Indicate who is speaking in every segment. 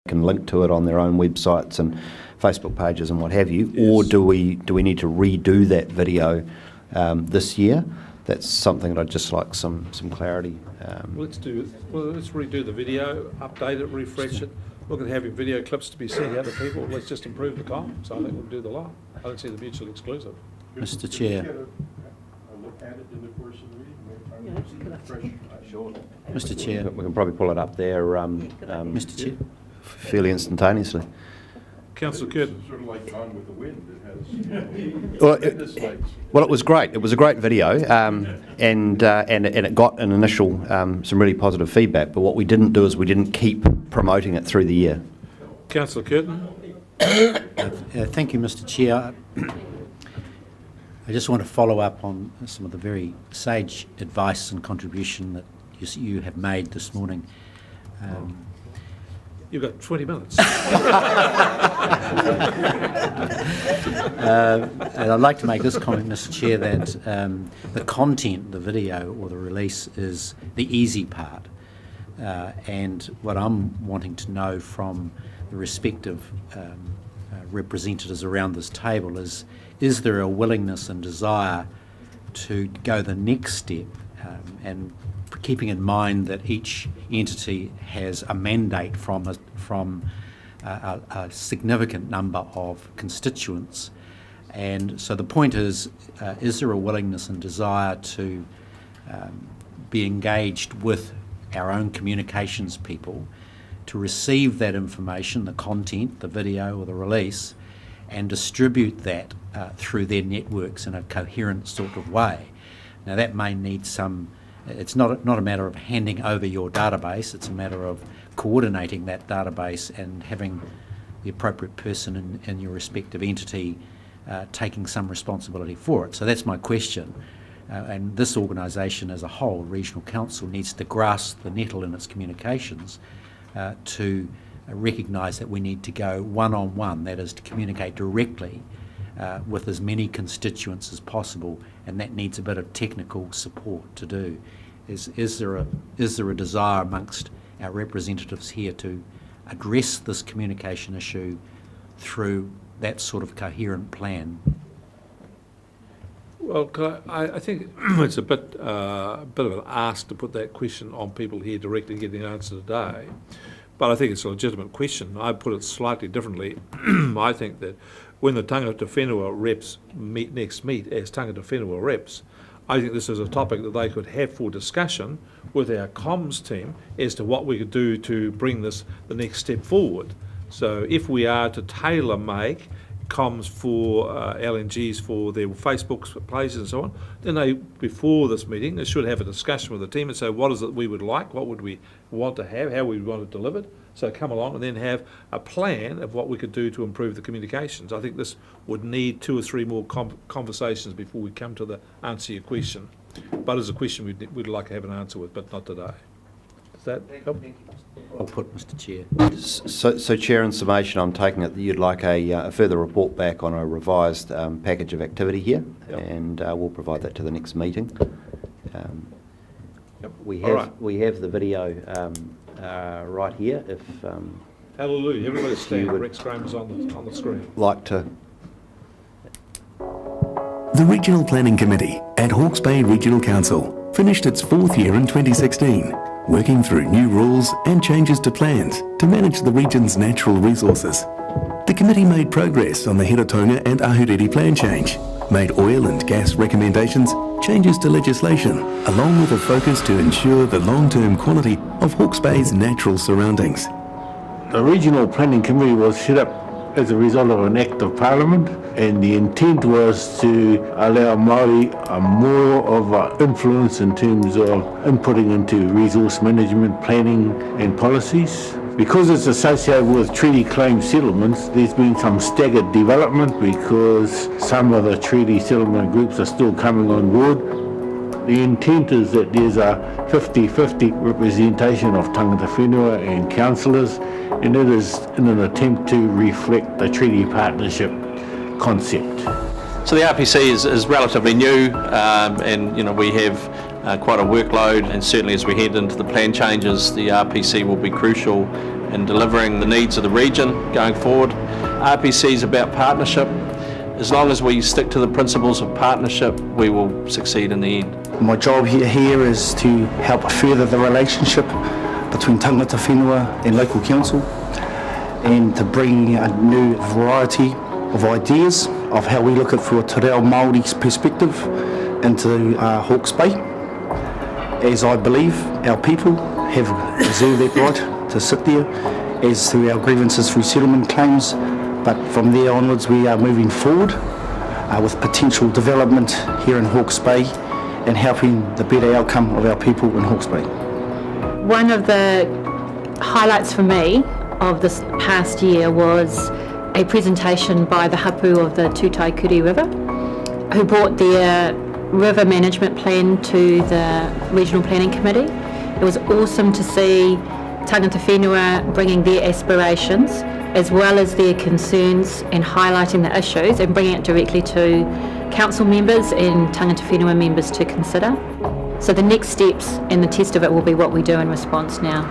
Speaker 1: can link to it on their own websites and Facebook pages and what have you, or do we need to redo that video this year? That's something that I'd just like some clarity.
Speaker 2: Let's redo the video, update it, refresh it. Look at having video clips to be sent out to people. Let's just improve the comms. So I think we'll do the lot. I don't see the mutually exclusive.
Speaker 3: Mr. Chair. Mr. Chair.
Speaker 1: We can probably pull it up there,
Speaker 3: Mr. Chair.
Speaker 1: fairly instantaneously.
Speaker 2: Councillor Curtin.
Speaker 4: Sort of like Gone with the Wind. It has.
Speaker 1: Well, it was great. It was a great video, and it got an initial some really positive feedback. But what we didn't do is we didn't keep promoting it through the year.
Speaker 2: Councillor Curtin.
Speaker 3: Thank you, Mr. Chair. I just want to follow up on some of the very sage advice and contribution that you have made this morning.
Speaker 2: You've got 20 minutes.
Speaker 3: And I'd like to make this comment, Mr. Chair, that the content, the video or the release is the easy part. And what I'm wanting to know from the respective representatives around this table is there a willingness and desire to go the next step, and keeping in mind that each entity has a mandate from a significant number of constituents. And so the point is there a willingness and desire to be engaged with our own communications people to receive that information, the content, the video or the release, and distribute that through their networks in a coherent sort of way. Now that may need it's not a matter of handing over your database, it's a matter of coordinating that database and having the appropriate person in your respective entity taking some responsibility for it. So that's my question. And this organisation as a whole, Regional Council, needs to grasp the nettle in its communications to recognise that we need to go one-on-one, that is to communicate directly with as many constituents as possible, and that needs a bit of technical support to do. Is there a desire amongst our representatives here to address this communication issue through that sort of coherent plan?
Speaker 2: Well, I think it's a bit of an ask to put that question on people here directly and get the answer today. But I think it's a legitimate question. I put it slightly differently. I think that when the Tangata Whenua reps meet as Tangata Whenua reps, I think this is a topic that they could have for discussion with our comms team as to what we could do to bring the next step forward. So if we are to tailor-make comms for LNGs for their Facebook pages and so on, then they, before this meeting, they should have a discussion with the team and say what is it we would like, what would we want to have, how we want it delivered. So come along and then have a plan of what we could do to improve the communications. I think this would need 2 or 3 more conversations before we come to the answer your question. But it's a question we'd like to have an answer with, but not today. Does that help?
Speaker 3: I'll put, Mr. Chair.
Speaker 1: So Chair, in summation, I'm taking it that you'd like a further report back on a revised package of activity here, yep. And we'll provide that to the next meeting.
Speaker 2: Yep.
Speaker 1: We have the video right here. If
Speaker 2: hallelujah, everybody stand. Rex Graham is on the screen.
Speaker 1: Like to.
Speaker 5: The Regional Planning Committee at Hawke's Bay Regional Council finished its 4th year in 2016, working through new rules and changes to plans to manage the region's natural resources. The committee made progress on the Hiratonga and Ahuriri plan change, made oil and gas recommendations, changes to legislation, along with a focus to ensure the long-term quality of Hawke's Bay's natural surroundings.
Speaker 6: The Regional Planning Committee was set up as a result of an Act of Parliament, and the intent was to allow Māori more of an influence in terms of inputting into resource management, planning and policies. Because it's associated with treaty claim settlements, there's been some staggered development because some of the treaty settlement groups are still coming on board. The intent is that there's a 50-50 representation of tangata whenua and councillors, and it is in an attempt to reflect the treaty partnership concept.
Speaker 7: So the RPC is relatively new, and we have quite a workload, and certainly as we head into the plan changes, the RPC will be crucial in delivering the needs of the region going forward. RPC is about partnership. As long as we stick to the principles of partnership, we will succeed in the end.
Speaker 8: My job here is to help further the relationship between tangata whenua and local council, and to bring a new variety of ideas of how we look at through a te reo Māori's perspective into Hawke's Bay, as I believe our people have reserved that right to sit there as through our grievances through settlement claims, but from there onwards we are moving forward with potential development here in Hawke's Bay and helping the better outcome of our people in Hawke's Bay.
Speaker 9: One of the highlights for me of this past year was a presentation by the hapu of the Tutaikuri River, who brought their river management plan to the Regional Planning Committee. It was awesome to see tangata whenua bringing their aspirations as well as their concerns and highlighting the issues and bringing it directly to council members and tangata whenua members to consider. So the next steps and the test of it will be what we do in response now.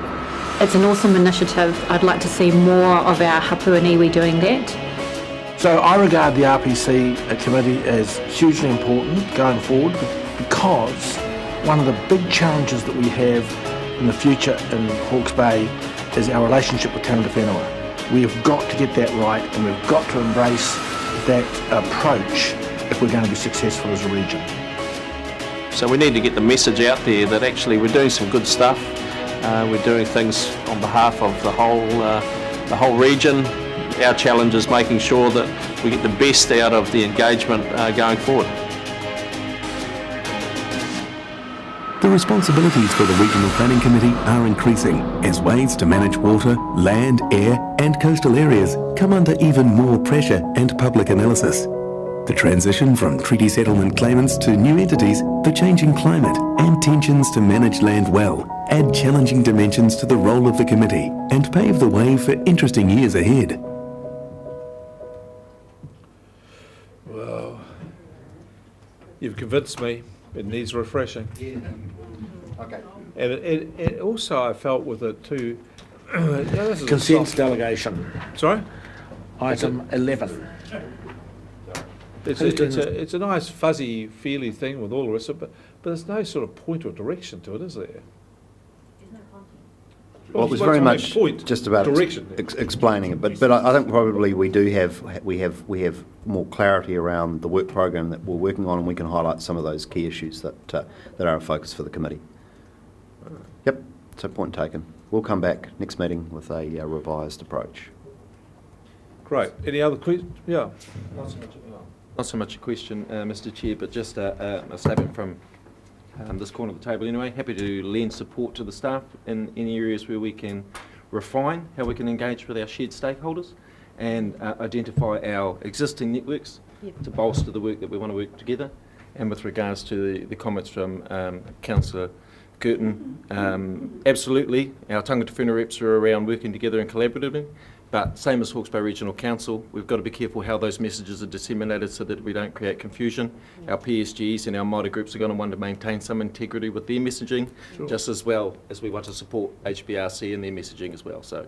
Speaker 9: It's an awesome initiative. I'd like to see more of our hapu and iwi doing that.
Speaker 10: So I regard the RPC committee as hugely important going forward, because one of the big challenges that we have in the future in Hawke's Bay is our relationship with tangata whenua. We have got to get that right, and we've got to embrace that approach if we're going to be successful as a region.
Speaker 7: So we need to get the message out there that actually we're doing some good stuff. We're doing things on behalf of the whole region. Our challenge is making sure that we get the best out of the engagement going forward.
Speaker 5: The responsibilities for the Regional Planning Committee are increasing as ways to manage water, land, air and coastal areas come under even more pressure and public analysis. The transition from treaty settlement claimants to new entities, the changing climate and tensions to manage land well add challenging dimensions to the role of the committee and pave the way for interesting years ahead.
Speaker 2: Well, you've convinced me. It needs refreshing.
Speaker 1: Okay.
Speaker 2: And it also, I felt with it too, this is a
Speaker 10: Consent
Speaker 2: soft-
Speaker 10: delegation,
Speaker 2: Sorry?
Speaker 10: item 11.
Speaker 2: It's a nice fuzzy feely thing with all the rest of it, but there's no sort of point or direction to it, is there?
Speaker 1: Well, it was
Speaker 2: what's
Speaker 1: very
Speaker 2: the
Speaker 1: much
Speaker 2: next point?
Speaker 1: just about
Speaker 2: Direction.
Speaker 1: explaining it, but I think probably we have more clarity around the work program that we're working on, and we can highlight some of those key issues that are a focus for the committee. Yep, so point taken. We'll come back next meeting with a revised approach.
Speaker 2: Great. Any other questions? Yeah.
Speaker 11: Not so much a question, Mr. Chair, but just a statement from this corner of the table anyway. Happy to lend support to the staff in any areas where we can refine how we can engage with our shared stakeholders and identify our existing networks to bolster the work that we want to work together. And with regards to the comments from Councillor Curtin, absolutely, our tangata whenua reps are around working together and collaborating. But same as Hawke's Bay Regional Council, we've got to be careful how those messages are disseminated so that we don't create confusion. Our PSGs and our Māori groups are going to want to maintain some integrity with their messaging, just as well as we want to support HBRC and their messaging as well. So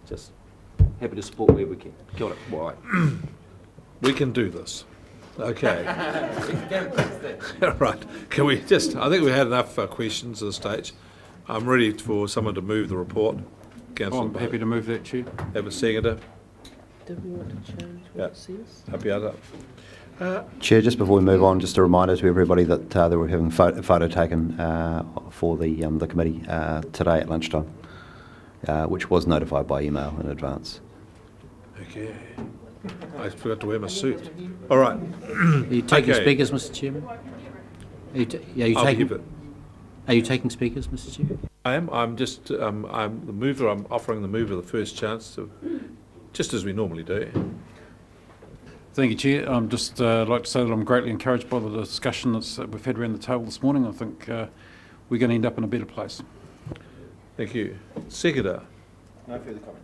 Speaker 11: just happy to support where we can. Kia ora. Why?
Speaker 2: We can do this. Okay. Right. Can we just, I think we had enough questions at this stage. I'm ready for someone to move the report. Councillor
Speaker 4: I'm happy to move that, Chair.
Speaker 2: Have a seconder.
Speaker 12: Did we want to change what
Speaker 2: Yeah.
Speaker 12: it says?
Speaker 2: Happy out.
Speaker 1: Chair, just before we move on, just a reminder to everybody that we're having a photo taken for the committee today at lunchtime, which was notified by email in advance.
Speaker 2: Okay. I forgot to wear my suit. All right.
Speaker 3: Are you taking
Speaker 2: Okay.
Speaker 3: speakers, Mr. Chairman? Are you,
Speaker 2: I'll keep it.
Speaker 3: are you taking speakers, Mr. Chairman?
Speaker 2: I am. I'm just. I'm the mover. I'm offering the mover the first chance to, just as we normally do.
Speaker 4: Thank you, Chair. I'm just like to say that I'm greatly encouraged by the discussion that we've had around the table this morning. I think we're going to end up in a better place.
Speaker 2: Thank you. Seconder.
Speaker 11: No further comment.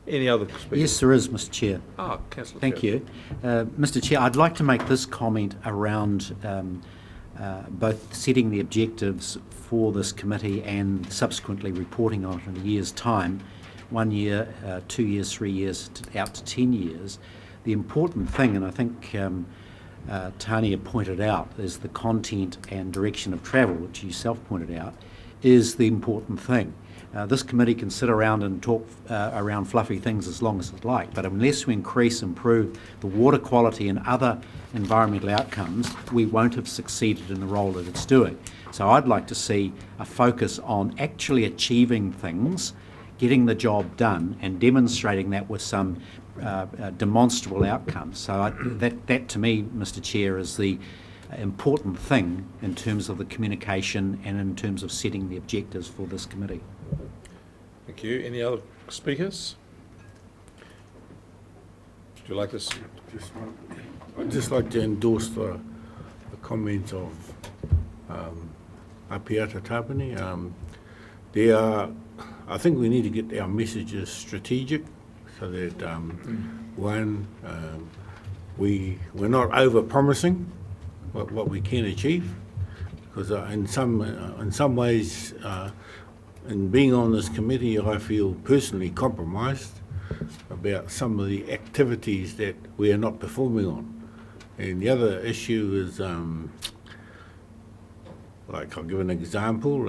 Speaker 2: Any other speakers?
Speaker 3: Yes, there is, Mr. Chair.
Speaker 2: Councillor.
Speaker 3: Thank you. Mr. Chair, I'd like to make this comment around both setting the objectives for this committee and subsequently reporting on it in a year's time. 1 year, 2 years, 3 years, out to 10 years. The important thing, and I think Tania pointed out, is the content and direction of travel, which you self pointed out, is the important thing. This committee can sit around and talk around fluffy things as long as it like, but unless we improve the water quality and other environmental outcomes, we won't have succeeded in the role that it's doing. So I'd like to see a focus on actually achieving things, getting the job done, and demonstrating that with some demonstrable outcomes. So that to me, Mr. Chair, is the important thing in terms of the communication and in terms of setting the objectives for this committee.
Speaker 2: Thank you. Any other speakers? Would you like this?
Speaker 6: I'd just like to endorse the comments of Apiata Tapani. I think we need to get our messages strategic so that, one, we're not over-promising what we can achieve, because in some ways, in being on this committee, I feel personally compromised about some of the activities that we are not performing on. And the other issue is, like, I'll give an example.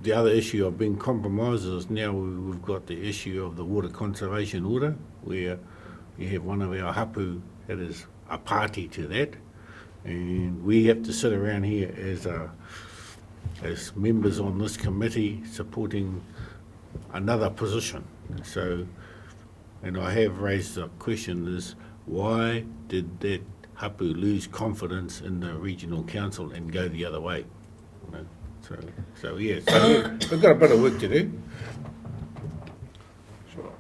Speaker 6: The other issue of being compromised is now we've got the issue of the water conservation order, where you have one of our hapu that is a party to that, and we have to sit around here as members on this committee supporting another position. So, and I have raised the question is, why did that hapu lose confidence in the regional council and go the other way? You know, so we've got a bit of work to do.
Speaker 2: Sure.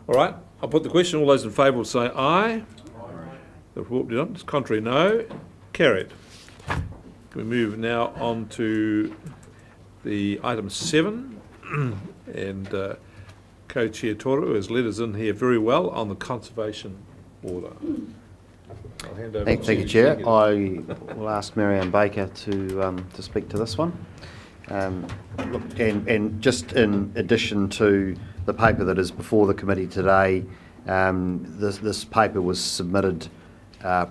Speaker 2: All right, I'll put the question. All those in favour will say aye. The report be done. Contrary, no. Carried. We move now on to the item 7, and Co-Chair Toru has led us in here very well on the conservation order. I'll hand over
Speaker 1: Thank you, Chair. I will ask Marianne Baker to speak to this one. Look, and just in addition to the paper that is before the committee today, this paper was submitted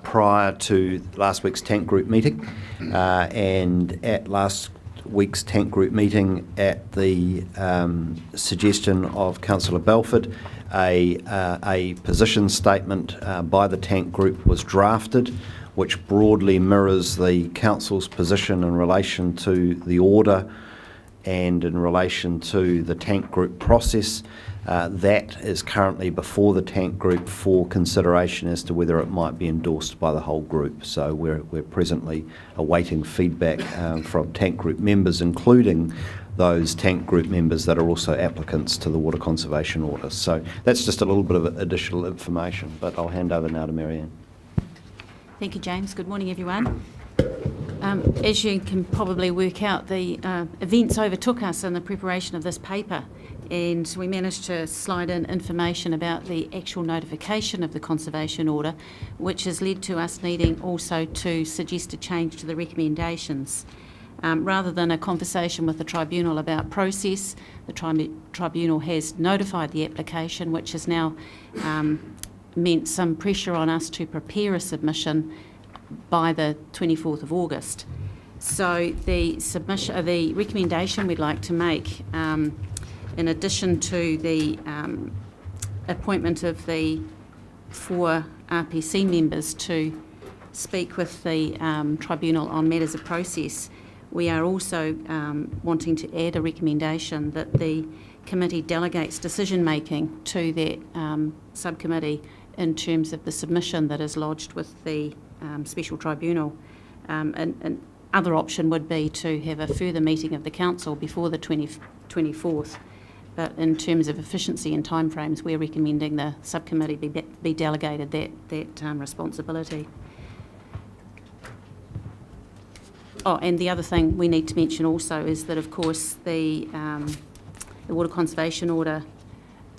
Speaker 1: prior to last week's Tank Group meeting, and at last week's Tank Group meeting, at the suggestion of Councillor Belford, a position statement by the Tank Group was drafted, which broadly mirrors the Council's position in relation to the order and in relation to the Tank Group process. That is currently before the Tank Group for consideration as to whether it might be endorsed by the whole group. So we're presently awaiting feedback from Tank Group members, including those Tank Group members that are also applicants to the water conservation order. So that's just a little bit of additional information, but I'll hand over now to Marianne.
Speaker 13: Thank you, James. Good morning, everyone. As you can probably work out, the events overtook us in the preparation of this paper, and we managed to slide in information about the actual notification of the conservation order, which has led to us needing also to suggest a change to the recommendations. Rather than a conversation with the tribunal about process, the tribunal has notified the application, which has now meant some pressure on us to prepare a submission by the 24th of August. So the submission, the recommendation we'd like to make, in addition to the appointment of the 4 RPC members to speak with the tribunal on matters of process, we are also wanting to add a recommendation that the committee delegates decision-making to that subcommittee in terms of the submission that is lodged with the special tribunal. And other option would be to have a further meeting of the council before the 24th. But in terms of efficiency and timeframes, we're recommending the subcommittee be delegated that responsibility. Oh, and the other thing we need to mention also is that, of course, the water conservation order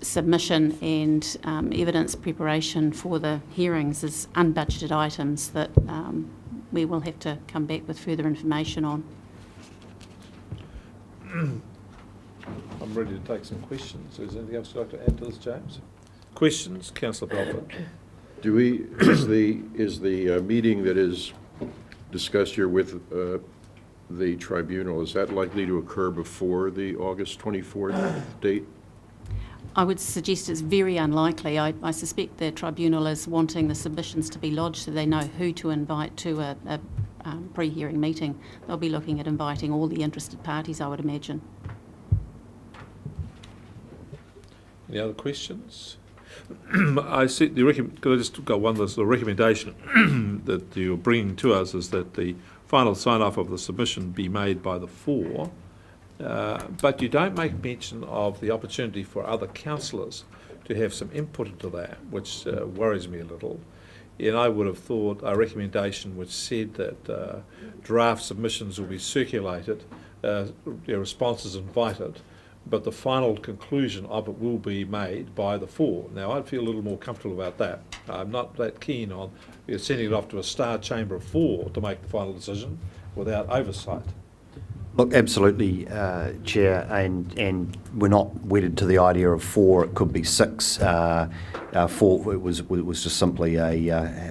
Speaker 13: submission and evidence preparation for the hearings is unbudgeted items that we will have to come back with further information on.
Speaker 2: I'm I'm ready to take some questions. Is there anything else you'd like to add to this, James? Questions? Councillor Belford.
Speaker 14: Is the meeting that is discussed here with the tribunal, is that likely to occur before the August 24th date?
Speaker 13: I would suggest it's very unlikely. I suspect the tribunal is wanting the submissions to be lodged so they know who to invite to a pre-hearing meeting. They'll be looking at inviting all the interested parties, I would imagine.
Speaker 2: Any other questions? I see could I just go one? The recommendation that you're bringing to us is that the final sign-off of the submission be made by the 4, but you don't make mention of the opportunity for other councillors to have some input into that, which worries me a little. And I would have thought a recommendation which said that draft submissions will be circulated, responses invited, but the final conclusion of it will be made by the 4. Now, I'd feel a little more comfortable about that. I'm not that keen on sending it off to a star chamber of 4 to make the final decision without oversight.
Speaker 1: Look, absolutely, Chair, and we're not wedded to the idea of 4. It could be 6. 4. It was just simply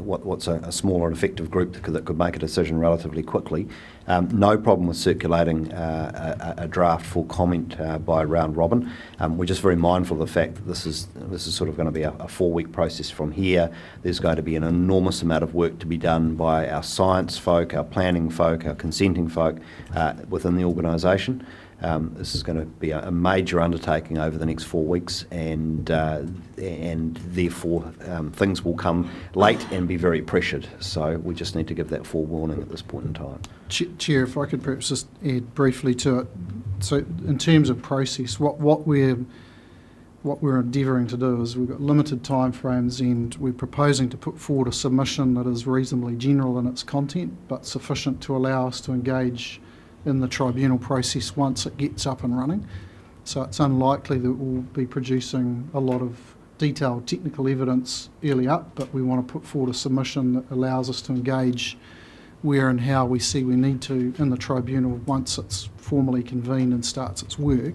Speaker 1: what's a smaller and effective group that could make a decision relatively quickly. No problem with circulating a draft for comment by round robin. We're just very mindful of the fact that this is sort of going to be a 4-week process from here. There's going to be an enormous amount of work to be done by our science folk, our planning folk, our consenting folk within the organisation. This is going to be a major undertaking over the next 4 weeks, and therefore things will come late and be very pressured. So we just need to give that forewarning at this point in time.
Speaker 15: Chair, if I could perhaps just add briefly to it. So in terms of process, what we're endeavouring to do is we've got limited timeframes, and we're proposing to put forward a submission that is reasonably general in its content, but sufficient to allow us to engage in the tribunal process once it gets up and running. So it's unlikely that we'll be producing a lot of detailed technical evidence early up, but we want to put forward a submission that allows us to engage where and how we see we need to in the tribunal once it's formally convened and starts its work.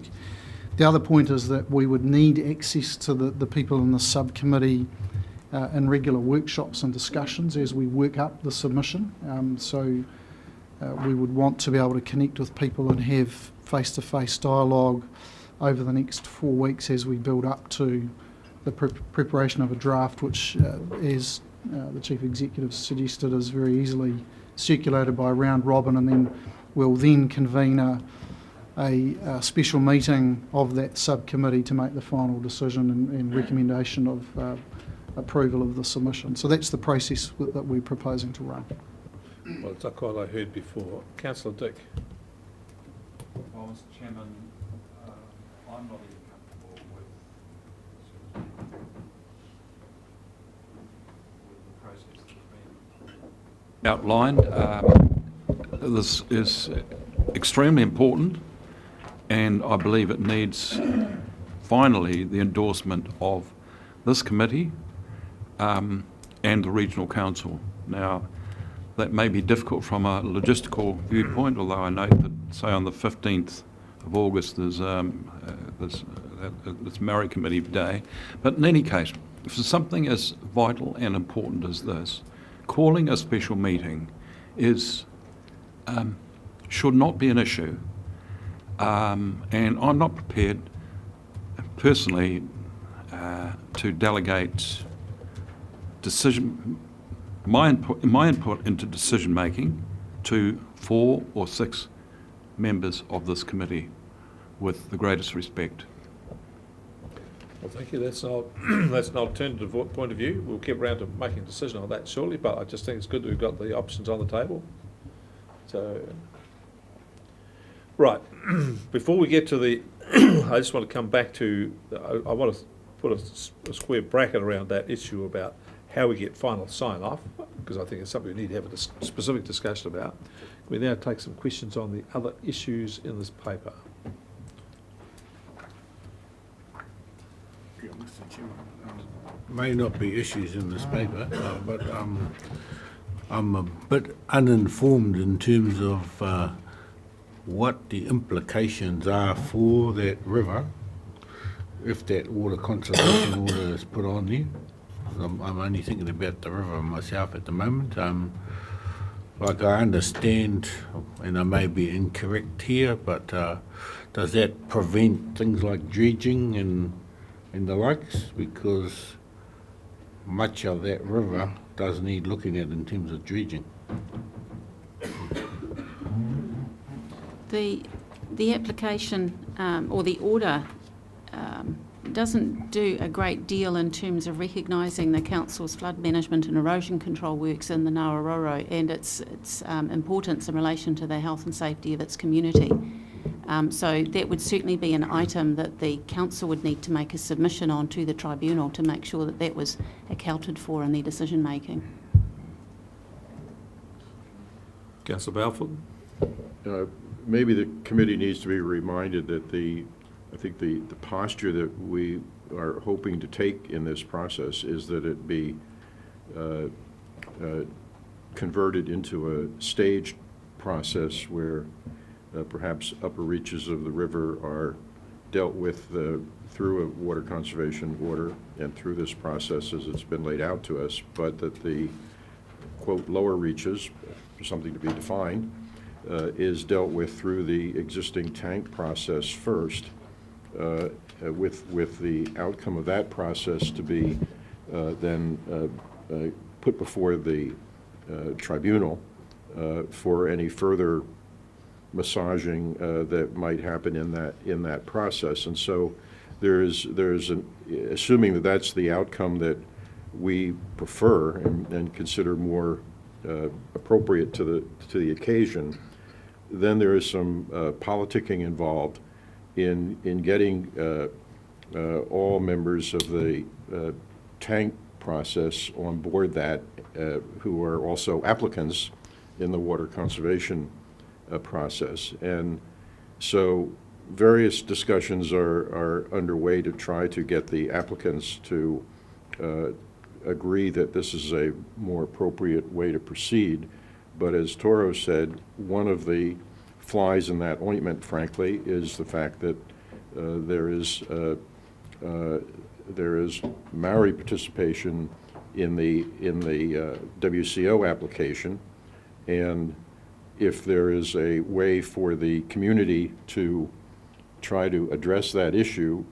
Speaker 15: The other point is that we would need access to the people in the subcommittee in regular workshops and discussions as we work up the submission. We would want to be able to connect with people and have face-to-face dialogue over the next 4 weeks as we build up to the preparation of a draft, which, as the Chief Executive suggested, is very easily circulated by round robin, and then we'll then convene a special meeting of that subcommittee to make the final decision and recommendation of approval of the submission. So that's the process that we're proposing to run.
Speaker 2: Well, it's not quite what I heard before. Councillor Dick.
Speaker 4: Well, Mr. Chairman, I'm not even comfortable with the process that's been outlined. This is extremely important, and I believe it needs finally the endorsement of this committee and the Regional Council. Now, that may be difficult from a logistical viewpoint, although I note that, say, on the 15th of August there's this Maori Committee Day. But in any case, for something as vital and important as this, calling a special meeting should not be an issue. And I'm not prepared, personally, to delegate my input into decision making to 4 or 6 members of this committee, with the greatest respect.
Speaker 2: Well, thank you. That's an alternative point of view. We'll get around to making a decision on that shortly, but I just think it's good that we've got the options on the table. So, right, before we get to the, I just want to come back to, I want to put a square bracket around that issue about how we get final sign-off, because I think it's something we need to have a specific discussion about. We now take some questions on the other issues in this paper.
Speaker 6: Mr. Chairman, may not be issues in this paper, but I'm a bit uninformed in terms of what the implications are for that river if that water conservation order is put on there. I'm only thinking about the river myself at the moment. Like I understand, and I may be incorrect here, but does that prevent things like dredging and the likes? Because much of that river does need looking at in terms of dredging.
Speaker 13: The application or the order doesn't do a great deal in terms of recognising the council's flood management and erosion control works in the Ngāwaroro and its importance in relation to the health and safety of its community. So that would certainly be an item that the council would need to make a submission on to the tribunal to make sure that that was accounted for in their decision making.
Speaker 2: Councillor Balfour?
Speaker 14: Maybe the committee needs to be reminded that I think the posture that we are hoping to take in this process is that it be converted into a staged process where perhaps upper reaches of the river are dealt with through a water conservation order and through this process as it's been laid out to us, but that the, quote, lower reaches, something to be defined, is dealt with through the existing tank process first, with the outcome of that process to be then put before the tribunal for any further massaging that might happen in that process. And so there's assuming that that's the outcome that we prefer and consider more appropriate to the occasion, then there is some politicking involved in getting all members of the tank process on board that, who are also applicants in the water conservation process. And so various discussions are underway to try to get the applicants to agree that this is a more appropriate way to proceed. But as Toro said, one of the flies in that ointment, frankly, is the fact that there is Maori participation in the WCO application, and if there is a way for the community to try to address that issue,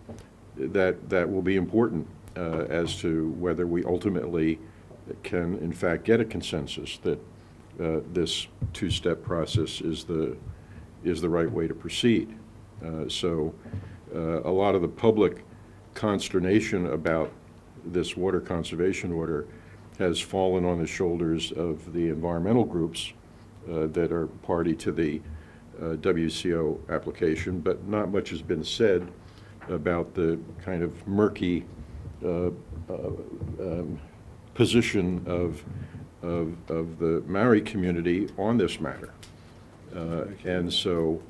Speaker 14: that will be important as to whether we ultimately can, in fact, get a consensus that this two-step process is the right way to proceed. So a lot of the public consternation about this water conservation order has fallen on the shoulders of the environmental groups that are party to the WCO application, but not much has been said about the kind of murky position of the Maori community on this matter. And so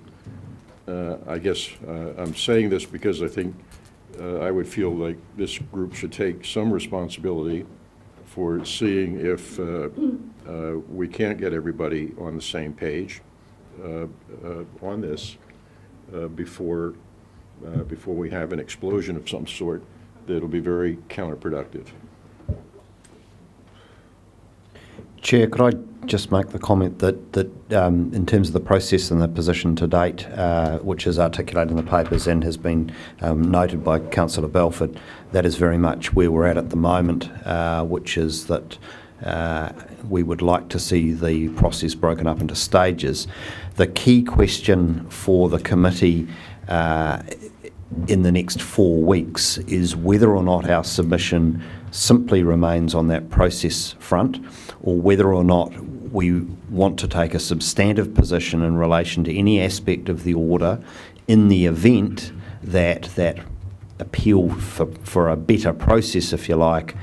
Speaker 14: I guess I'm saying this because I think I would feel like this group should take some responsibility for seeing if we can't get everybody on the same page on this before we have an explosion of some sort that'll be very counterproductive.
Speaker 1: Chair, could I just make the comment that in terms of the process and the position to date, which is articulated in the papers and has been noted by Councillor Belford, that is very much where we're at the moment, which is that we would like to see the process broken up into stages. The key question for the committee in the next 4 weeks is whether or not our submission simply remains on that process front, or whether or not we want to take a substantive position in relation to any aspect of the order in the event that that appeal for a better process, if you like,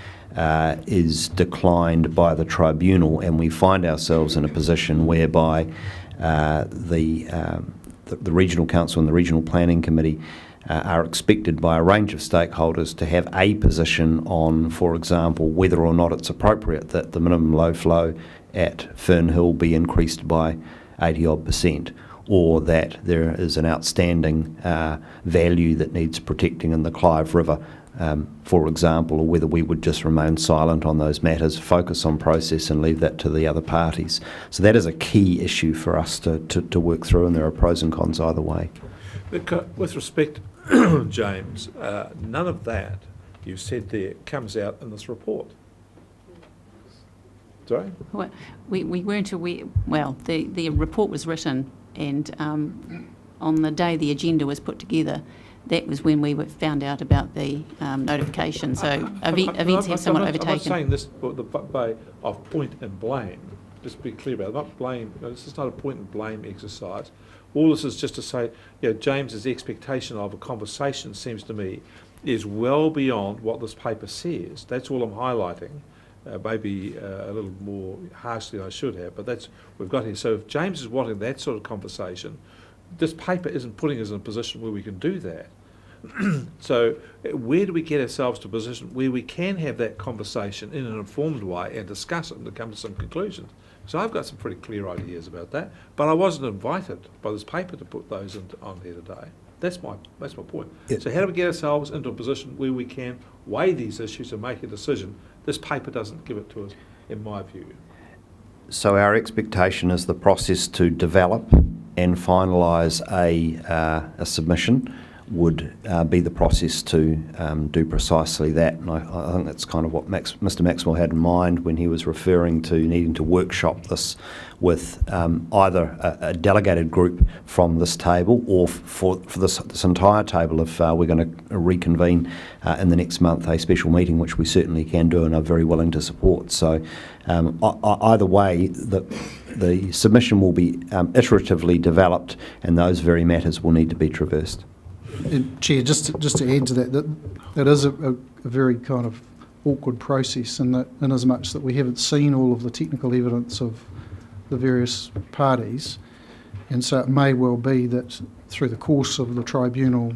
Speaker 1: is declined by the tribunal, and we find ourselves in a position whereby the Regional Council and the Regional Planning Committee are expected by a range of stakeholders to have a position on, for example, whether or not it's appropriate that the minimum low flow at Fern Hill be increased by 80-odd%, or that there is an outstanding value that needs protecting in the Clive River, for example, or whether we would just remain silent on those matters, focus on process and leave that to the other parties. So that is a key issue for us to work through, and there are pros and cons either way.
Speaker 2: With respect, James, none of that you've said there comes out in this report. Sorry?
Speaker 13: Well, we weren't aware, well, the report was written, and on the day the agenda was put together, that was when we found out about the notification. So events have somewhat overtaken.
Speaker 2: I'm not saying this the way of point and blame. Just to be clear about it. Not blame. This is not a point and blame exercise. All this is just to say, James's expectation of a conversation seems to me is well beyond what this paper says. That's all I'm highlighting. Maybe a little more harshly than I should have, but that's what we've got here. So if James is wanting that sort of conversation, this paper isn't putting us in a position where we can do that. So where do we get ourselves to a position where we can have that conversation in an informed way and discuss it and to come to some conclusions? So I've got some pretty clear ideas about that, but I wasn't invited by this paper to put those on here today. That's my point.
Speaker 1: Yeah.
Speaker 2: So how do we get ourselves into a position where we can weigh these issues and make a decision? This paper doesn't give it to us, in my view.
Speaker 1: So our expectation is the process to develop and finalise a submission would be the process to do precisely that. And I think that's kind of what Mr Maxwell had in mind when he was referring to needing to workshop this with either a delegated group from this table or for this entire table if we're going to reconvene in the next month a special meeting, which we certainly can do and are very willing to support. So either way, the submission will be iteratively developed and those very matters will need to be traversed.
Speaker 15: And Chair, just to add to that is a very kind of awkward process in as much that we haven't seen all of the technical evidence of the various parties, and so it may well be that through the course of the tribunal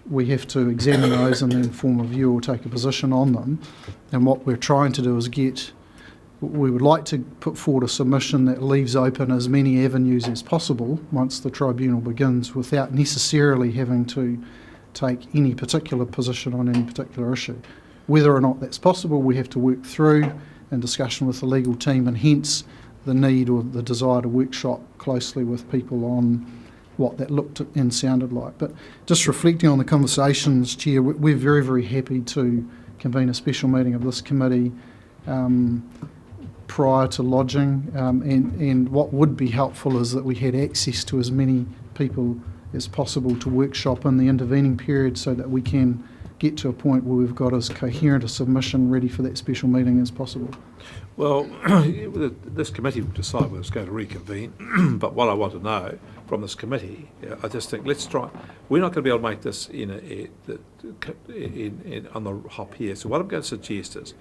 Speaker 15: we have to examine those and then form a view or take a position on them. And what we're trying to do is we would like to put forward a submission that leaves open as many avenues as possible once the tribunal begins without necessarily having to take any particular position on any particular issue. Whether or not that's possible, we have to work through in discussion with the legal team, and hence the need or the desire to workshop closely with people on what that looked and sounded like. But just reflecting on the conversations, Chair, we're very, very happy to convene a special meeting of this committee prior to lodging, and what would be helpful is that we had access to as many people as possible to workshop in the intervening period so that we can get to a point where we've got as coherent a submission ready for that special meeting as possible.
Speaker 2: Well, this committee will decide whether it's going to reconvene, but what I want to know from this committee, I just think let's try. We're not going to be able to make this on the hop here. So what I'm going to suggest is,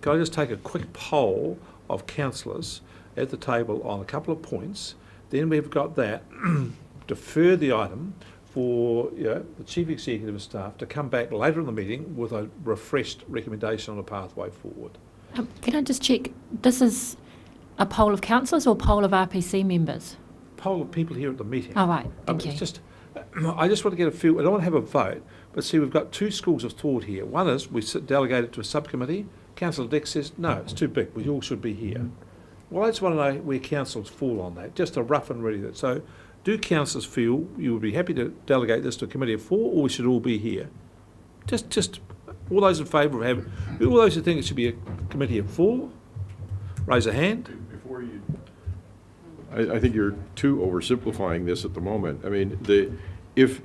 Speaker 2: can I just take a quick poll of councillors at the table on a couple of points? Then we've got that, defer the item for the Chief Executive and staff to come back later in the meeting with a refreshed recommendation on a pathway forward.
Speaker 16: Can I just check, this is a poll of councillors or poll of RPC members?
Speaker 2: Poll of people here at the meeting.
Speaker 16: Oh, right, thank you.
Speaker 2: I just want to get a feel. I don't want to have a vote, but see, we've got two schools of thought here. One is we delegate it to a subcommittee. Councillor Dick says, no, it's too big. We all should be here. Well, I just want to know where councils fall on that, just a rough and ready. So do councillors feel you would be happy to delegate this to a committee of 4, or we should all be here? Just all those in favour of having, all those who think it should be a committee of 4, raise a hand.
Speaker 14: Before you, I think you're too oversimplifying this at the moment. I mean, if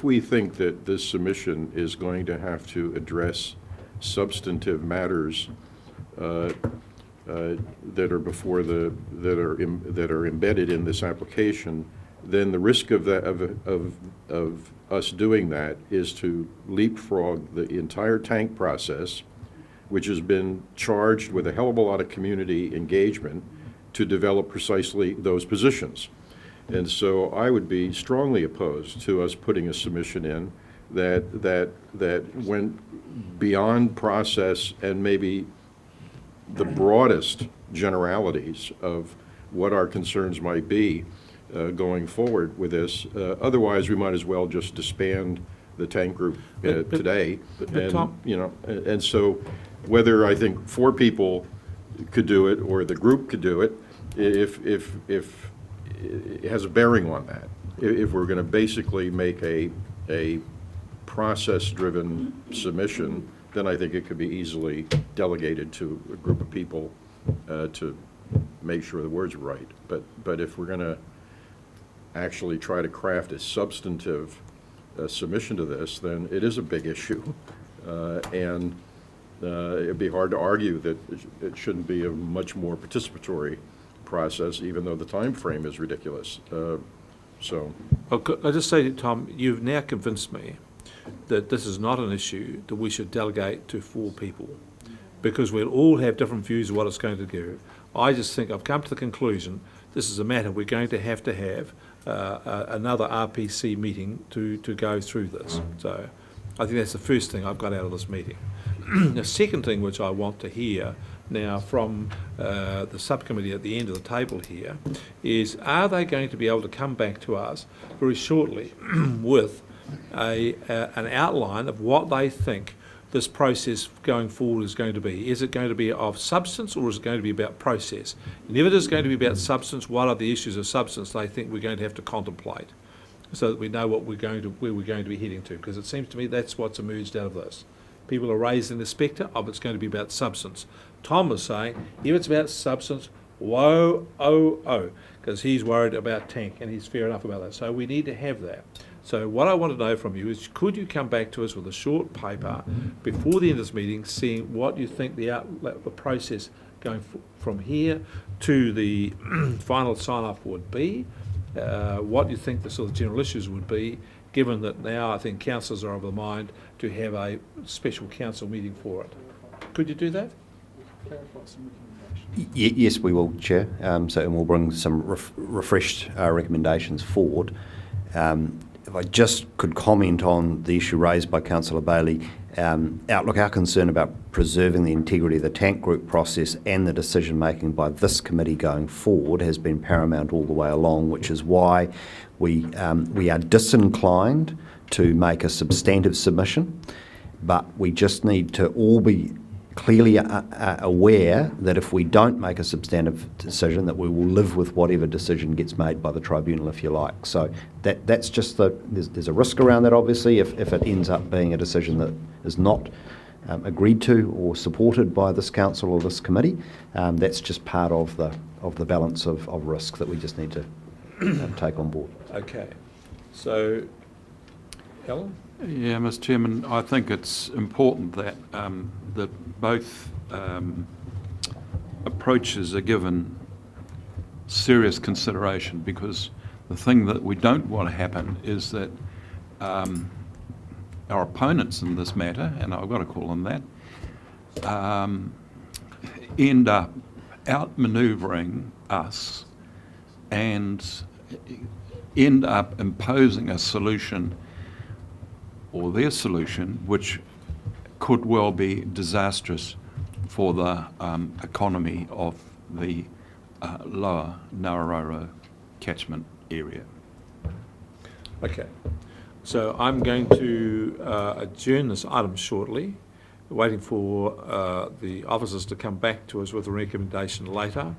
Speaker 14: we think that this submission is going to have to address substantive matters that are before that are embedded in this application, then the risk of us doing that is to leapfrog the entire tank process, which has been charged with a hell of a lot of community engagement to develop precisely those positions. And so I would be strongly opposed to us putting a submission in that went beyond process and maybe the broadest generalities of what our concerns might be going forward with this. Otherwise, we might as well just disband the tank group today.
Speaker 2: But Tom-
Speaker 14: And so whether I think 4 people could do it or the group could do it, if it has a bearing on that. If we're going to basically make a process-driven submission, then I think it could be easily delegated to a group of people to make sure the words are right. But if we're going to actually try to craft a substantive submission to this, then it is a big issue. And it'd be hard to argue that it shouldn't be a much more participatory process, even though the time frame is ridiculous. So.
Speaker 2: I just say, Tom, you've now convinced me that this is not an issue that we should delegate to 4 people, because we'll all have different views of what it's going to do. I just think I've come to the conclusion this is a matter we're going to have another RPC meeting to go through this. So I think that's the first thing I've got out of this meeting. The second thing which I want to hear now from the subcommittee at the end of the table here is, are they going to be able to come back to us very shortly with an outline of what they think this process going forward is going to be? Is it going to be of substance, or is it going to be about process? And if it is going to be about substance, what are the issues of substance they think we're going to have to contemplate, so that we know where we're going to be heading to? Because it seems to me that's what's emerged out of this. People are raising the spectre of it's going to be about substance. Tom is saying, if it's about substance, whoa, oh, because he's worried about tank, and he's fair enough about that. So we need to have that. So what I want to know from you is, could you come back to us with a short paper before the end of this meeting, seeing what you think the process going from here to the final sign-off would be, what you think the sort of general issues would be, given that now I think councillors are of the mind to have a special council meeting for it. Could you do that?
Speaker 1: Yes, we will, Chair. And we'll bring some refreshed recommendations forward. If I just could comment on the issue raised by Councillor Bailey, our concern about preserving the integrity of the tank group process and the decision making by this committee going forward has been paramount all the way along, which is why we are disinclined to make a substantive submission, but we just need to all be clearly aware that if we don't make a substantive decision, that we will live with whatever decision gets made by the tribunal, if you like. So that's just there's a risk around that, obviously, if it ends up being a decision that is not agreed to or supported by this council or this committee. That's just part of the balance of risk that we just need to take on board.
Speaker 2: Okay. So, Alan?
Speaker 4: Yeah, Mr. Chairman, I think it's important that that both approaches are given serious consideration, because the thing that we don't want to happen is that our opponents in this matter, and I've got to call them that, end up outmanoeuvring us and end up imposing a solution, or their solution, which could well be disastrous for the economy of the lower Narrowroa catchment area.
Speaker 2: Okay. So I'm going to adjourn this item shortly, waiting for the officers to come back to us with a recommendation later,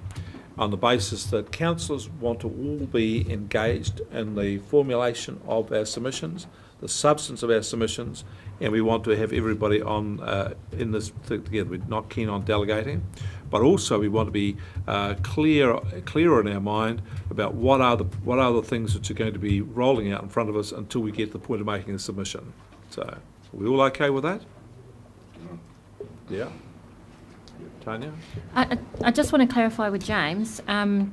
Speaker 2: on the basis that councillors want to all be engaged in the formulation of our submissions, the substance of our submissions, and we want to have everybody on in this together. We're not keen on delegating, but also we want to be clearer in our mind about what are the things which are going to be rolling out in front of us until we get to the point of making a submission. So, are we all okay with that? Yeah. Tanya?
Speaker 16: I just want to clarify with James. The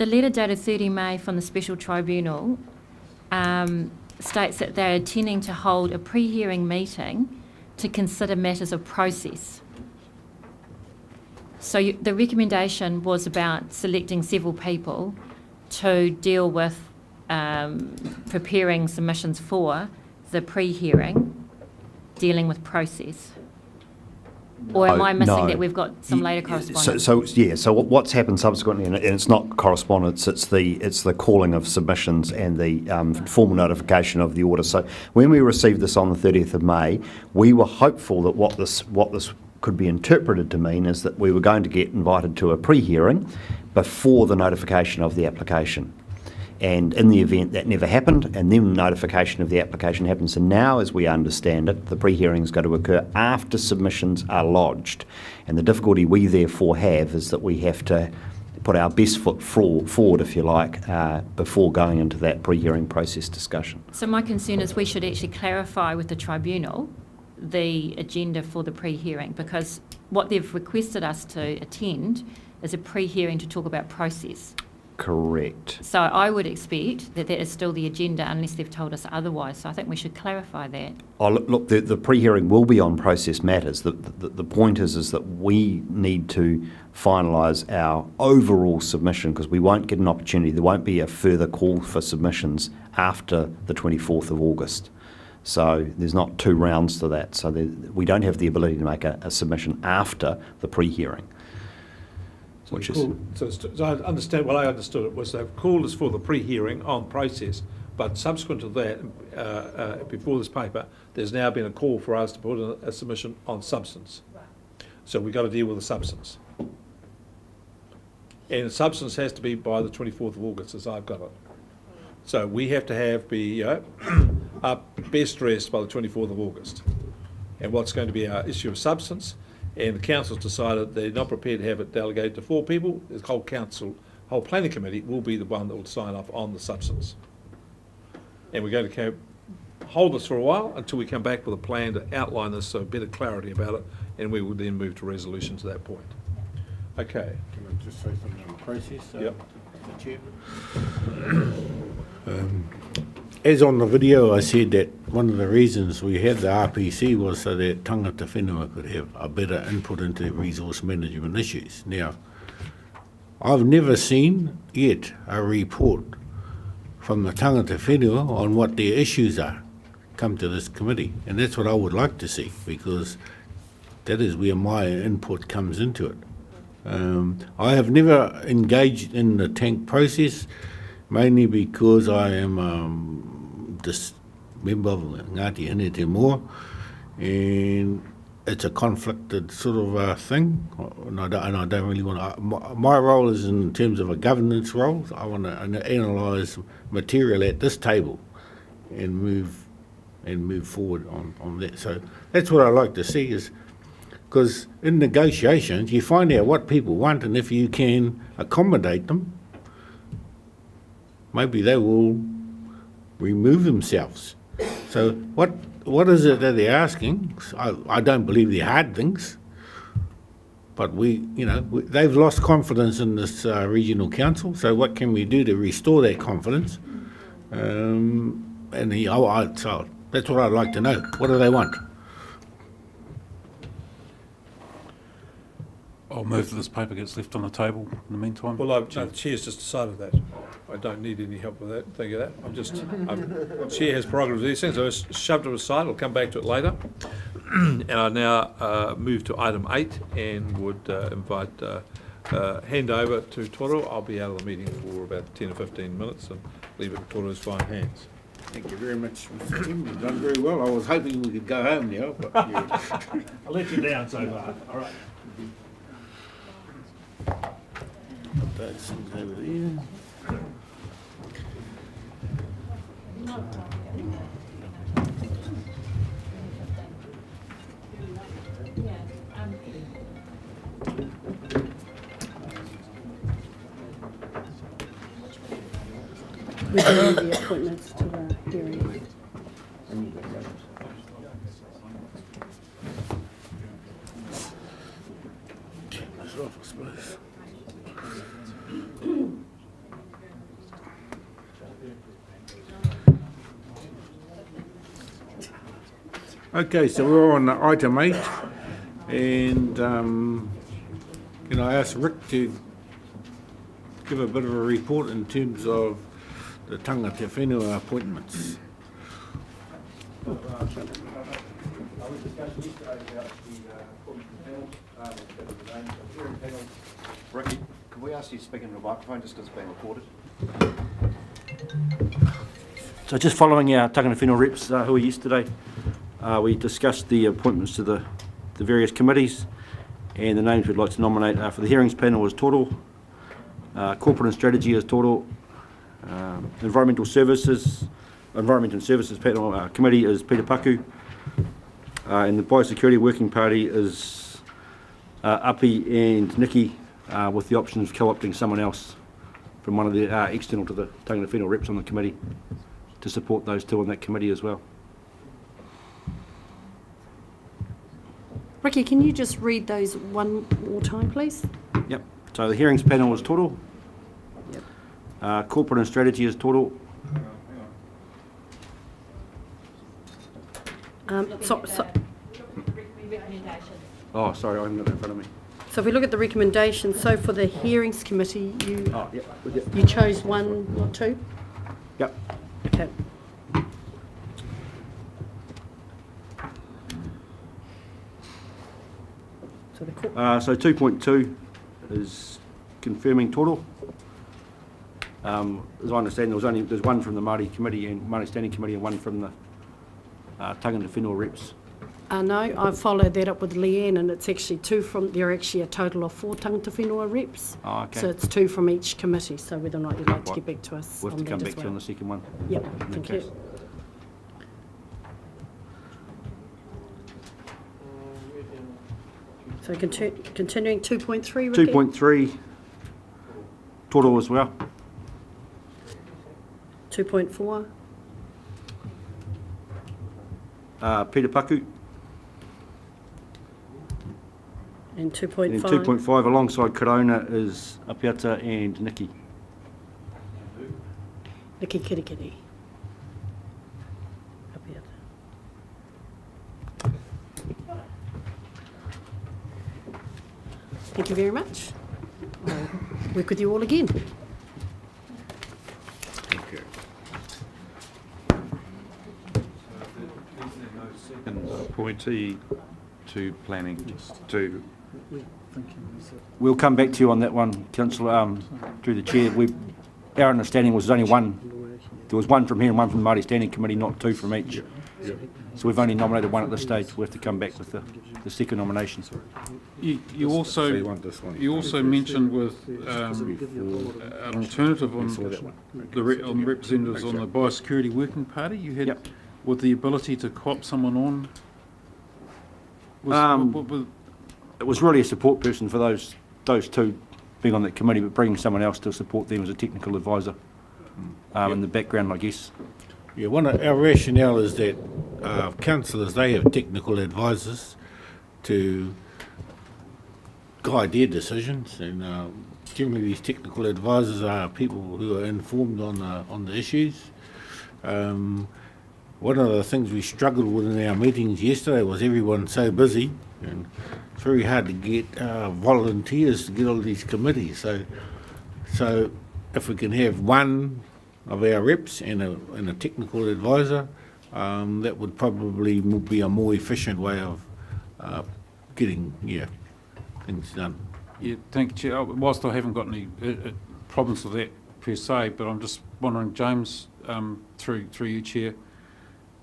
Speaker 16: letter dated 30 May from the Special Tribunal states that they're intending to hold a pre-hearing meeting to consider matters of process. So the recommendation was about selecting several people to deal with preparing submissions for the pre-hearing, dealing with process. Or am I missing
Speaker 1: No.
Speaker 16: that we've got some later correspondence?
Speaker 1: So what's happened subsequently, and it's not correspondence, it's the calling of submissions and the formal notification of the order. So when we received this on the 30th of May, we were hopeful that what this could be interpreted to mean is that we were going to get invited to a pre-hearing before the notification of the application. And in the event that never happened, and then notification of the application happened. So now, as we understand it, the pre-hearing is going to occur after submissions are lodged. And the difficulty we therefore have is that we have to put our best foot forward, if you like, before going into that pre-hearing process discussion.
Speaker 16: So my concern is we should actually clarify with the tribunal the agenda for the pre-hearing, because what they've requested us to attend is a pre-hearing to talk about process.
Speaker 1: Correct.
Speaker 16: So I would expect that that is still the agenda unless they've told us otherwise. So I think we should clarify that.
Speaker 1: Oh, look, the pre-hearing will be on process matters. The point is that we need to finalise our overall submission, because we won't get an opportunity. There won't be a further call for submissions after the 24th of August. So there's not two rounds to that. So we don't have the ability to make a submission after the pre-hearing.
Speaker 2: So I understand, what I understood it was they've called us for the pre-hearing on process, but subsequent to that, before this paper, there's now been a call for us to put in a submission on substance. So we've got to deal with the substance. And the substance has to be by the 24th of August, as I've got it. So we have to be up best dressed by the 24th of August. And what's going to be our issue of substance? And the council's decided they're not prepared to have it delegated to 4 people. The whole planning committee will be the one that will sign off on the substance. And we're going to hold this for a while until we come back with a plan to outline this, so better clarity about it, and we will then move to resolution to that point. Okay.
Speaker 6: Can I just say something on the process?
Speaker 2: Yep.
Speaker 6: Mr. Chair? As on the video, I said that one of the reasons we had the RPC was so that tangata whenua could have a better input into resource management issues. Now, I've never seen yet a report from the tangata whenua on what their issues are come to this committee, and that's what I would like to see, because that is where my input comes into it. I have never engaged in the tank process, mainly because I am this member of Ngāti Hine Te Moa, and it's a conflicted sort of thing, and I don't really want to. My role is in terms of a governance role. I want to analyse material at this table and move forward on that. So that's what I like to see, is because in negotiations you find out what people want, and if you can accommodate them, maybe they will remove themselves. So what is it that they're asking? I don't believe they're hard things, but they've lost confidence in this regional council. So what can we do to restore that confidence? So that's what I'd like to know. What do they want?
Speaker 4: I'll move that this paper gets left on the table in the meantime.
Speaker 2: Well, the chair's just decided that. I don't need any help with that. Think of that. Chair has prerogatives of these things. I just shoved it aside. I'll come back to it later. And I now move to item 8 and would invite hand over to Toro. I'll be out of the meeting for about 10 or 15 minutes and leave it in Toro's fine hands.
Speaker 6: Thank you very much, Mr. Tim. You've done very well. I was hoping we could go home now, but
Speaker 2: I'll let you down so far. All right.
Speaker 6: Put those things over there.
Speaker 12: We do the appointments to the hearing.
Speaker 6: That's off, I suppose. Okay, so we're on item 8, and can I ask Rick to give a bit of a report in terms of the tangata whenua appointments?
Speaker 17: discussion yesterday about the appointment panel, the hearing panel.
Speaker 1: Ricky, could we ask you to speak into the microphone just because it's being recorded?
Speaker 17: So just following our Tangata Whenua reps who were yesterday, we discussed the appointments to the various committees, and the names we'd like to nominate for the hearings panel is Toro, Corporate and Strategy is Toro, Environment and Services panel committee is Peter Paku, and the Biosecurity Working Party is Api and Nikki, with the option of co-opting someone else from one of the external to the Tangata Whenua reps on the committee to support those two on that committee as well.
Speaker 12: Ricky, can you just read those one more time, please?
Speaker 17: Yep. So the hearings panel is Toro. Yep. Corporate and Strategy is Toro. Oh, sorry, I haven't got that in front of me.
Speaker 12: So if we look at the recommendations, so for the hearings committee,
Speaker 17: Yep.
Speaker 12: you chose one, not two?
Speaker 17: Yep.
Speaker 12: Okay.
Speaker 17: So 2.2 is confirming Toro. As I understand, there's one from the Māori committee and Māori Standing Committee and one from the Tangata Whenua reps.
Speaker 12: No, I followed that up with Leanne, and it's actually two from, there are actually a total of 4 Tangata Whenua reps.
Speaker 17: Oh, okay.
Speaker 12: So it's 2 from each committee, so whether or not you'd like to get back to us
Speaker 17: We'll have
Speaker 12: on
Speaker 17: to come
Speaker 12: that
Speaker 17: back
Speaker 12: as
Speaker 17: to
Speaker 12: well.
Speaker 17: on the second one.
Speaker 12: Yep,
Speaker 17: in that
Speaker 12: thank
Speaker 17: case.
Speaker 12: you. So continuing 2.3, Ricky?
Speaker 17: 2.3, Toro as well.
Speaker 12: 2.4,
Speaker 17: Peter Paku.
Speaker 12: and
Speaker 17: And
Speaker 12: 2.5.
Speaker 17: 2.5 alongside Corona is Apiata and Nikki.
Speaker 12: Nikki Kirikiri. Thank you very much. I'll work with you all again.
Speaker 4: And appointee to planning to.
Speaker 17: We'll come back to you on that one, Councillor, through the chair. Our understanding was there's only one. There was one from here and one from the Māori Standing Committee, not 2 from each. So we've only nominated one at this stage. We have to come back with the second nomination.
Speaker 18: You also mentioned with an alternative on the representatives on the Biosecurity Working Party. You had with the ability to co-opt someone on.
Speaker 17: It was really a support person for those two being on that committee, but bringing someone else to support them as a technical advisor in the background, I guess.
Speaker 6: Yeah, our rationale is that councillors, they have technical advisors to guide their decisions, and generally these technical advisors are people who are informed on the issues. One of the things we struggled with in our meetings yesterday was everyone's so busy, and it's very hard to get volunteers to get all these committees. So if we can have one of our reps and a technical advisor, that would probably be a more efficient way of getting things done.
Speaker 18: Yeah, thank you, Chair. Whilst I haven't got any problems with that per se, but I'm just wondering, James, through you, Chair,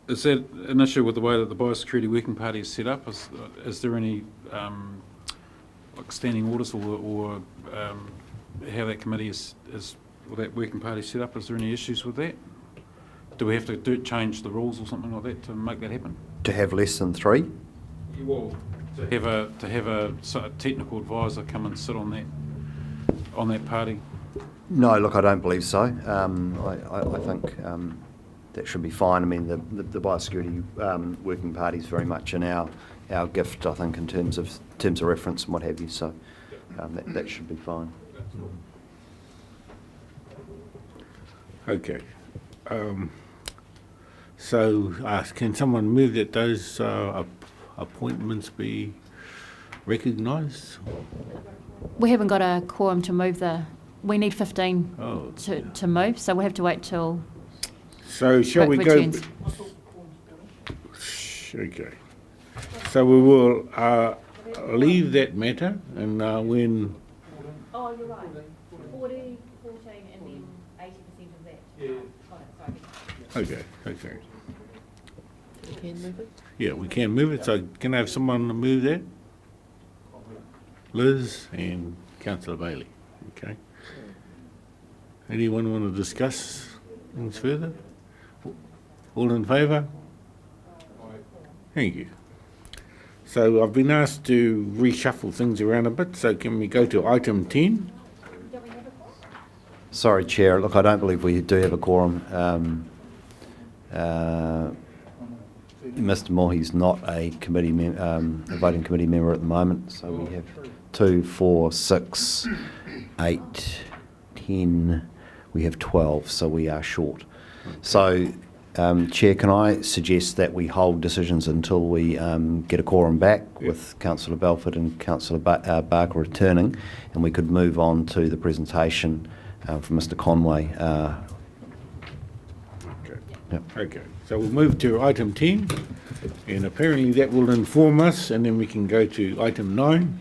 Speaker 18: is that an issue with the way that the Biosecurity Working Party is set up? Is there any like standing orders or how that committee is or that working party set up? Is there any issues with that? Do we have to change the rules or something like that to make that happen?
Speaker 1: To have less than 3?
Speaker 18: Well, to have a technical advisor come and sit on that party.
Speaker 1: No, look, I don't believe so. I think that should be fine. I mean, the Biosecurity Working Party is very much in our gift, I think, in terms of reference and what have you. So that should be fine.
Speaker 6: Okay. So can someone move that those appointments be recognised?
Speaker 16: We haven't got a quorum to move we need 15 to move, so we'll have to wait till.
Speaker 6: So shall we go?
Speaker 16: returns.
Speaker 6: Okay. So we will leave that matter, and when...
Speaker 16: Oh, you're right. 40, 14, and then 80% of that. Yeah.
Speaker 6: Okay. You can move it? Yeah, we can move it, so can I have someone move that? Liz and Councillor Bailey, okay. Anyone want to discuss things further? All in favour? Thank you. So I've been asked to reshuffle things around a bit, so can we go to item 10?
Speaker 1: Sorry, Chair. Look, I don't believe we do have a quorum. Mr. Mohi's not a voting committee member at the moment, so we have 2, 4, 6, 8, 10. We have 12, so we are short. So, Chair, can I suggest that we hold decisions until we get a quorum back with Councillor Belford and Councillor Barker returning, and we could move on to the presentation from Mr. Conway.
Speaker 6: Okay, so we'll move to item 10, and apparently that will inform us, and then we can go to item 9.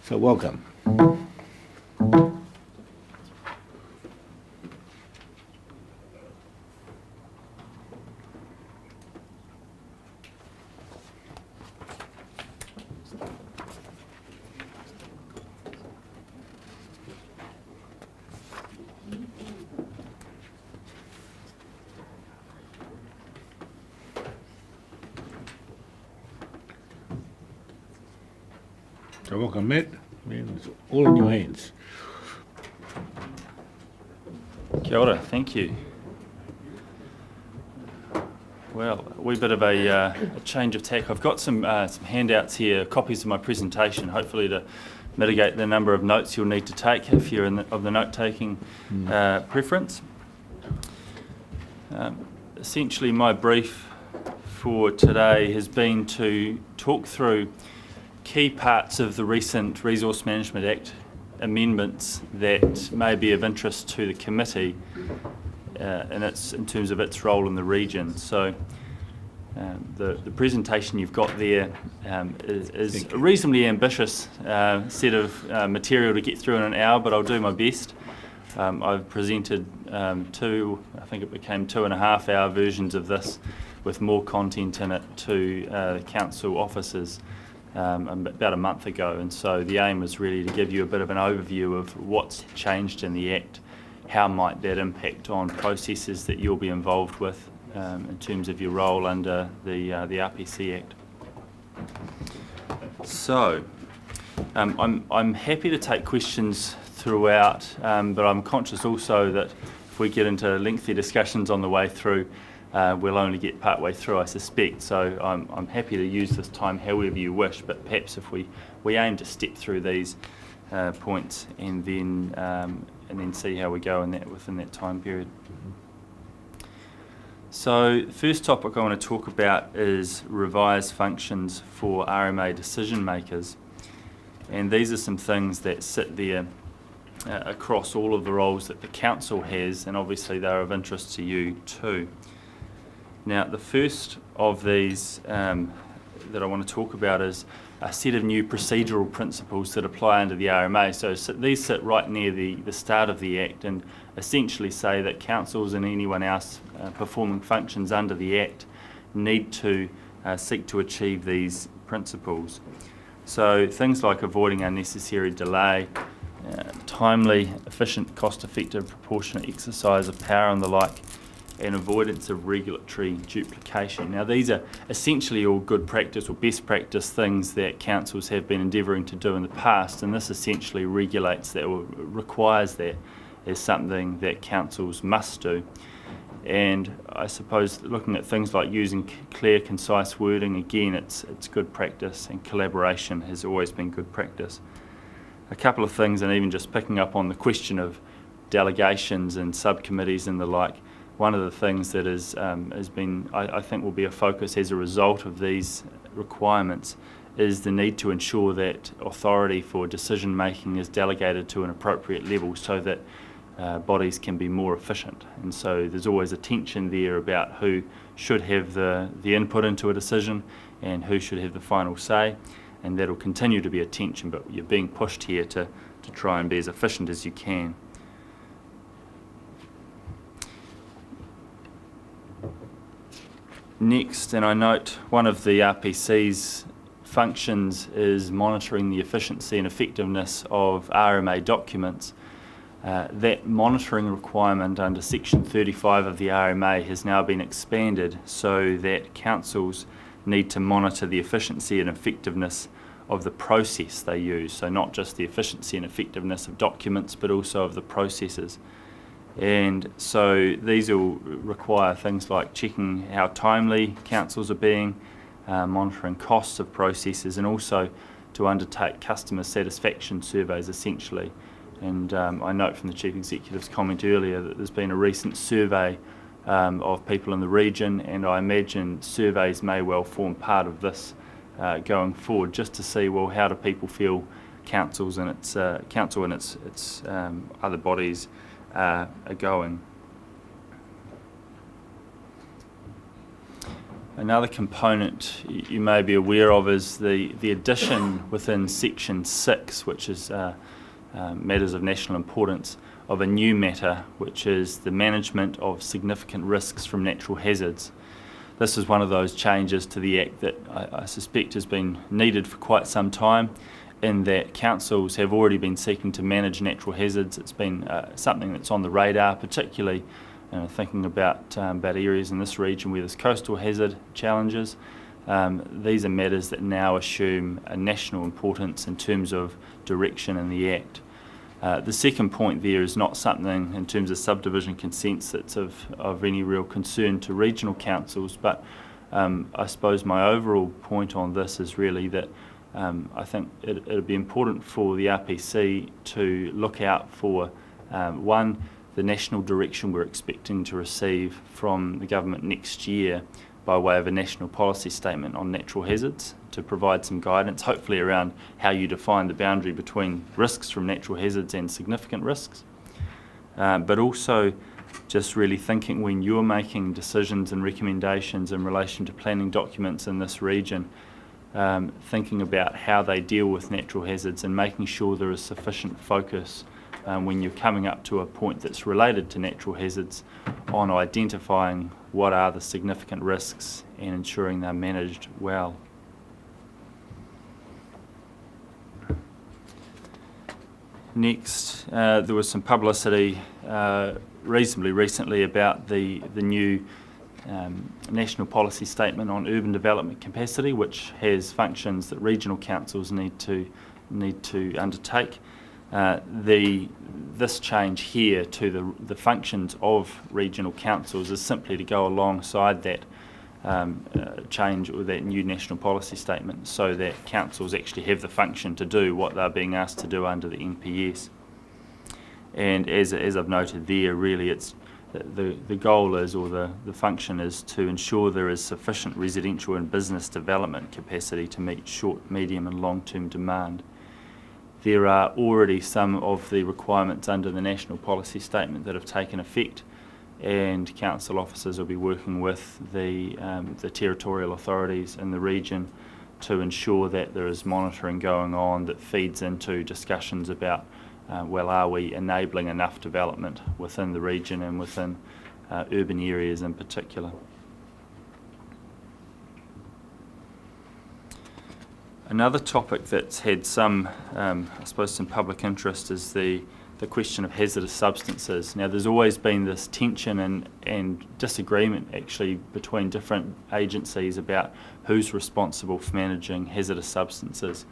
Speaker 6: So welcome. So welcome, Matt. Man, it's all in your hands.
Speaker 19: Kia ora, thank you. Well, a wee bit of a change of tack. I've got some handouts here, copies of my presentation, hopefully to mitigate the number of notes you'll need to take if you're of the note-taking preference. Essentially, my brief for today has been to talk through key parts of the recent Resource Management Act amendments that may be of interest to the committee in terms of its role in the region. So the presentation you've got there is a reasonably ambitious set of material to get through in an hour, but I'll do my best. I've presented I think it became 2.5 hour versions of this with more content in it to the council officers about a month ago, and so the aim was really to give you a bit of an overview of what's changed in the Act, how might that impact on processes that you'll be involved with in terms of your role under the RPC Act. So I'm happy to take questions throughout, but I'm conscious also that if we get into lengthy discussions on the way through, we'll only get part way through, I suspect. So I'm happy to use this time however you wish, but perhaps if we aim to step through these points and then see how we go within that time period. So the first topic I want to talk about is revised functions for RMA decision makers, and these are some things that sit there across all of the roles that the council has, and obviously they're of interest to you too. Now, the first of these that I want to talk about is a set of new procedural principles that apply under the RMA. So these sit right near the start of the Act and essentially say that councils and anyone else performing functions under the Act need to seek to achieve these principles. So things like avoiding unnecessary delay, timely, efficient, cost-effective, proportionate exercise of power and the like, and avoidance of regulatory duplication. Now, these are essentially all good practice or best practice things that councils have been endeavouring to do in the past, and this essentially regulates that or requires that as something that councils must do. And I suppose looking at things like using clear, concise wording, again, it's good practice, and collaboration has always been good practice. A couple of things, and even just picking up on the question of delegations and subcommittees and the like, one of the things that has been, I think will be a focus as a result of these requirements is the need to ensure that authority for decision making is delegated to an appropriate level so that bodies can be more efficient. And so there's always a tension there about who should have the input into a decision and who should have the final say, and that'll continue to be a tension, but you're being pushed here to try and be as efficient as you can. Next, and I note one of the RPC's functions is monitoring the efficiency and effectiveness of RMA documents. That monitoring requirement under Section 35 of the RMA has now been expanded so that councils need to monitor the efficiency and effectiveness of the process they use. So not just the efficiency and effectiveness of documents, but also of the processes. And so these will require things like checking how timely councils are being, monitoring costs of processes, and also to undertake customer satisfaction surveys essentially. And I note from the Chief Executive's comment earlier that there's been a recent survey of people in the region, and I imagine surveys may well form part of this going forward, just to see, well, how do people feel councils and its other bodies are going. Another component you may be aware of is the addition within Section 6, which is matters of national importance, of a new matter, which is the management of significant risks from natural hazards. This is one of those changes to the Act that I suspect has been needed for quite some time, in that councils have already been seeking to manage natural hazards. It's been something that's on the radar, particularly thinking about areas in this region where there's coastal hazard challenges. These are matters that now assume a national importance in terms of direction in the Act. The second point there is not something in terms of subdivision consents that's of any real concern to regional councils, but I suppose my overall point on this is really that I think it'll be important for the RPC to look out for, one, the national direction we're expecting to receive from the government next year by way of a national policy statement on natural hazards, to provide some guidance, hopefully around how you define the boundary between risks from natural hazards and significant risks. But also just really thinking when you're making decisions and recommendations in relation to planning documents in this region, thinking about how they deal with natural hazards and making sure there is sufficient focus when you're coming up to a point that's related to natural hazards on identifying what are the significant risks and ensuring they're managed well. Next, there was some publicity reasonably recently about the new national policy statement on urban development capacity, which has functions that regional councils need to undertake. This change here to the functions of regional councils is simply to go alongside that change or that new national policy statement, so that councils actually have the function to do what they're being asked to do under the NPS. And as I've noted there, really it's the goal is, or the function is, to ensure there is sufficient residential and business development capacity to meet short, medium and long-term demand. There are already some of the requirements under the national policy statement that have taken effect, and council officers will be working with the territorial authorities in the region to ensure that there is monitoring going on that feeds into discussions about well, are we enabling enough development within the region and within urban areas in particular. Another topic that's had some, I suppose, some public interest is the question of hazardous substances. Now, there's always been this tension and disagreement actually between different agencies about who's responsible for managing hazardous substances,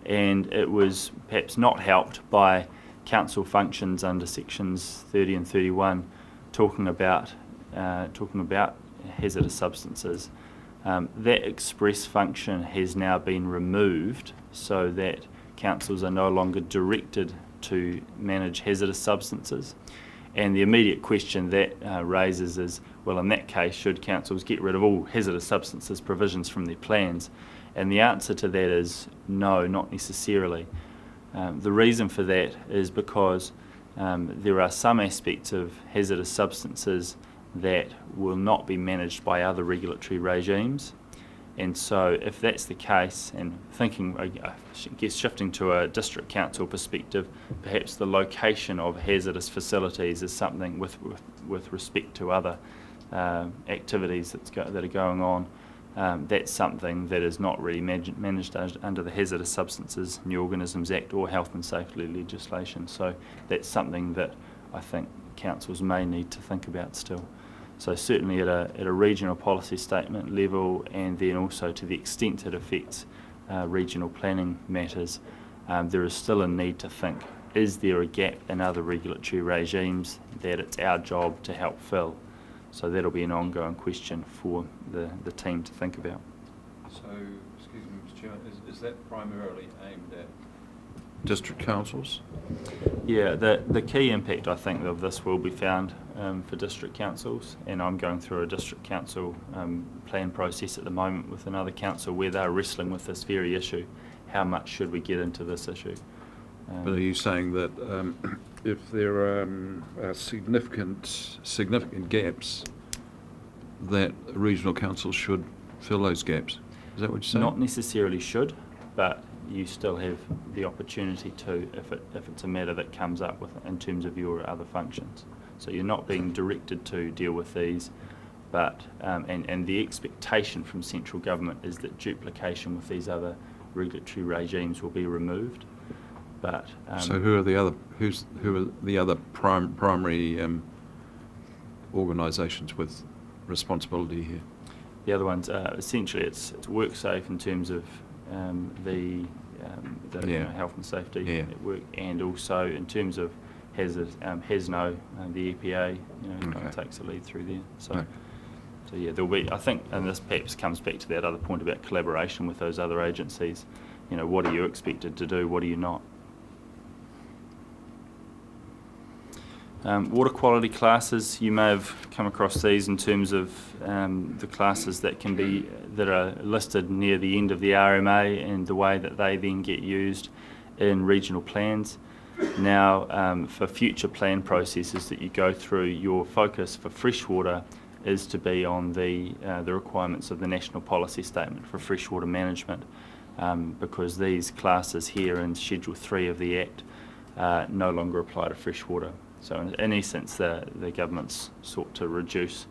Speaker 19: and it was perhaps not helped by council functions under sections 30 and 31 talking about hazardous substances. That express function has now been removed so that councils are no longer directed to manage hazardous substances. And the immediate question that raises is, well, in that case, should councils get rid of all hazardous substances provisions from their plans? And the answer to that is no, not necessarily. The reason for that is because There are some aspects of hazardous substances that will not be managed by other regulatory regimes. And so if that's the case, and thinking, I guess shifting to a district council perspective, perhaps the location of hazardous facilities is something with respect to other activities that are going on. That's something that is not really managed under the Hazardous Substances, New Organisms Act or Health and Safety legislation. So that's something that I think councils may need to think about still. So certainly at a regional policy statement level, and then also to the extent it affects regional planning matters, there is still a need to think, is there a gap in other regulatory regimes that it's our job to help fill? So that'll be an ongoing question for the team to think about.
Speaker 4: So, excuse me, Mr. Chairman, is that primarily aimed at district councils?
Speaker 19: Yeah, the key impact I think of this will be found for district councils, and I'm going through a district council plan process at the moment with another council where they're wrestling with this very issue. How much should we get into this issue?
Speaker 4: But are you saying that if there are significant gaps, that regional councils should fill those gaps? Is that what you're saying?
Speaker 19: Not necessarily should, but you still have the opportunity to, if it's a matter that comes up with in terms of your other functions. So you're not being directed to deal with these, but and the expectation from central government is that duplication with these other regulatory regimes will be removed. But
Speaker 4: so who are the other primary organisations with responsibility here?
Speaker 19: The other ones essentially it's WorkSafe in terms of the health and safety at work, and also in terms of HESNO, the EPA, kind of takes the lead through there. So yeah, there'll be, I think, and this perhaps comes back to that other point about collaboration with those other agencies. What are you expected to do? What are you not? Water quality classes, you may have come across these in terms of the classes that are listed near the end of the RMA and the way that they then get used in regional plans. Now, for future plan processes that you go through, your focus for freshwater is to be on the requirements of the National Policy Statement for Freshwater Management, because these classes here in Schedule 3 of the Act no longer apply to freshwater. So in essence, the government's sought to reduce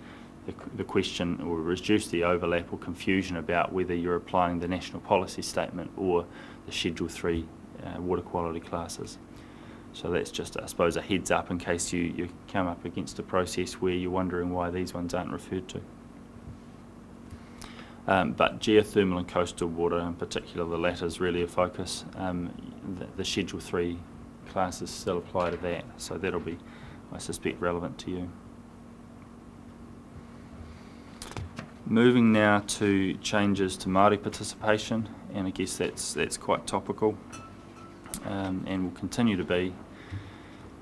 Speaker 19: the question or reduce the overlap or confusion about whether you're applying the National Policy Statement or the Schedule 3 water quality classes. So that's just, I suppose, a heads up in case you come up against a process where you're wondering why these ones aren't referred to. But geothermal and coastal water in particular, the latter is really a focus. The Schedule 3 classes still apply to that, so that'll be, I suspect, relevant to you. Moving now to changes to Māori participation, and I guess that's quite topical, and will continue to be.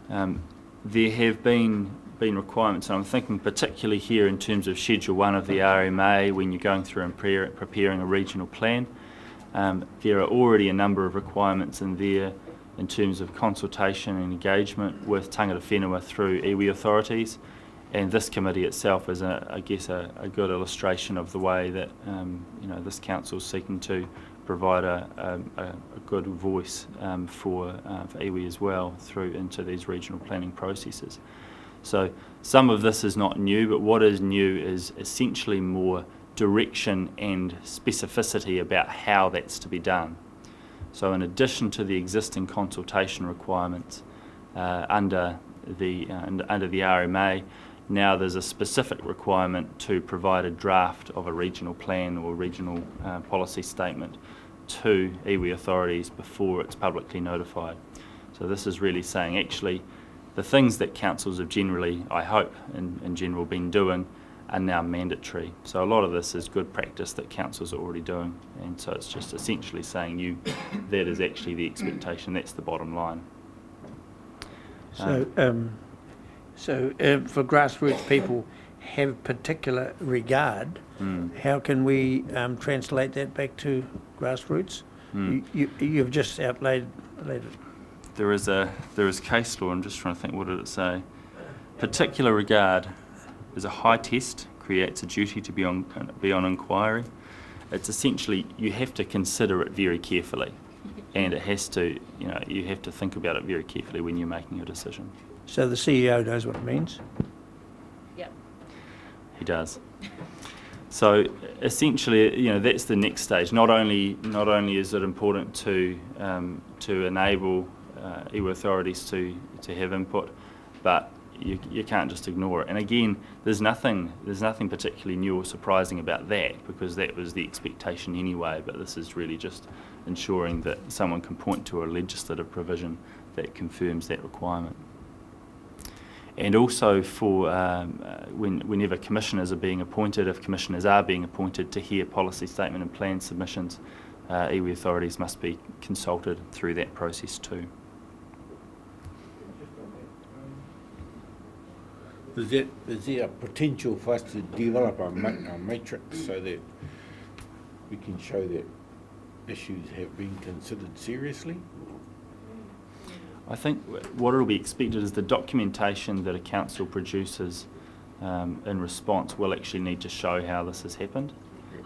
Speaker 19: There have been requirements, and I'm thinking particularly here in terms of Schedule 1 of the RMA when you're going through and preparing a regional plan. There are already a number of requirements in there in terms of consultation and engagement with tangata whenua through iwi authorities, and this committee itself is, I guess, a good illustration of the way that this council is seeking to provide a good voice for iwi as well through into these regional planning processes. So some of this is not new, but what is new is essentially more direction and specificity about how that's to be done. So in addition to the existing consultation requirements under the RMA, now there's a specific requirement to provide a draft of a regional plan or regional policy statement to iwi authorities before it's publicly notified. So this is really saying, actually, the things that councils have generally, I hope, in general been doing are now mandatory. So a lot of this is good practice that councils are already doing, and so it's just essentially saying that is actually the expectation, that's the bottom line.
Speaker 10: So for grassroots people have particular regard, how can we translate that back to grassroots? You've just outlaid it.
Speaker 19: there is case law. I'm just trying to think, what did it say? Particular regard is a high test, creates a duty to be on inquiry. It's essentially, you have to consider it very carefully, and it has to, you have to think about it very carefully when you're making your decision.
Speaker 10: So the CEO knows what it means?
Speaker 16: Yep.
Speaker 19: He does. So essentially, that's the next stage. Not only is it important to enable iwi authorities to have input, but you can't just ignore it. And again, there's nothing particularly new or surprising about that, because that was the expectation anyway. But this is really just ensuring that someone can point to a legislative provision that confirms that requirement. And also for whenever commissioners are being appointed, if commissioners are being appointed to hear policy statement and plan submissions, iwi authorities must be consulted through that process too.
Speaker 6: Is there a potential for us to develop a matrix so that we can show that issues have been considered seriously?
Speaker 19: I think what will be expected is the documentation that a council produces in response will actually need to show how this has happened.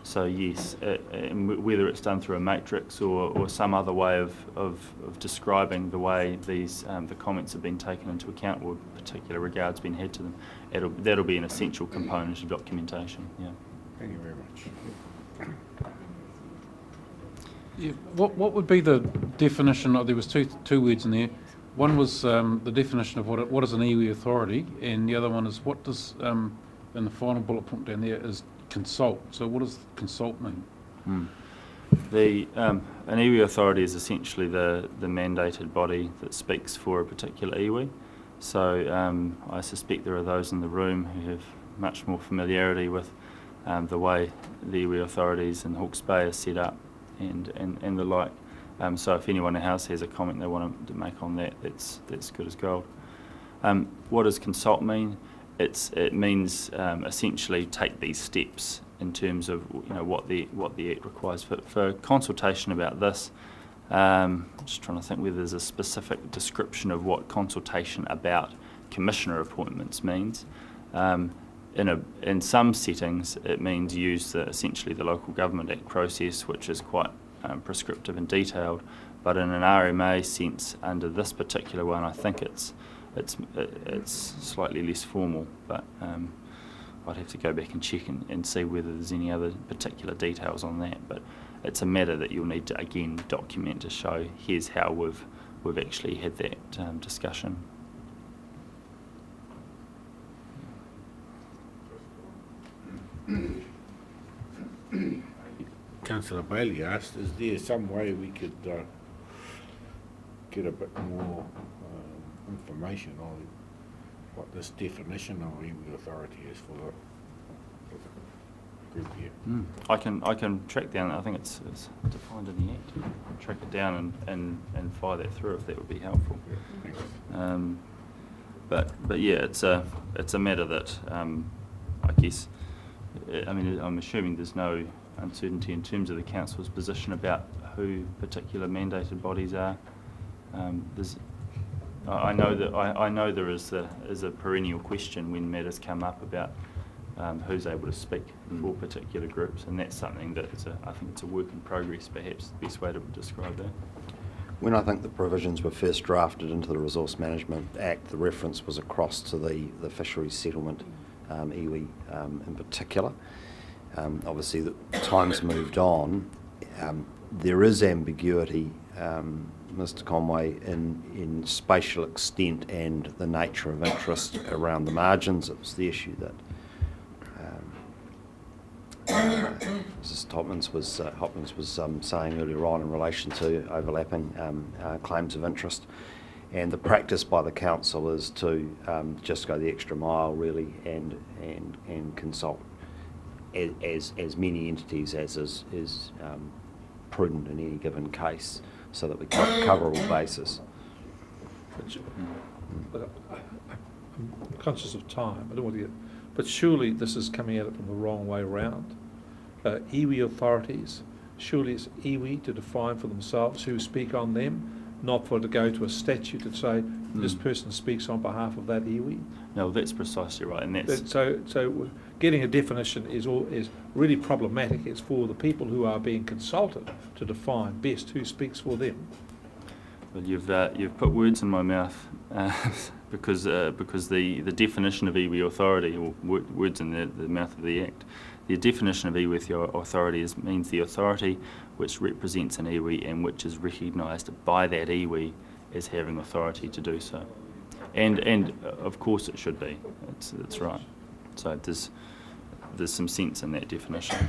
Speaker 19: So yes, whether it's done through a matrix or some other way of describing the way these the comments have been taken into account, or particular regards been had to them, that'll be an essential component of documentation. Yeah.
Speaker 6: Thank you very much.
Speaker 18: Yeah, what would be the definition of, there was two words in there. One was the definition of what is an iwi authority, and the other one is what does, in the final bullet point down there, is consult. So what does consult mean?
Speaker 19: An iwi authority is essentially the mandated body that speaks for a particular iwi. So I suspect there are those in the room who have much more familiarity with the way the iwi authorities in Hawke's Bay are set up and the like. So if anyone in the house has a comment they want to make on that, that's good as gold. What does consult mean? It means essentially take these steps in terms of what the Act requires for consultation about this. Just trying to think whether there's a specific description of what consultation about commissioner appointments means. In some settings, it means use essentially the Local Government Act process, which is quite prescriptive and detailed. But in an RMA sense, under this particular one, I think it's slightly less formal. But I'd have to go back and check and see whether there's any other particular details on that. But it's a matter that you'll need to again document to show here's how we've actually had that discussion.
Speaker 6: Councillor Bailey asked, is there some way we could get a bit more information on what this definition of iwi authority is for the group here?
Speaker 19: I can track down, I think it's defined in the Act, track it down and fire that through if that would be helpful. But yeah, it's a matter that I guess, I'm assuming there's no uncertainty in terms of the council's position about who particular mandated bodies are. I know there is a perennial question when matters come up about who's able to speak for particular groups, and that's something that I think it's a work in progress, perhaps the best way to describe that.
Speaker 1: When I think the provisions were first drafted into the Resource Management Act, the reference was across to the fisheries settlement, iwi in particular. Obviously, the time's moved on. There is ambiguity, Mr. Conway, in spatial extent and the nature of interest around the margins. It was the issue that Mrs. Hopkins was saying earlier on in relation to overlapping claims of interest. And the practice by the council is to just go the extra mile, really, and consult as many entities as is prudent in any given case, so that we cover all bases.
Speaker 2: But I'm conscious of time. I don't want to get, but surely this is coming at it from the wrong way around. Iwi authorities, surely it's iwi to define for themselves who speak on them, not for it to go to a statute to say this person speaks on behalf of that iwi.
Speaker 19: No, that's precisely right, and that's
Speaker 2: So getting a definition is really problematic. It's for the people who are being consulted to define best who speaks for them.
Speaker 19: well, you've put words in my mouth because the definition of iwi authority, or words in the mouth of the Act, the definition of iwi authority means the authority which represents an iwi and which is recognised by that iwi as having authority to do so. And of course it should be. That's right. So there's some sense in that definition.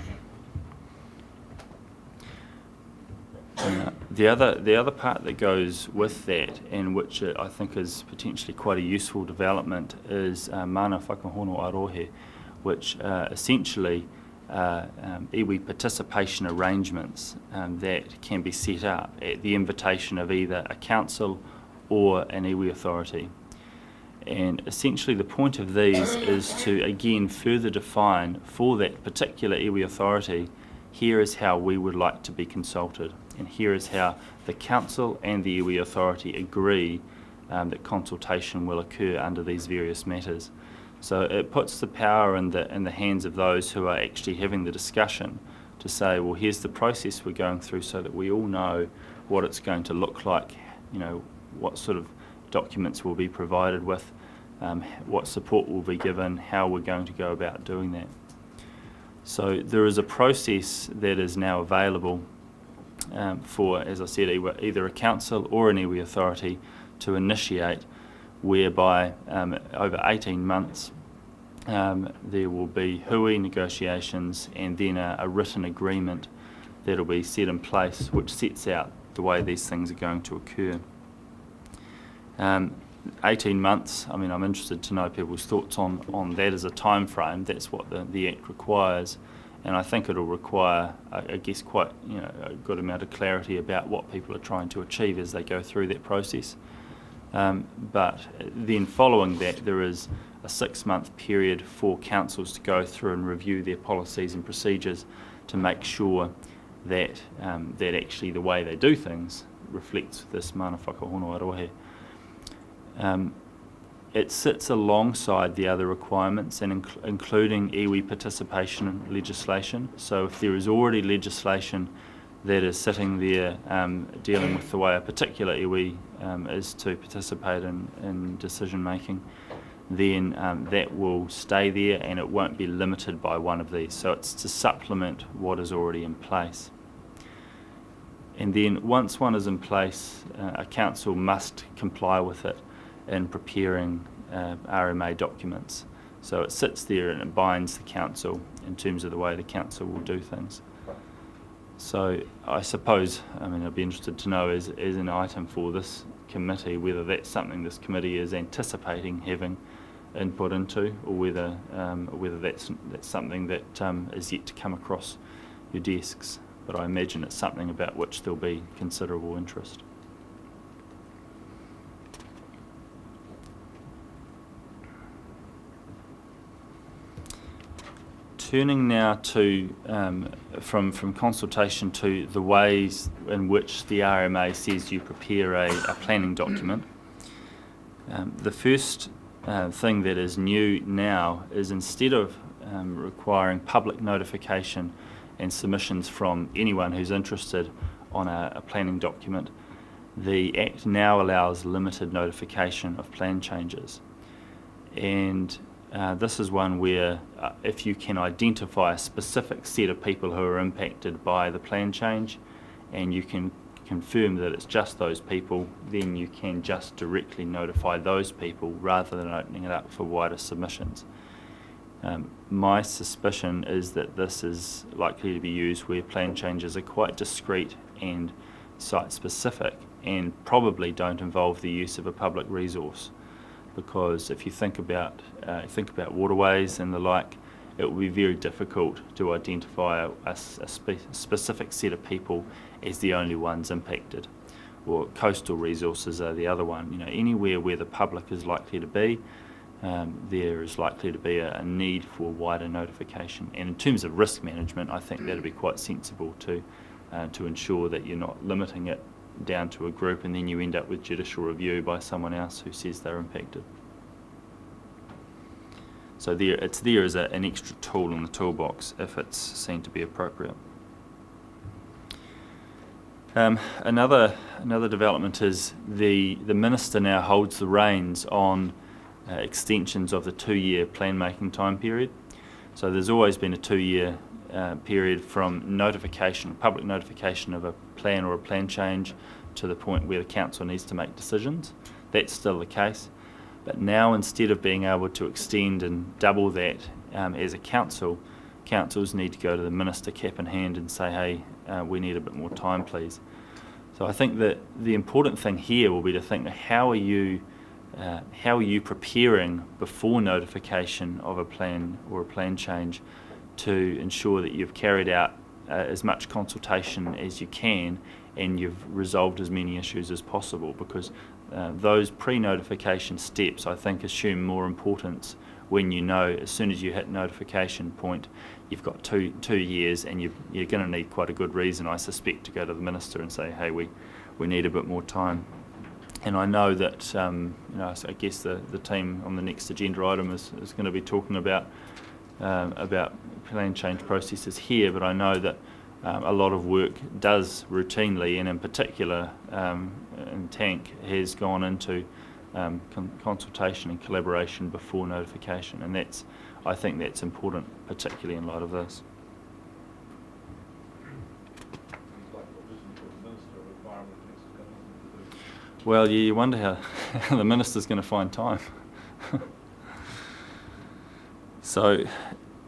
Speaker 19: The other part that goes with that, and which I think is potentially quite a useful development, is mana whakahono arohe, which essentially iwi participation arrangements that can be set up at the invitation of either a council or an iwi authority. And essentially the point of these is to again further define for that particular iwi authority, here is how we would like to be consulted, and here is how the council and the iwi authority agree that consultation will occur under these various matters. So it puts the power in the hands of those who are actually having the discussion to say, well, here's the process we're going through, so that we all know what it's going to look like, what sort of documents will be provided with, what support will be given, how we're going to go about doing that. So there is a process that is now available for, as I said, either a council or an iwi authority to initiate, whereby over 18 months there will be hui negotiations and then a written agreement that will be set in place which sets out the way these things are going to occur. 18 months, I mean, I'm interested to know people's thoughts on that as a time frame. That's what the Act requires, and I think it'll require, I guess, quite a good amount of clarity about what people are trying to achieve as they go through that process. But then following that, there is a 6-month period for councils to go through and review their policies and procedures to make sure that that actually the way they do things reflects this mana whakahono arohe. It sits alongside the other requirements, and including iwi participation legislation. So if there is already legislation that is sitting there dealing with the way a particular iwi is to participate in decision making, then that will stay there and it won't be limited by one of these. So it's to supplement what is already in place. And then once one is in place, a council must comply with it in preparing RMA documents. So it sits there and it binds the council in terms of the way the council will do things. So I suppose, I mean, I'd be interested to know as an item for this committee whether that's something this committee is anticipating having input into, or whether that's something that is yet to come across your desks. But I imagine it's something about which there'll be considerable interest. Turning now to, from consultation to the ways in which the RMA says you prepare a planning document. The first thing that is new now is, instead of requiring public notification and submissions from anyone who's interested on a planning document, the Act now allows limited notification of plan changes. And this is one where if you can identify a specific set of people who are impacted by the plan change, and you can confirm that it's just those people, then you can just directly notify those people rather than opening it up for wider submissions. My suspicion is that this is likely to be used where plan changes are quite discrete and site-specific, and probably don't involve the use of a public resource. Because if you think about waterways and the like, it will be very difficult to identify a specific set of people as the only ones impacted. Or coastal resources are the other one. Anywhere where the public is likely to be, there is likely to be a need for wider notification. And in terms of risk management, I think that would be quite sensible to ensure that you're not limiting it down to a group, and then you end up with judicial review by someone else who says they're impacted. So it's there as an extra tool in the toolbox if it's seen to be appropriate. Another development is the Minister now holds the reins on extensions of the 2-year plan-making time period. So there's always been a 2-year period from notification, public notification of a plan or a plan change to the point where the council needs to make decisions. That's still the case. But now, instead of being able to extend and double that as a council, councils need to go to the Minister cap in hand and say, hey, we need a bit more time, please. So I think that the important thing here will be to think, how are you preparing before notification of a plan or a plan change to ensure that you've carried out as much consultation as you can and you've resolved as many issues as possible, because those pre-notification steps, I think, assume more importance when you know as soon as you hit notification point you've got two years, and you're going to need quite a good reason, I suspect, to go to the Minister and say, hey, we need a bit more time. And I know that I guess the team on the next agenda item is going to be talking about plan change processes here, but I know that a lot of work does routinely, and in particular in Tank, has gone into consultation and collaboration before notification, and I think that's important, particularly in light of this. Well, you wonder how the Minister's going to find time. So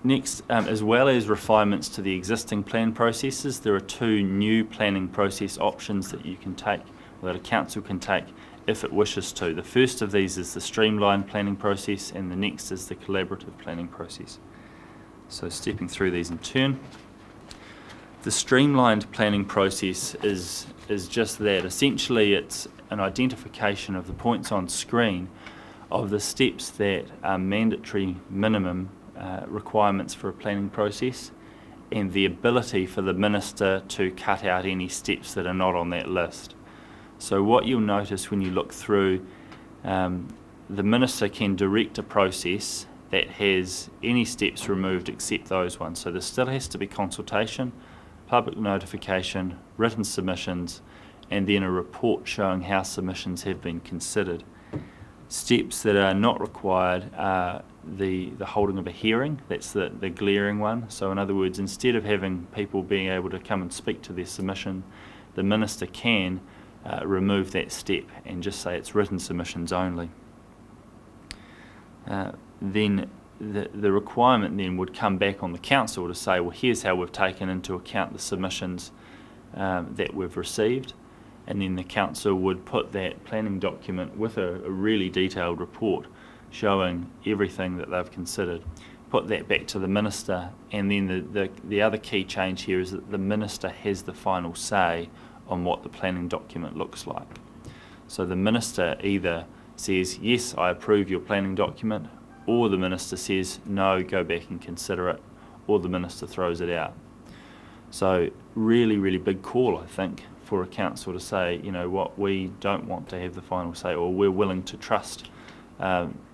Speaker 19: next, as well as refinements to the existing plan processes, there are 2 new planning process options that you can take, or that a council can take if it wishes to. The first of these is the streamlined planning process, and the next is the collaborative planning process. So stepping through these in turn. The streamlined planning process is just that. Essentially, it's an identification of the points on screen of the steps that are mandatory minimum requirements for a planning process, and the ability for the Minister to cut out any steps that are not on that list. So what you'll notice when you look through, the Minister can direct a process that has any steps removed except those ones. So there still has to be consultation, public notification, written submissions, and then a report showing how submissions have been considered. Steps that are not required are the holding of a hearing. That's the glaring one. So in other words, instead of having people being able to come and speak to their submission, the Minister can remove that step and just say it's written submissions only. Then the requirement then would come back on the council to say, well, here's how we've taken into account the submissions that we've received, and then the council would put that planning document with a really detailed report showing everything that they've considered, put that back to the Minister, and then the other key change here is that the Minister has the final say on what the planning document looks like. So the Minister either says, yes, I approve your planning document, or the Minister says, no, go back and consider it, or the Minister throws it out. So really, really big call, I think, for a council to say, you know what, we don't want to have the final say, or we're willing to trust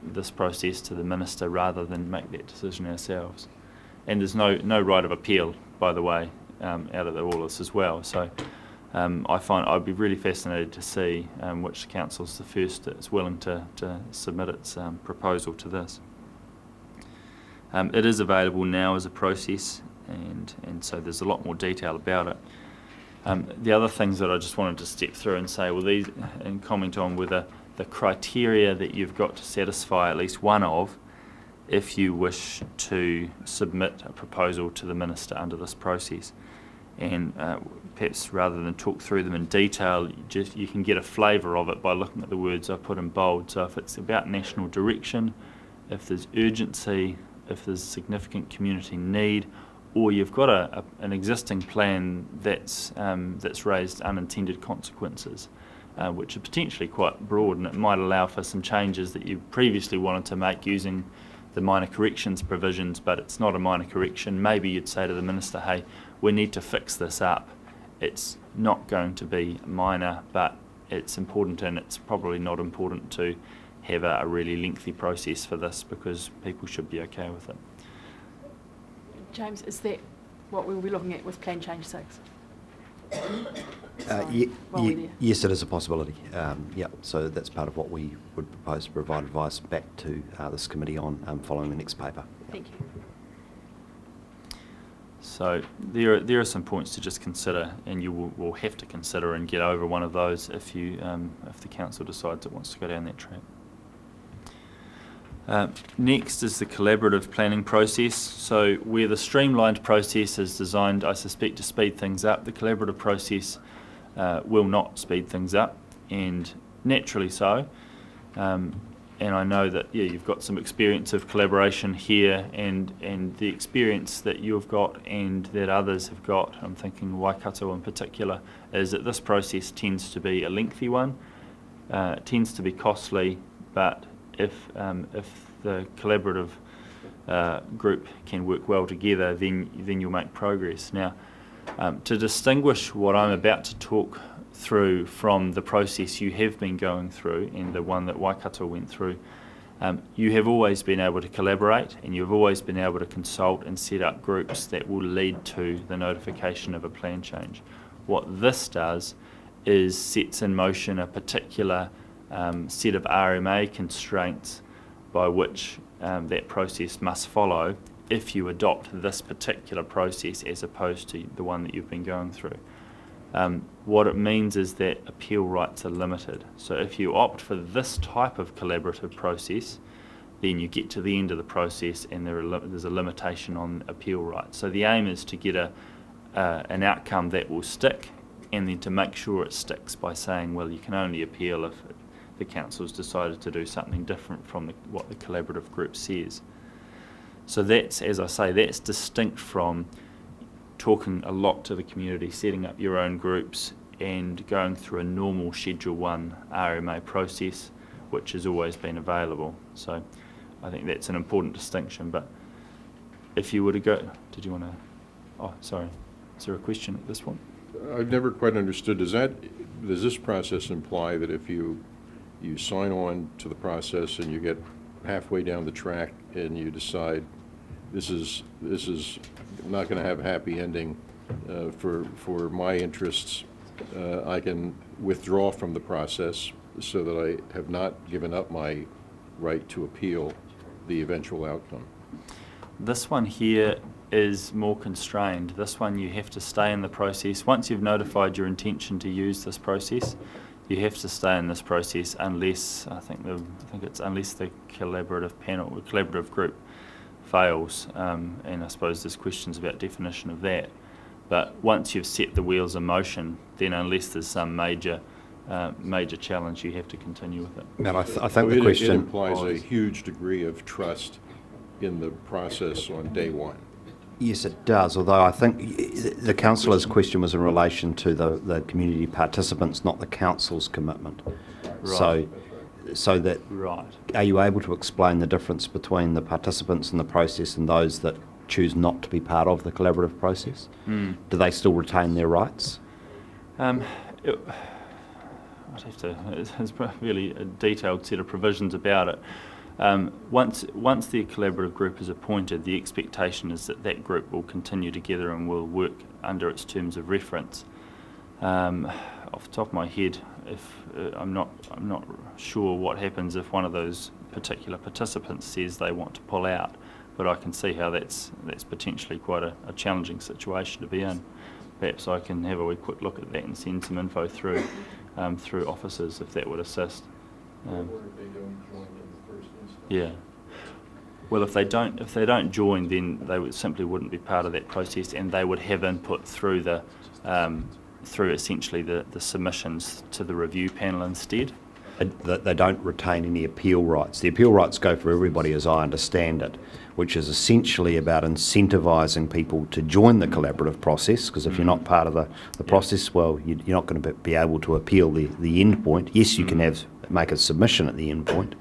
Speaker 19: this process to the Minister rather than make that decision ourselves. And there's no right of appeal, by the way, out of all this as well. So I'd be really fascinated to see which council's the first that's willing to submit its proposal to this. It is available now as a process, and so there's a lot more detail about it. The other things that I just wanted to step through and say, well, these, and comment on whether the criteria that you've got to satisfy at least one of if you wish to submit a proposal to the Minister under this process. And perhaps rather than talk through them in detail, you can get a flavour of it by looking at the words I've put in bold. So if it's about national direction, if there's urgency, if there's significant community need, or you've got an existing plan that's raised unintended consequences, which are potentially quite broad, and it might allow for some changes that you previously wanted to make using the minor corrections provisions, but it's not a minor correction. Maybe you'd say to the Minister, hey, we need to fix this up, it's not going to be minor, but it's important, and it's probably not important to have a really lengthy process for this, because people should be okay with it.
Speaker 20: James, is that what we'll be looking at with Plan Change 6?
Speaker 1: Yes, it is a possibility. So that's part of what we would propose to provide advice back to this committee on following the next paper.
Speaker 20: Thank you.
Speaker 19: So there are some points to just consider, and you will have to consider and get over one of those if the council decides it wants to go down that track. Next is the collaborative planning process. So where the streamlined process is designed, I suspect, to speed things up, the collaborative process will not speed things up, and naturally so. And I know that you've got some experience of collaboration here, and the experience that you've got and that others have got, I'm thinking Waikato in particular, is that this process tends to be a lengthy one, tends to be costly, but if the collaborative group can work well together, then you'll make progress. Now, to distinguish what I'm about to talk through from the process you have been going through and the one that Waikato went through, you have always been able to collaborate, and you've always been able to consult and set up groups that will lead to the notification of a plan change. What this does is sets in motion a particular set of RMA constraints by which that process must follow if you adopt this particular process as opposed to the one that you've been going through. What it means is that appeal rights are limited. So if you opt for this type of collaborative process, then you get to the end of the process and there's a limitation on appeal rights. So the aim is to get an outcome that will stick, and then to make sure it sticks by saying, well, you can only appeal if the council's decided to do something different from what the collaborative group says. So that's, as I say, that's distinct from talking a lot to the community, setting up your own groups and going through a normal Schedule 1 RMA process, which has always been available. So I think that's an important distinction. But if you were to go, did you want to, oh, sorry, is there a question at this point?
Speaker 14: I've never quite understood, does this process imply that if you sign on to the process and you get halfway down the track and you decide this is not going to have a happy ending for my interests, I can withdraw from the process so that I have not given up my right to appeal the eventual outcome?
Speaker 19: This one here is more constrained. This one you have to stay in the process. Once you've notified your intention to use this process, you have to stay in this process unless unless the collaborative panel or collaborative group fails, and I suppose there's questions about definition of that. But once you've set the wheels in motion, then unless there's some major challenge, you have to continue with it.
Speaker 1: Matt, I think the question
Speaker 14: It implies a huge degree of trust in the process on day one.
Speaker 1: Yes, it does, although I think the councillor's question was in relation to the community participants, not the council's commitment.
Speaker 19: Right.
Speaker 1: So that,
Speaker 19: right.
Speaker 1: Are you able to explain the difference between the participants in the process and those that choose not to be part of the collaborative process?
Speaker 19: Mm.
Speaker 1: Do they still retain their rights?
Speaker 19: I'd have to, it's really a detailed set of provisions about it. Once the collaborative group is appointed, the expectation is that that group will continue together and will work under its terms of reference. Off the top of my head, I'm not sure what happens if one of those particular participants says they want to pull out, but I can see how that's potentially quite a challenging situation to be in. Perhaps I can have a wee quick look at that and send some info through officers if that would assist. Yeah. Well, if they don't join, then they simply wouldn't be part of that process, and they would have input through through essentially the submissions to the review panel instead.
Speaker 1: They don't retain any appeal rights. The appeal rights go for everybody, as I understand it, which is essentially about incentivising people to join the collaborative process, because if you're not part of the process, well, you're not going to be able to appeal the end point. Yes, you can make a submission at the end point,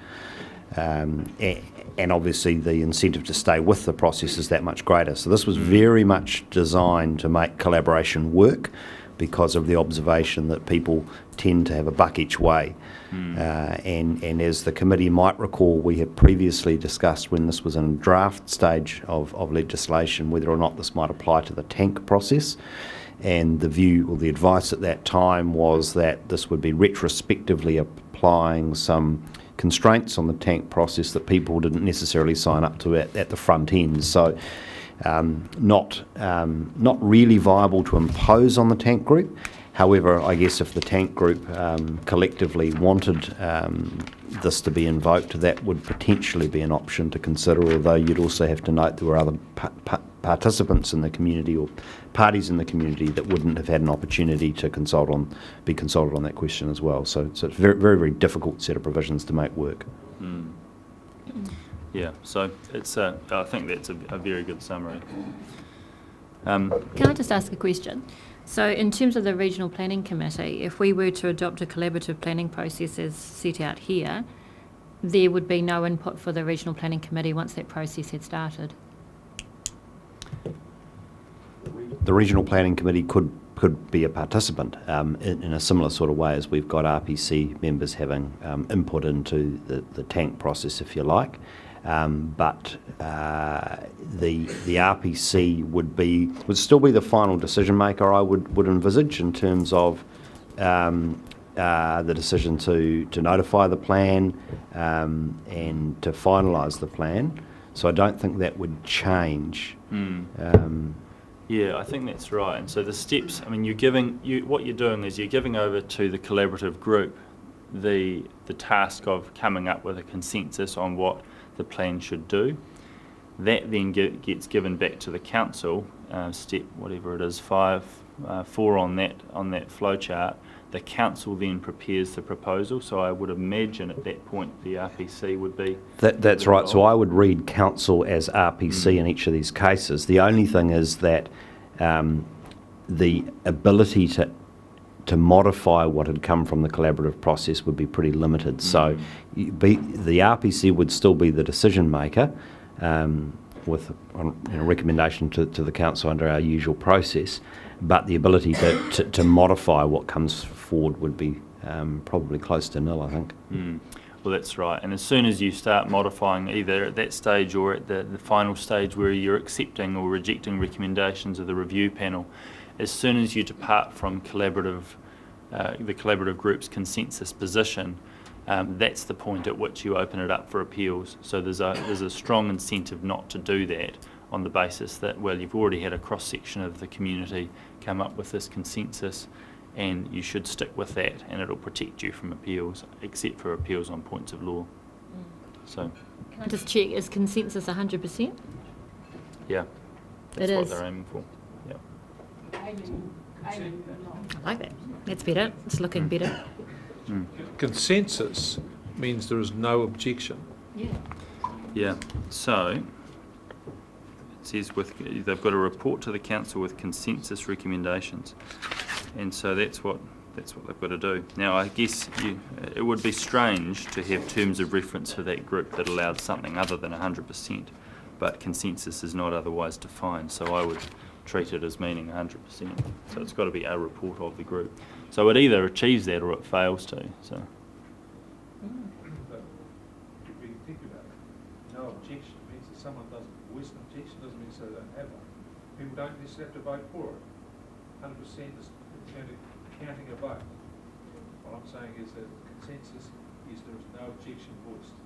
Speaker 1: and obviously the incentive to stay with the process is that much greater. So this was very much designed to make collaboration work, because of the observation that people tend to have a buck each way. And as the committee might recall, we have previously discussed when this was in draft stage of legislation whether or not this might apply to the tank process. And the view or the advice at that time was that this would be retrospectively applying some constraints on the tank process that people didn't necessarily sign up to at the front end. So not really viable to impose on the tank group. However, I guess if the tank group collectively wanted this to be invoked, that would potentially be an option to consider, although you'd also have to note there were other participants in the community or parties in the community that wouldn't have had an opportunity to be consulted on that question as well. So it's a very, very, very difficult set of provisions to make work.
Speaker 19: Yeah, so it's I think that's a very good summary.
Speaker 16: Can I just ask a question? So in terms of the Regional Planning Committee, if we were to adopt a collaborative planning process as set out here, there would be no input for the Regional Planning Committee once that process had started?
Speaker 1: The Regional Planning Committee could be a participant in a similar sort of way as we've got RPC members having input into the tank process, if you like. But the RPC would still be the final decision maker, I would envisage, in terms of the decision to notify the plan and to finalise the plan. So I don't think that would change.
Speaker 19: Yeah, I think that's right. And so the steps, I mean, what you're doing is you're giving over to the collaborative group the task of coming up with a consensus on what the plan should do. That then gets given back to the council, step whatever it is, 4 on that flow chart. The council then prepares the proposal. So I would imagine at that point the RPC would be.
Speaker 1: That's right. So I would read council as RPC in each of these cases. The only thing is that the ability to modify what had come from the collaborative process would be pretty limited. So the RPC would still be the decision maker with a recommendation to the council under our usual process, but the ability to modify what comes forward would be probably close to nil, I think.
Speaker 19: Well, that's right. And as soon as you start modifying, either at that stage or at the final stage where you're accepting or rejecting recommendations of the review panel, as soon as you depart from the collaborative group's consensus position, that's the point at which you open it up for appeals. So there's a strong incentive not to do that on the basis that, well, you've already had a cross-section of the community come up with this consensus, and you should stick with that, and it'll protect you from appeals, except for appeals on points of law. So,
Speaker 16: can I just check, is consensus 100%?
Speaker 19: Yeah, that's what they're aiming for. Yeah.
Speaker 16: I like that. That's better. It's looking better.
Speaker 2: Consensus means there is no objection.
Speaker 19: Yeah. So it says they've got to report to the council with consensus recommendations, and so that's what they've got to do. Now, I guess it would be strange to have terms of reference for that group that allowed something other than 100%, but consensus is not otherwise defined. So I would treat it as meaning 100%. So it's got to be a report of the group. So it either achieves that or it fails to. So.
Speaker 2: But if you think about it, no objection means that someone doesn't voice an objection, doesn't mean they don't have one. People don't necessarily have to vote for it. 100% is counting a vote. What I'm saying is that consensus is there is no objection voiced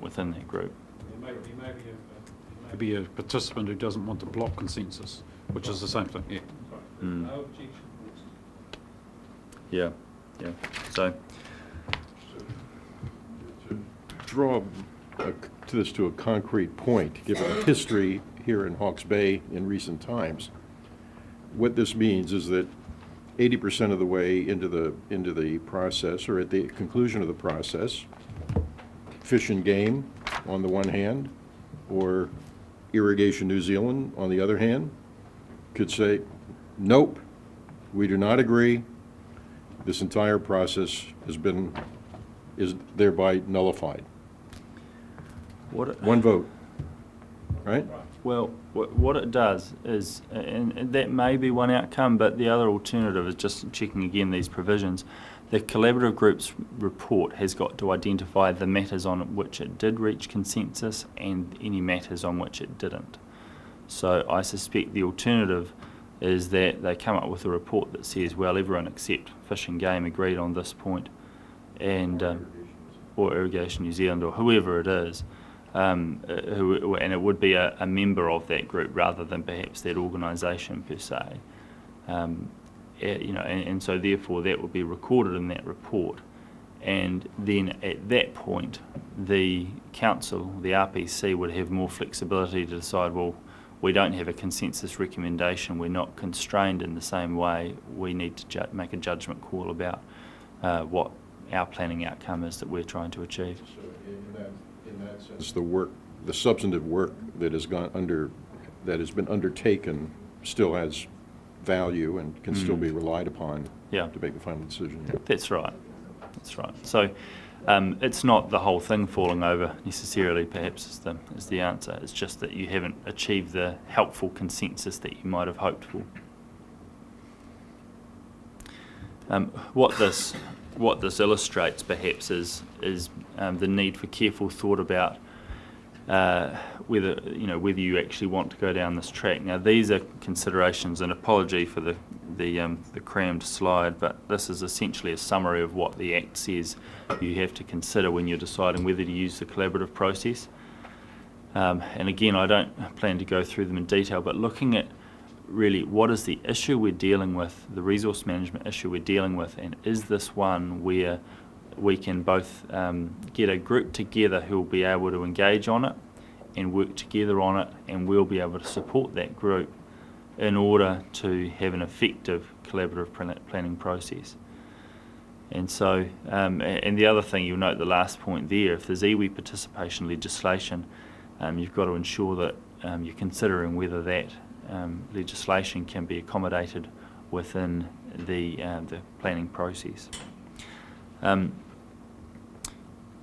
Speaker 19: Within that group.
Speaker 18: Maybe a participant who doesn't want to block consensus, which is the same thing. Yeah.
Speaker 2: No objection voiced.
Speaker 19: Yeah. So
Speaker 14: to draw to a concrete point, given the history here in Hawke's Bay in recent times, what this means is that 80% of the way into the process, or at the conclusion of the process, Fish and Game on the one hand, or Irrigation New Zealand on the other hand, could say, nope, we do not agree. This entire process is thereby nullified. One vote, right?
Speaker 19: Well, what it does is, and that may be one outcome, but the other alternative is just checking again these provisions. The collaborative group's report has got to identify the matters on which it did reach consensus and any matters on which it didn't. So I suspect the alternative is that they come up with a report that says, well, everyone except Fish and Game agreed on this point, and or Irrigation New Zealand or whoever it is, and it would be a member of that group rather than perhaps that organisation per se. And so therefore that would be recorded in that report, and then at that point the council, the RPC, would have more flexibility to decide, well, we don't have a consensus recommendation, we're not constrained in the same way, we need to make a judgment call about what our planning outcome is that we're trying to achieve.
Speaker 14: So in that sense, the substantive work that has been undertaken still has value and can still be relied upon to make the final decision.
Speaker 19: That's right. That's right. So it's not the whole thing falling over necessarily, perhaps, is the answer. It's just that you haven't achieved the helpful consensus that you might have hoped for. What this illustrates, perhaps, is the need for careful thought about whether you actually want to go down this track. Now, these are considerations, and apology for the crammed slide, but this is essentially a summary of what the Act says you have to consider when you're deciding whether to use the collaborative process. And again, I don't plan to go through them in detail, but looking at really what is the issue we're dealing with, the resource management issue we're dealing with, and is this one where we can both get a group together who will be able to engage on it and work together on it, and we'll be able to support that group in order to have an effective collaborative planning process. And so, and the other thing, you'll note the last point there, if there's iwi participation legislation, you've got to ensure that you're considering whether that legislation can be accommodated within the planning process.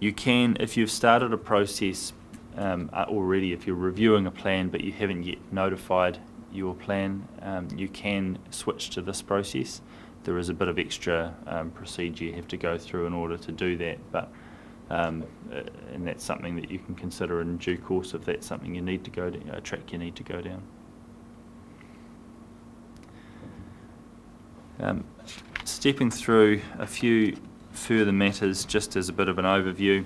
Speaker 19: You can, if you've started a process already, if you're reviewing a plan but you haven't yet notified your plan, you can switch to this process. There is a bit of extra procedure you have to go through in order to do that, but and that's something that you can consider in due course if that's something you need to go down, a track you need to go down. Stepping through a few further matters just as a bit of an overview.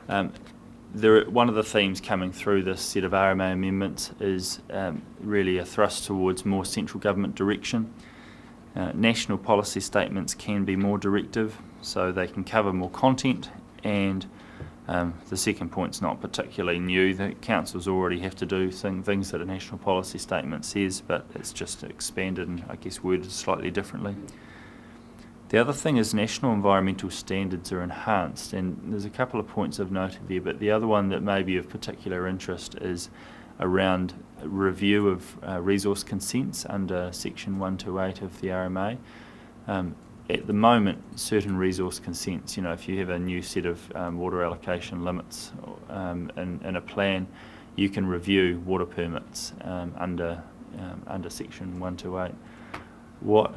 Speaker 19: One of the themes coming through this set of RMA amendments is really a thrust towards more central government direction. National policy statements can be more directive, so they can cover more content, and the second point's not particularly new. The councils already have to do things that a national policy statement says, but it's just expanded and I guess worded slightly differently. The other thing is national environmental standards are enhanced, and there's a couple of points I've noted there, but the other one that may be of particular interest is around a review of resource consents under Section 128 of the RMA. At the moment, certain resource consents, if you have a new set of water allocation limits in a plan, you can review water permits under Section 128. What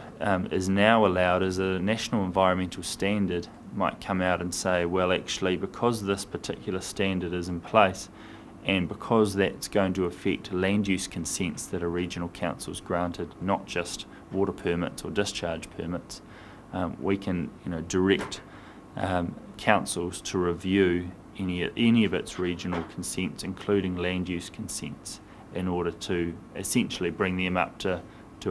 Speaker 19: is now allowed is a national environmental standard might come out and say, well, actually, because this particular standard is in place and because that's going to affect land use consents that are regional councils granted, not just water permits or discharge permits, we can direct councils to review any of its regional consents, including land use consents, in order to essentially bring them up to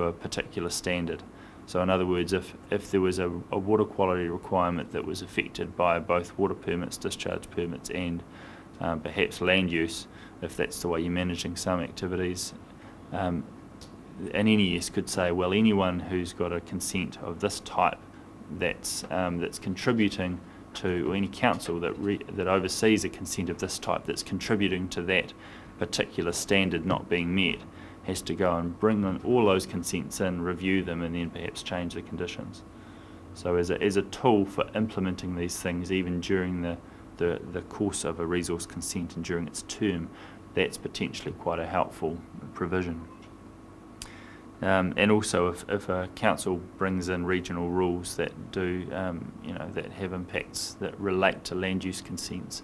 Speaker 19: a particular standard. So in other words, if there was a water quality requirement that was affected by both water permits, discharge permits and perhaps land use, if that's the way you're managing some activities, an NES could say, well, anyone who's got a consent of this type that's contributing to, or any council that oversees a consent of this type that's contributing to that particular standard not being met, has to go and bring all those consents in, review them, and then perhaps change the conditions. So as a tool for implementing these things, even during the course of a resource consent and during its term, that's potentially quite a helpful provision. And also, if a council brings in regional rules that do, that have impacts that relate to land use consents,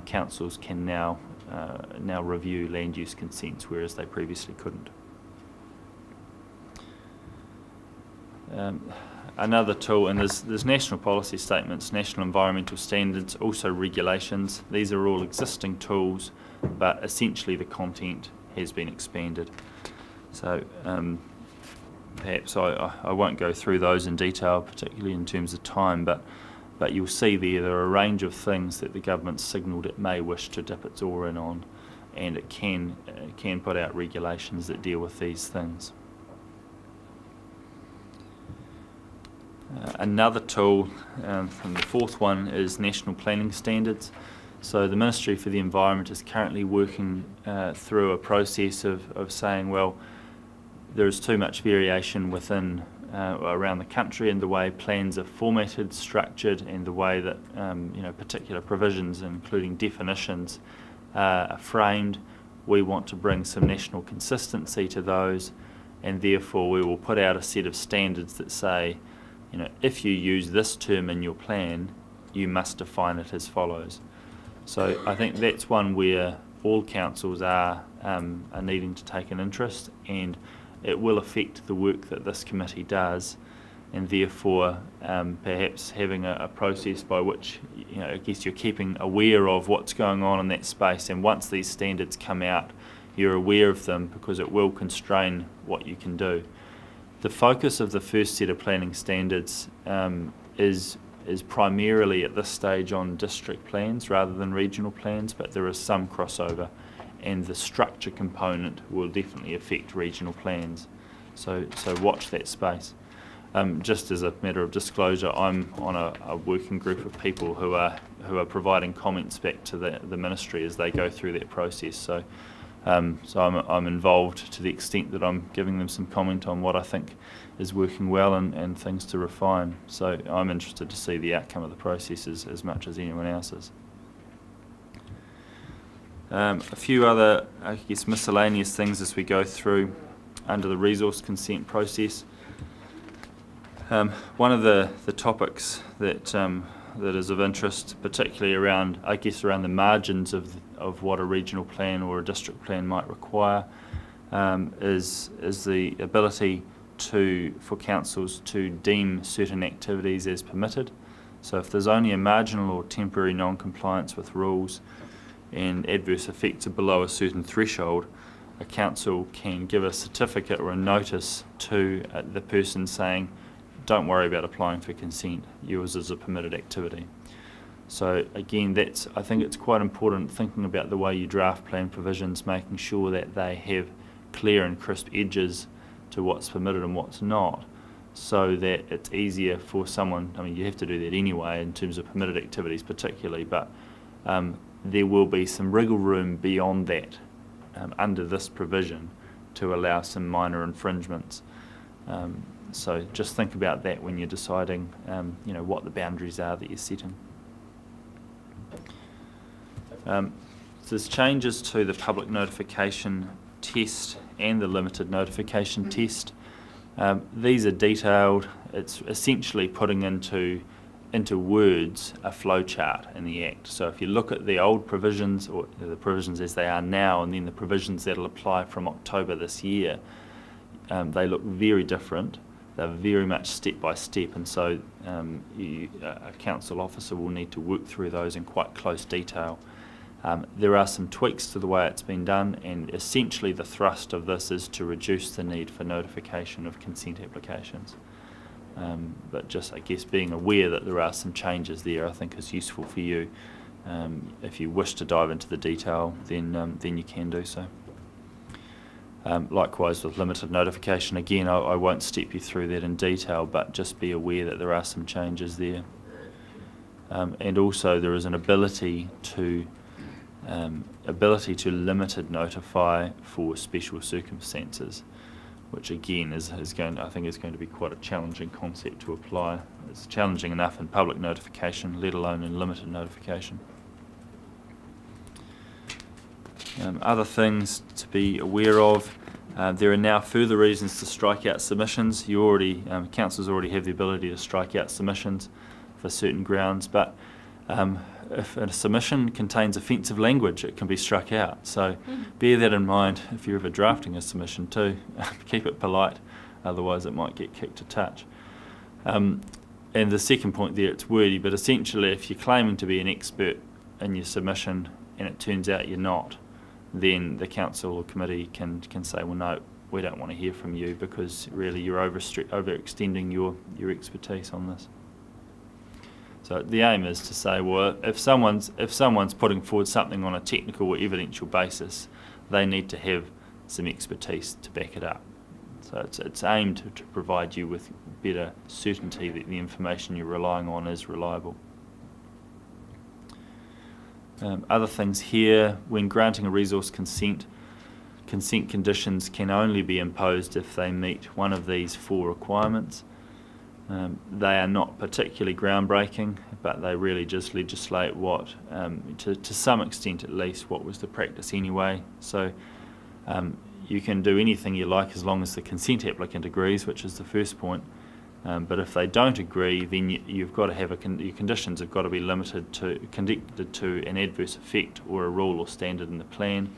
Speaker 19: councils can now review land use consents, whereas they previously couldn't. Another tool, and there's national policy statements, national environmental standards, also regulations. These are all existing tools, but essentially the content has been expanded. So perhaps I won't go through those in detail, particularly in terms of time, but you'll see there are a range of things that the government's signalled it may wish to dip its oar in on, and it can put out regulations that deal with these things. Another tool, from the fourth one, is national planning standards. So the Ministry for the Environment is currently working through a process of saying, well, there is too much variation within around the country in the way plans are formatted, structured, and the way that particular provisions, including definitions, are framed. We want to bring some national consistency to those, and therefore we will put out a set of standards that say, if you use this term in your plan, you must define it as follows. So I think that's one where all councils are needing to take an interest, and it will affect the work that this committee does, and therefore perhaps having a process by which I guess you're keeping aware of what's going on in that space, and once these standards come out, you're aware of them, because it will constrain what you can do. The focus of the first set of planning standards is primarily at this stage on district plans rather than regional plans, but there is some crossover, and the structure component will definitely affect regional plans. So watch that space. Just as a matter of disclosure, I'm on a working group of people who are providing comments back to the ministry as they go through that process. So I'm involved to the extent that I'm giving them some comment on what I think is working well and things to refine. So I'm interested to see the outcome of the process as much as anyone else is. A few other, I guess, miscellaneous things as we go through under the resource consent process. One of the topics that is of interest, particularly around the margins of what a regional plan or a district plan might require, is the ability for councils to deem certain activities as permitted. So if there's only a marginal or temporary non-compliance with rules and adverse effects are below a certain threshold, a council can give a certificate or a notice to the person saying, don't worry about applying for consent, yours is a permitted activity. So again, I think it's quite important thinking about the way you draft plan provisions, making sure that they have clear and crisp edges to what's permitted and what's not, so that it's easier for someone. I mean, you have to do that anyway in terms of permitted activities particularly, but there will be some wriggle room beyond that under this provision to allow some minor infringements. So just think about that when you're deciding what the boundaries are that you're setting. There's changes to the public notification test and the limited notification test. These are detailed. It's essentially putting into words a flowchart in the Act. So if you look at the old provisions, or the provisions as they are now, and then the provisions that will apply from October this year, they look very different. They're very much step by step, and so a council officer will need to work through those in quite close detail. There are some tweaks to the way it's been done, and essentially the thrust of this is to reduce the need for notification of consent applications. But just, I guess, being aware that there are some changes there, I think is useful for you. If you wish to dive into the detail, then you can do so. Likewise with limited notification, again, I won't step you through that in detail, but just be aware that there are some changes there. And also there is an ability to limited notify for special circumstances, which again I think is going to be quite a challenging concept to apply. It's challenging enough in public notification, let alone in limited notification. Other things to be aware of, there are now further reasons to strike out submissions. Councils already have the ability to strike out submissions for certain grounds, but if a submission contains offensive language, it can be struck out. So bear that in mind if you're ever drafting a submission too. Keep it polite, otherwise it might get kicked a touch. And the second point there, it's wordy, but essentially if you're claiming to be an expert in your submission and it turns out you're not, then the council or committee can say, well, no, we don't want to hear from you because really you're overextending your expertise on this. So the aim is to say, well, if someone's putting forward something on a technical or evidential basis, they need to have some expertise to back it up. So it's aimed to provide you with better certainty that the information you're relying on is reliable. Other things here, when granting a resource consent conditions can only be imposed if they meet one of these 4 requirements. They are not particularly groundbreaking, but they really just legislate what, to some extent at least, what was the practice anyway. So you can do anything you like as long as the consent applicant agrees, which is the first point. But if they don't agree, then you've got to have your conditions have got to be connected to an adverse effect or a rule or standard in the plan,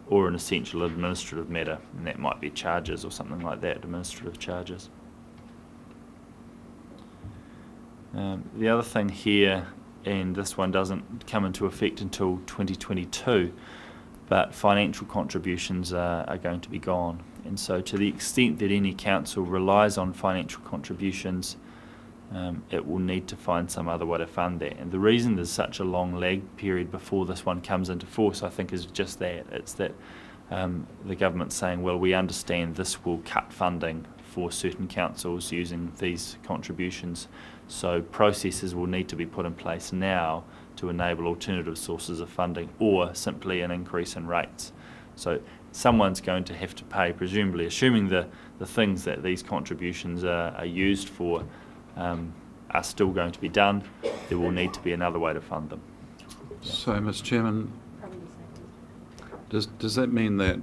Speaker 19: or an essential administrative matter, and that might be charges or something like that, administrative charges. The other thing here, and this one doesn't come into effect until 2022, but financial contributions are going to be gone. And so to the extent that any council relies on financial contributions, it will need to find some other way to fund that. And the reason there's such a long lag period before this one comes into force, I think, is just that. It's that the government's saying, well, we understand this will cut funding for certain councils using these contributions. So processes will need to be put in place now to enable alternative sources of funding, or simply an increase in rates. So someone's going to have to pay, presumably, assuming the things that these contributions are used for are still going to be done, there will need to be another way to fund them.
Speaker 4: So, Mr. Chairman, does that mean that,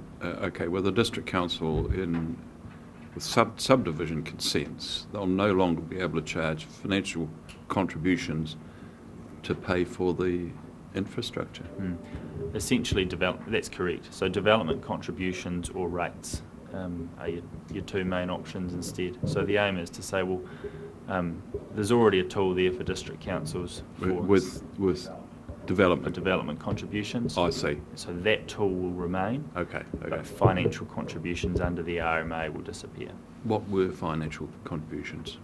Speaker 4: with the district council with subdivision consents, they'll no longer be able to charge financial contributions to pay for the infrastructure?
Speaker 19: Essentially, that's correct. So development contributions or rates are your 2 main options instead. So the aim is to say, well, there's already a tool there for district councils
Speaker 4: with development
Speaker 19: contributions.
Speaker 4: I see.
Speaker 19: So that tool will remain.
Speaker 4: Okay.
Speaker 19: But financial contributions under the RMA will disappear.
Speaker 4: What were financial contributions?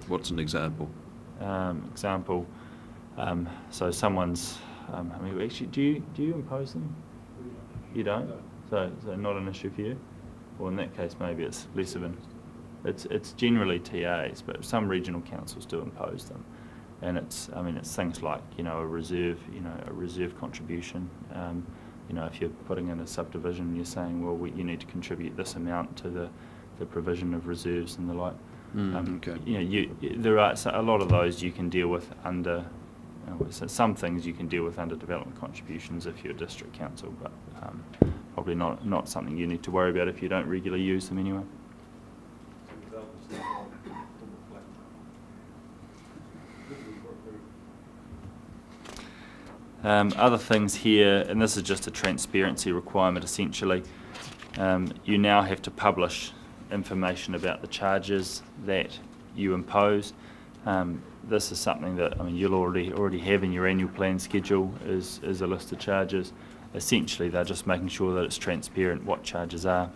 Speaker 4: What's an example?
Speaker 19: So someone's. Actually, do you impose them? You don't. So not an issue for you. Well, in that case, maybe it's less of an. It's generally TAs, but some regional councils do impose them. And it's things like, a reserve contribution. If you're putting in a subdivision, you're saying, well, you need to contribute this amount to the provision of reserves and the like.
Speaker 4: Okay.
Speaker 19: There are a lot of those you can deal with under. Some things you can deal with under development contributions if you're a district council, but probably not something you need to worry about if you don't regularly use them anyway. Other things here, and this is just a transparency requirement essentially, you now have to publish information about the charges that you impose. This is something that you'll already have in your annual plan schedule is a list of charges. Essentially, they're just making sure that it's transparent what charges are,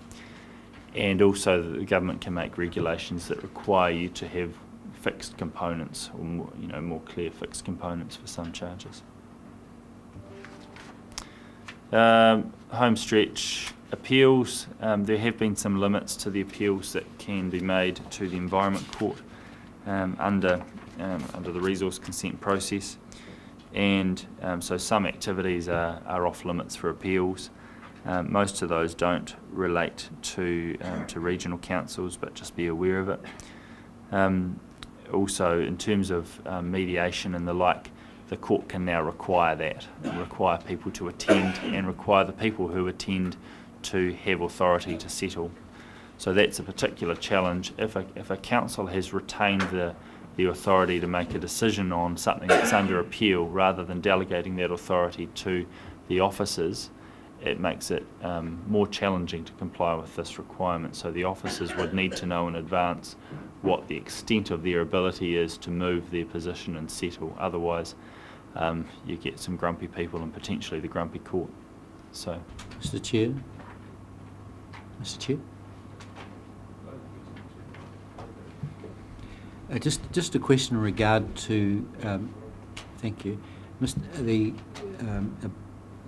Speaker 19: and also that the government can make regulations that require you to have fixed components, or more clear fixed components for some charges. Home stretch appeals. There have been some limits to the appeals that can be made to the Environment Court under the resource consent process, and so some activities are off limits for appeals. Most of those don't relate to regional councils, but just be aware of it. Also, in terms of mediation and the like, the court can now require that, require people to attend and require the people who attend to have authority to settle. So that's a particular challenge. If a council has retained the authority to make a decision on something that's under appeal rather than delegating that authority to the officers, it makes it more challenging to comply with this requirement. So the officers would need to know in advance what the extent of their ability is to move their position and settle. Otherwise, you get some grumpy people and potentially the grumpy court. So,
Speaker 3: Mr. Chair. Mr. Chair. Just a question in regard to, thank you,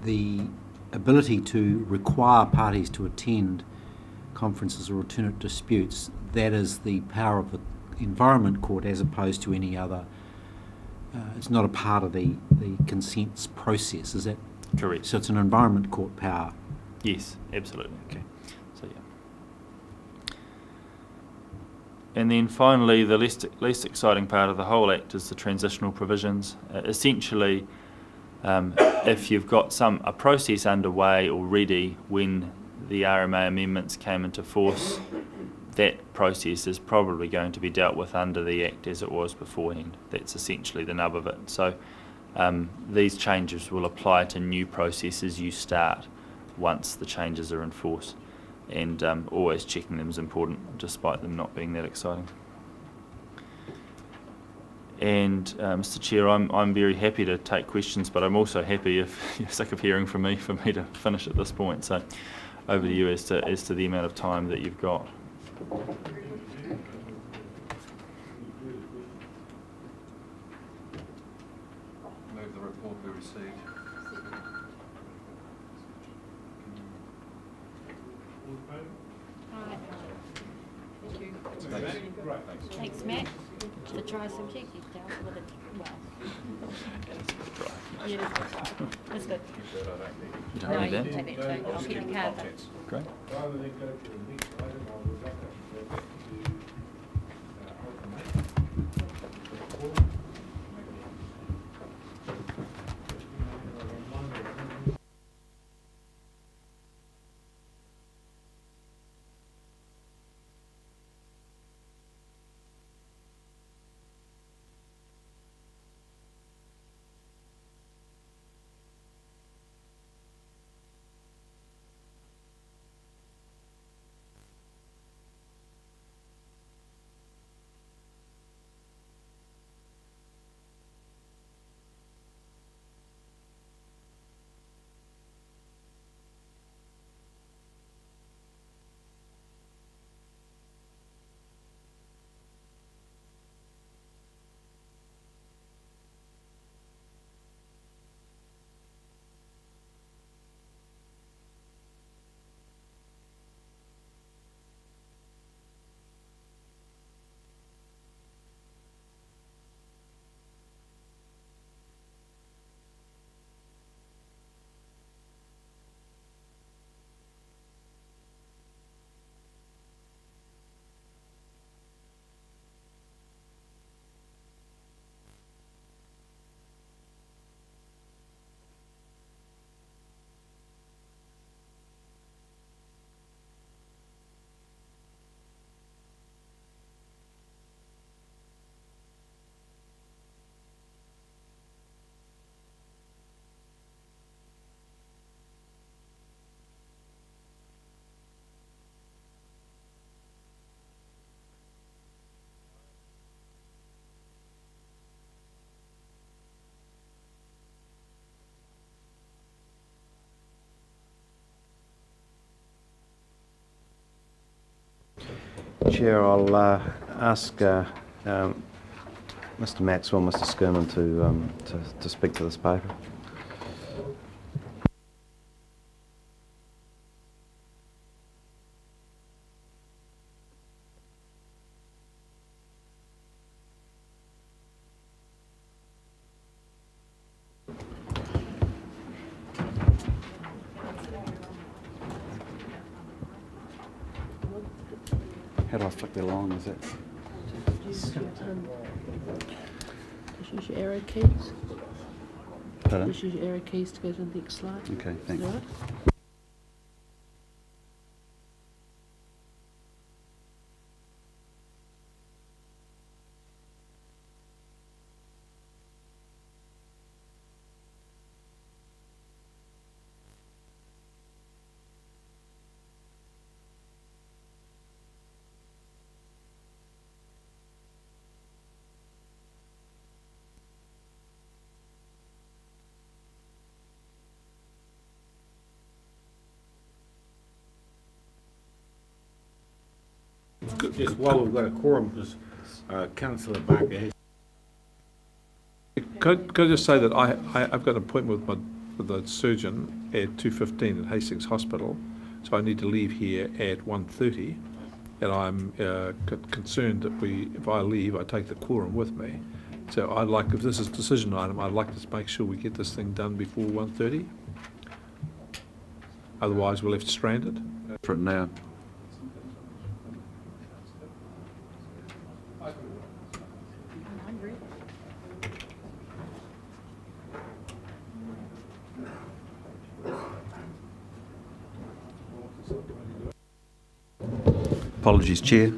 Speaker 3: the ability to require parties to attend conferences or alternate disputes. That is the power of the Environment Court as opposed to any other. It's not a part of the consents process, is that
Speaker 19: correct?
Speaker 3: So it's an Environment Court power.
Speaker 19: Yes, absolutely. Okay. So yeah. And then finally, the least exciting part of the whole Act is the transitional provisions. Essentially, if you've got a process underway already when the RMA amendments came into force, that process is probably going to be dealt with under the Act as it was beforehand. That's essentially the nub of it. So these changes will apply to new processes you start once the changes are in force. And always checking them is important, despite them not being that exciting. And Mr. Chair, I'm very happy to take questions, but I'm also happy, if you're sick of hearing from me, for me to finish at this point. So over to you as to the amount of time that you've got.
Speaker 4: Move the report be received.
Speaker 16: Thanks, Matt. The dry subject, you've dealt with it well. Yeah, that's good.
Speaker 19: You don't need that?
Speaker 16: No, you take that too. I'll keep the card though.
Speaker 19: Great.
Speaker 1: Chair, I'll ask Mr. Maxwell, Mr. Skirman to speak to this paper.
Speaker 3: How do I flick that along? Is it?
Speaker 12: Just use your arrow keys.
Speaker 1: Pardon?
Speaker 20: Use your arrow keys to go to the next slide.
Speaker 1: Okay, thanks.
Speaker 20: Is that it?
Speaker 6: Just while we've got a quorum, because Councillor Barker has...
Speaker 2: Could I just say that I've got an appointment with the surgeon at 2:15 at Hastings Hospital, so I need to leave here at 1:30, and I'm concerned that if I leave, I take the quorum with me. So I'd like, if this is a decision item, I'd like to make sure we get this thing done before 1:30. Otherwise, we're left stranded.
Speaker 4: For it now.
Speaker 1: Apologies, Chair.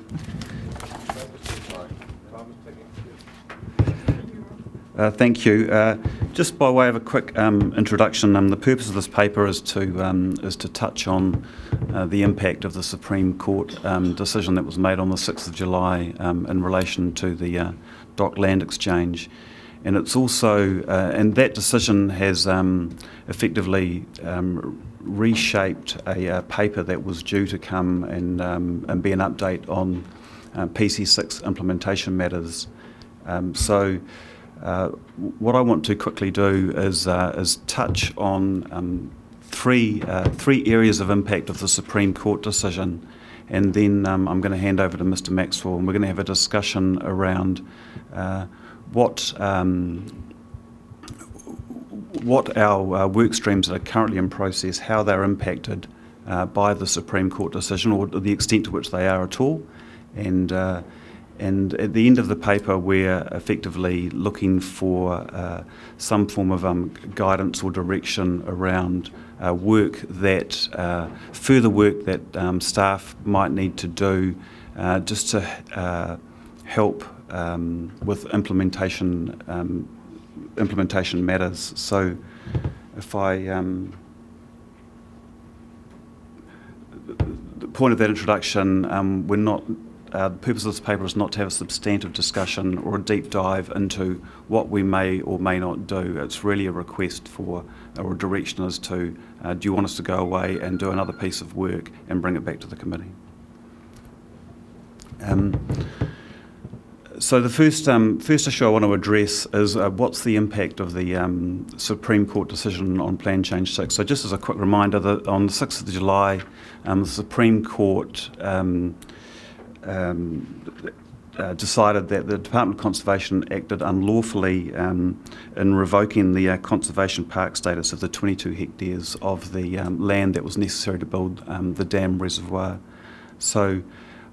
Speaker 1: Thank you. Just by way of a quick introduction, the purpose of this paper is to touch on the impact of the Supreme Court decision that was made on the 6th of July in relation to the Dock Land Exchange. And it's also, and that decision has effectively reshaped a paper that was due to come and be an update on PC6 implementation matters. What I want to quickly do is touch on three areas of impact of the Supreme Court decision, and then I'm going to hand over to Mr. Maxwell, and we're going to have a discussion around what our work streams that are currently in process, how they're impacted by the Supreme Court decision, or the extent to which they are at all. And at the end of the paper, we're effectively looking for some form of guidance or direction around further work that staff might need to do just to help with implementation matters. So if the point of that introduction, we're not, the purpose of this paper is not to have a substantive discussion or a deep dive into what we may or may not do. It's really a request for, or a direction as to, do you want us to go away and do another piece of work and bring it back to the committee? So the first issue I want to address is what's the impact of the Supreme Court decision on Plan Change 6. So just as a quick reminder, that on the 6th of July, the Supreme Court decided that the Department of Conservation acted unlawfully in revoking the conservation park status of the 22 hectares of the land that was necessary to build the dam reservoir. So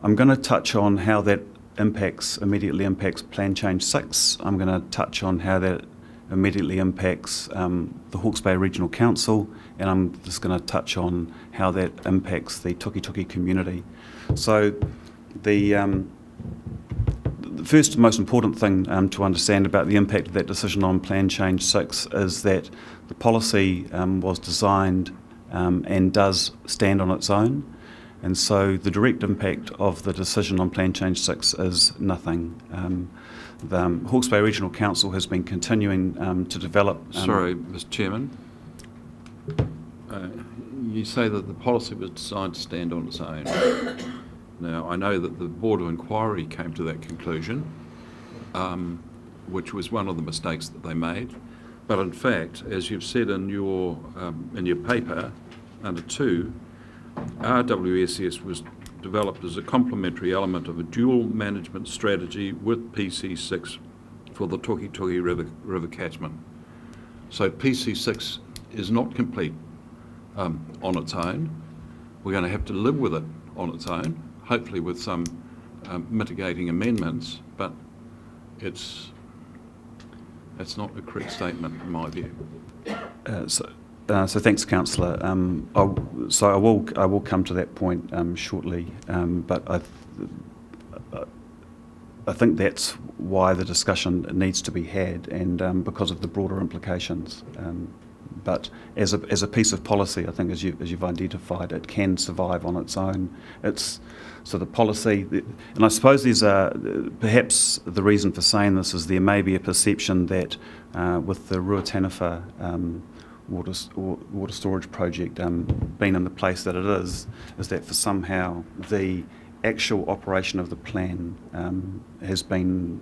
Speaker 1: I'm going to touch on how that immediately impacts Plan Change 6. I'm going to touch on how that immediately impacts the Hawke's Bay Regional Council, and I'm just going to touch on how that impacts the Tukituki community. So the first most important thing to understand about the impact of that decision on Plan Change 6 is that the policy was designed and does stand on its own. And so the direct impact of the decision on Plan Change 6 is nothing. The Hawke's Bay Regional Council has been continuing to develop...
Speaker 4: Sorry, Mr. Chairman. You say that the policy was designed to stand on its own. Now, I know that the Board of Inquiry came to that conclusion, which was one of the mistakes that they made. But in fact, as you've said in your paper, under 2, RWSS was developed as a complementary element of a dual management strategy with PC6 for the Tukituki River catchment. So PC6 is not complete on its own. We're going to have to live with it on its own, hopefully with some That's not a correct statement, in my view.
Speaker 21: So thanks, councillor. I will come to that point shortly, but I think that's why the discussion needs to be had, and because of the broader implications. But as a piece of policy, I think as you've identified, it can survive on its own. So the policy, and I suppose there's perhaps the reason for saying this is there may be a perception that with the Ruataniwha water storage project being in the place that it is that for somehow the actual operation of the plan has been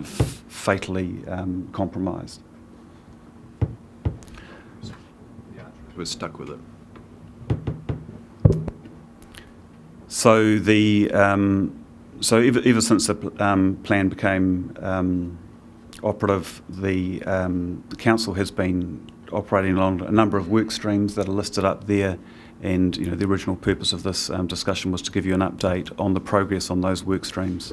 Speaker 21: fatally compromised.
Speaker 4: We're stuck with it.
Speaker 21: So ever since the plan became operative, the council has been operating along a number of work streams that are listed up there, and the original purpose of this discussion was to give you an update on the progress on those work streams.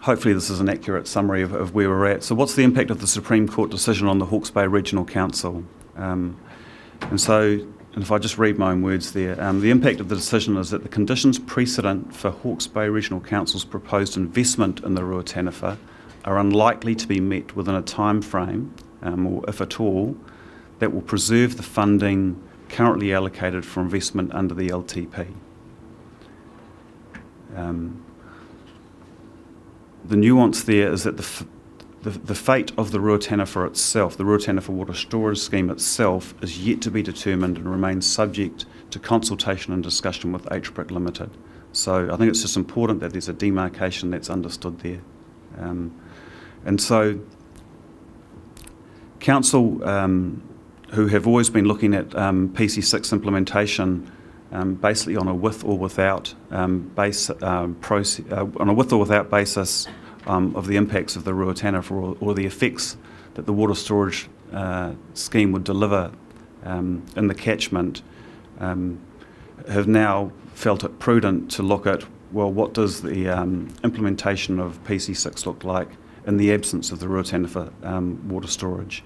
Speaker 21: Hopefully this is an accurate summary of where we're at. So what's the impact of the Supreme Court decision on the Hawke's Bay Regional Council? And if I just read my own words there, the impact of the decision is that the conditions precedent for Hawke's Bay Regional Council's proposed investment in the Ruataniwha are unlikely to be met within a time frame, or if at all, that will preserve the funding currently allocated for investment under the LTP. The nuance there is that the fate of the Ruataniwha itself, the Ruataniwha Water Storage Scheme itself, is yet to be determined and remains subject to consultation and discussion with HBRIC Limited. So I think it's just important that there's a demarcation that's understood there. And so Council, who have always been looking at PC6 implementation basically on a with or without basis of the impacts of the Ruataniwha or the effects that the water storage scheme would deliver in the catchment, have now felt it prudent to look at, well, what does the implementation of PC6 look like in the absence of the Ruataniwha water storage?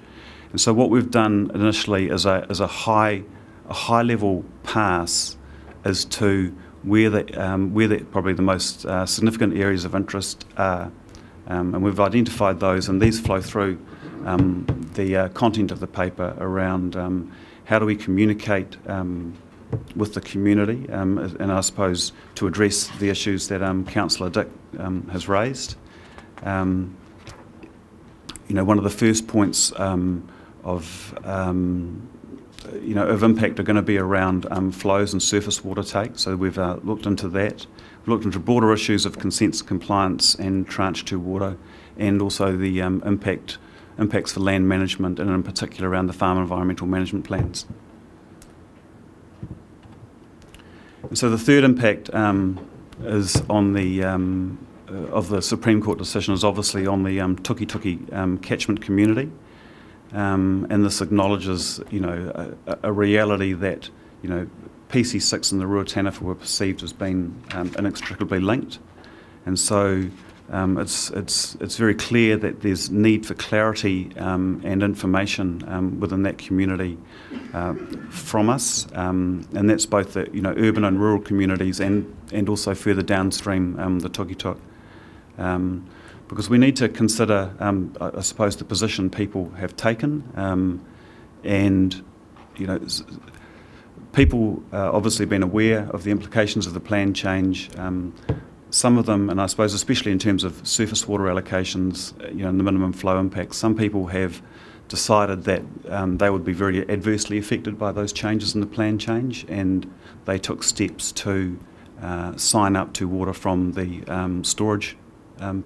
Speaker 21: And so what we've done initially is a high level pass as to where probably the most significant areas of interest are. And we've identified those, and these flow through the content of the paper around how do we communicate with the community, and I suppose to address the issues that Councillor Dick has raised. One of the first points of impact are going to be around flows and surface water take. So we've looked into that. We've looked into broader issues of consents compliance and tranche 2 water, and also the impacts for land management, and in particular around the farm environmental management plans. And so the third impact is on the of the Supreme Court decision is obviously on the Tukituki catchment community. And this acknowledges, a reality that, PC6 and the Ruataniwha were perceived as being inextricably linked, and so it's very clear that there's need for clarity and information within that community from us, and that's both the urban and rural communities, and also further downstream the Tukituk. Because we need to consider, I suppose, the position people have taken, and people obviously been aware of the implications of the plan change. Some of them, and I suppose especially in terms of surface water allocations, and the minimum flow impacts, some people have decided that they would be very adversely affected by those changes in the plan change, and they took steps to sign up to water from the storage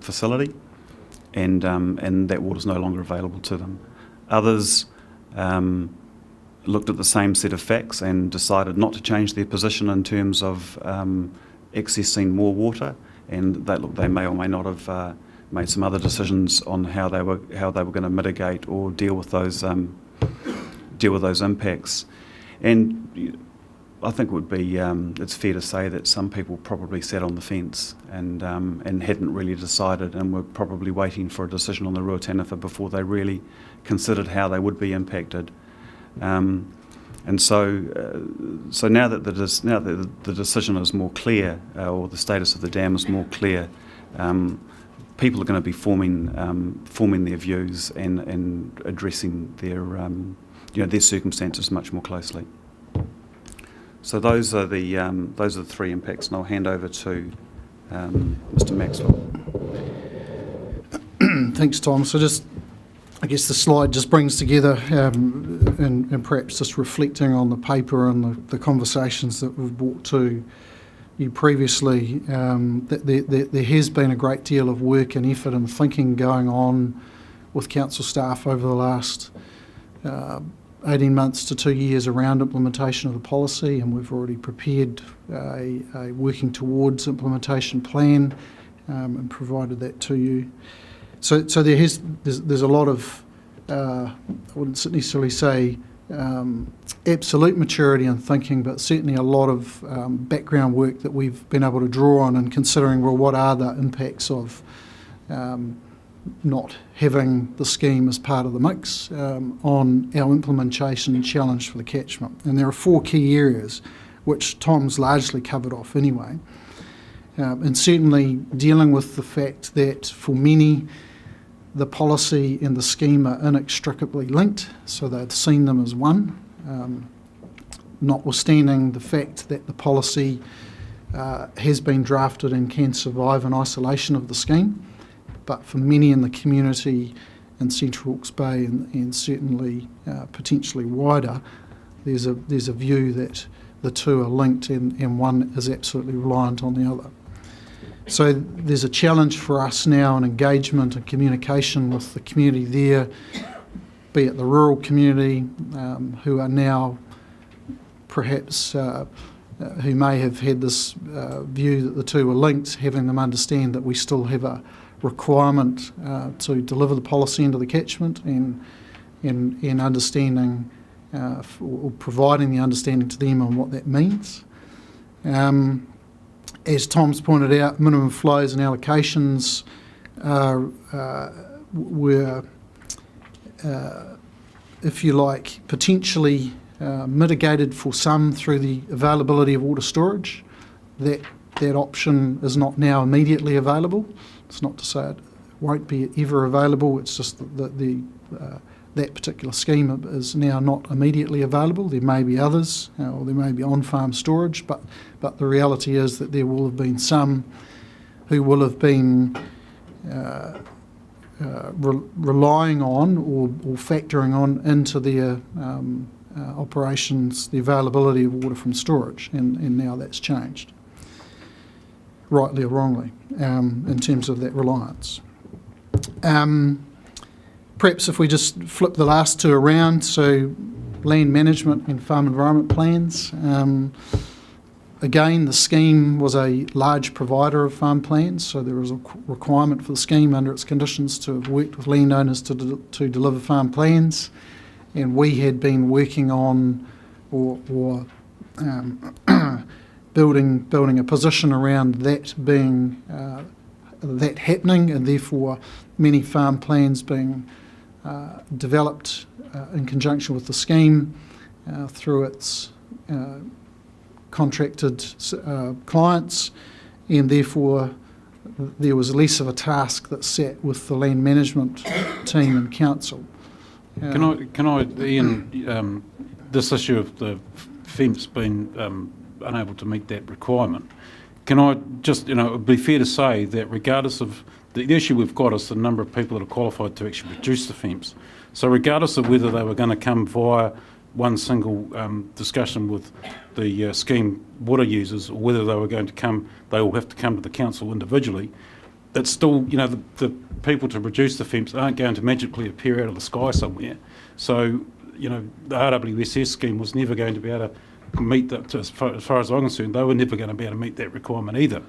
Speaker 21: facility, and that water is no longer available to them. Others looked at the same set of facts and decided not to change their position in terms of accessing more water, and they may or may not have made some other decisions on how they were going to mitigate or deal with those impacts. And I think it would be, it's fair to say that some people probably sat on the fence and hadn't really decided and were probably waiting for a decision on the Ruataniwha before they really considered how they would be impacted. And so now that the decision is more clear, or the status of the dam is more clear, people are going to be forming their views and addressing their circumstances much more closely. So those are the three impacts, and I'll hand over to Mr. Maxwell.
Speaker 15: Thanks, Tom. So I guess the slide just brings together, and perhaps just reflecting on the paper and the conversations that we've brought to you previously, that there has been a great deal of work and effort and thinking going on with council staff over the last 18 months to 2 years around implementation of the policy, and we've already prepared a working towards implementation plan and provided that to you. So there's a lot of, I wouldn't necessarily say absolute maturity in thinking, but certainly a lot of background work that we've been able to draw on and considering, well, what are the impacts of not having the scheme as part of the mix on our implementation challenge for the catchment. And there are 4 key areas, which Tom's largely covered off anyway. And certainly dealing with the fact that for many, the policy and the scheme are inextricably linked, so they've seen them as one, notwithstanding the fact that the policy has been drafted and can survive in isolation of the scheme. But for many in the community in Central Hawke's Bay and certainly potentially wider, there's a view that the two are linked and one is absolutely reliant on the other. So there's a challenge for us now in engagement and communication with the community there, be it the rural community who are now perhaps who may have had this view that the two are linked, having them understand that we still have a requirement to deliver the policy into the catchment and understanding or providing the understanding to them on what that means. As Tom's pointed out, minimum flows and allocations were, if you like, potentially mitigated for some through the availability of water storage. That option is not now immediately available. It's not to say it won't be ever available, it's just that that particular scheme is now not immediately available. There may be others, or there may be on-farm storage, but the reality is that there will have been some who will have been relying on or factoring on into their operations the availability of water from storage, and now that's changed, rightly or wrongly, in terms of that reliance. Perhaps if we just flip the last two around, so land management and farm environment plans. Again, the scheme was a large provider of farm plans, so there was a requirement for the scheme under its conditions to have worked with landowners to deliver farm plans, and we had been working on or building a position around that being that happening, and therefore many farm plans being developed in conjunction with the scheme through its contracted clients, and therefore there was less of a task that sat with the land management team and council.
Speaker 18: Can I, Ian, this issue of the fence being unable to meet that requirement, can I just, it would be fair to say that regardless of the issue we've got is the number of people that are qualified to actually produce the FEMPs. So regardless of whether they were going to come via one single discussion with the scheme water users, or whether they were going to come, they all have to come to the council individually, it's still, the people to produce the FEMPs aren't going to magically appear out of the sky somewhere. So, the RWSS scheme was never going to be able to meet that, as far as I'm concerned, they were never going to be able to meet that requirement either.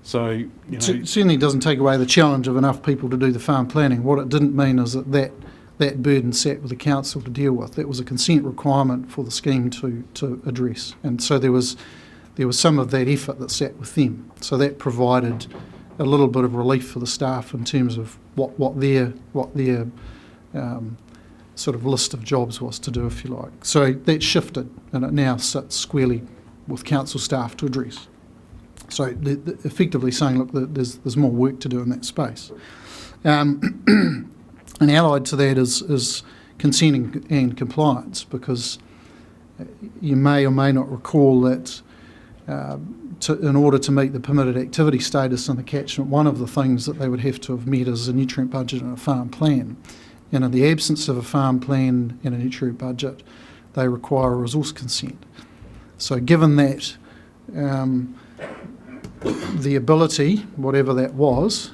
Speaker 18: So,
Speaker 15: It certainly doesn't take away the challenge of enough people to do the farm planning. What it didn't mean is that that burden sat with the council to deal with. That was a consent requirement for the scheme to address, and so there was some of that effort that sat with them. So that provided a little bit of relief for the staff in terms of what their sort of list of jobs was to do, if you like. So that shifted, and it now sits squarely with council staff to address. So effectively saying, look, there's more work to do in that space. And allied to that is consent and compliance, because you may or may not recall that in order to meet the permitted activity status in the catchment, one of the things that they would have to have met is a nutrient budget and a farm plan. And in the absence of a farm plan and a nutrient budget, they require a resource consent. So given that, the ability, whatever that was,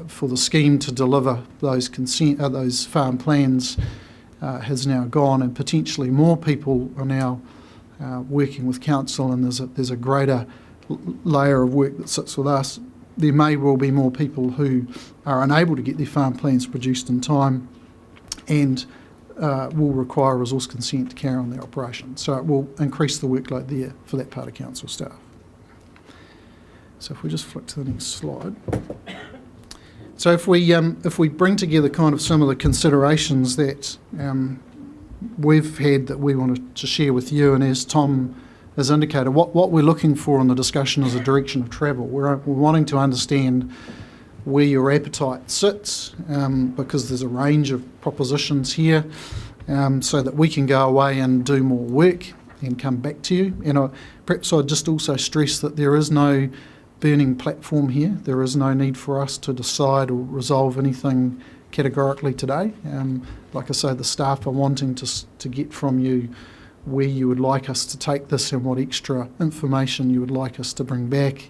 Speaker 15: for the scheme to deliver those those farm plans has now gone, and potentially more people are now working with council, and there's a greater layer of work that sits with us. There may well be more people who are unable to get their farm plans produced in time, and will require resource consent to carry on their operation. So it will increase the workload there for that part of council staff. So if we just flick to the next slide. So if we bring together kind of some of the considerations that we've had that we wanted to share with you, and as Tom has indicated, what we're looking for in the discussion is a direction of travel. We're wanting to understand where your appetite sits, because there's a range of propositions here, so that we can go away and do more work and come back to you. And perhaps I'd just also stress that there is no burning platform here. There is no need for us to decide or resolve anything categorically today. Like I say, the staff are wanting to get from you where you would like us to take this and what extra information you would like us to bring back,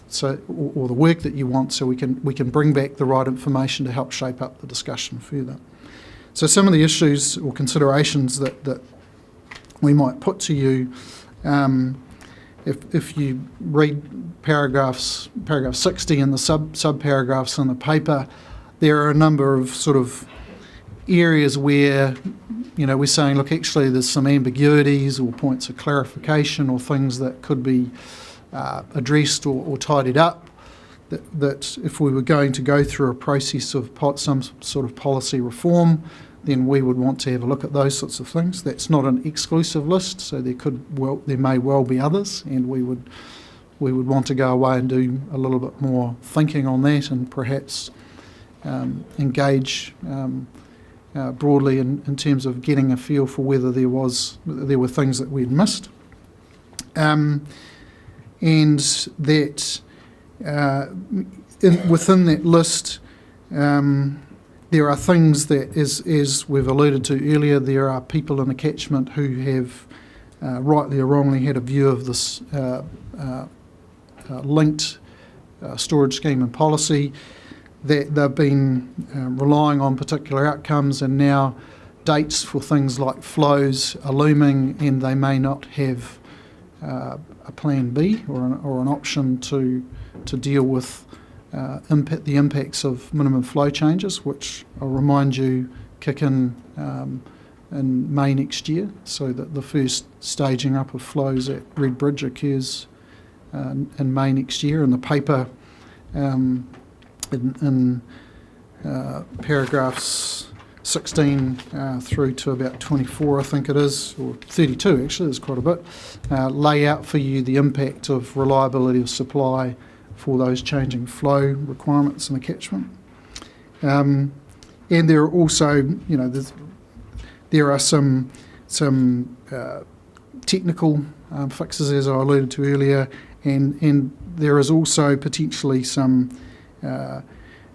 Speaker 15: so or the work that you want, so we can bring back the right information to help shape up the discussion further. So some of the issues or considerations that we might put to you, if you read paragraph 60 and the sub-paragraphs in the paper, there are a number of sort of areas where, we're saying, look, actually there's some ambiguities or points of clarification or things that could be addressed or tidied up, that if we were going to go through a process of some sort of policy reform, then we would want to have a look at those sorts of things. That's not an exclusive list, so there may well be others, and we would want to go away and do a little bit more thinking on that, and perhaps engage broadly in terms of getting a feel for whether there were things that we'd missed, and that within that list. There are things that, as we've alluded to earlier, there are people in the catchment who have, rightly or wrongly, had a view of this linked storage scheme and policy, that they've been relying on particular outcomes, and now dates for things like flows are looming, and they may not have a plan B or an option to deal with the impacts of minimum flow changes, which I'll remind you kick in May next year, so that the first staging up of flows at Red Bridge occurs in May next year. And the paper in paragraphs 16 through to about 24, I think it is, or 32 actually, there's quite a bit, lay out for you the impact of reliability of supply for those changing flow requirements in the catchment. And there are also, there are some technical fixes, as I alluded to earlier, and there is also potentially some,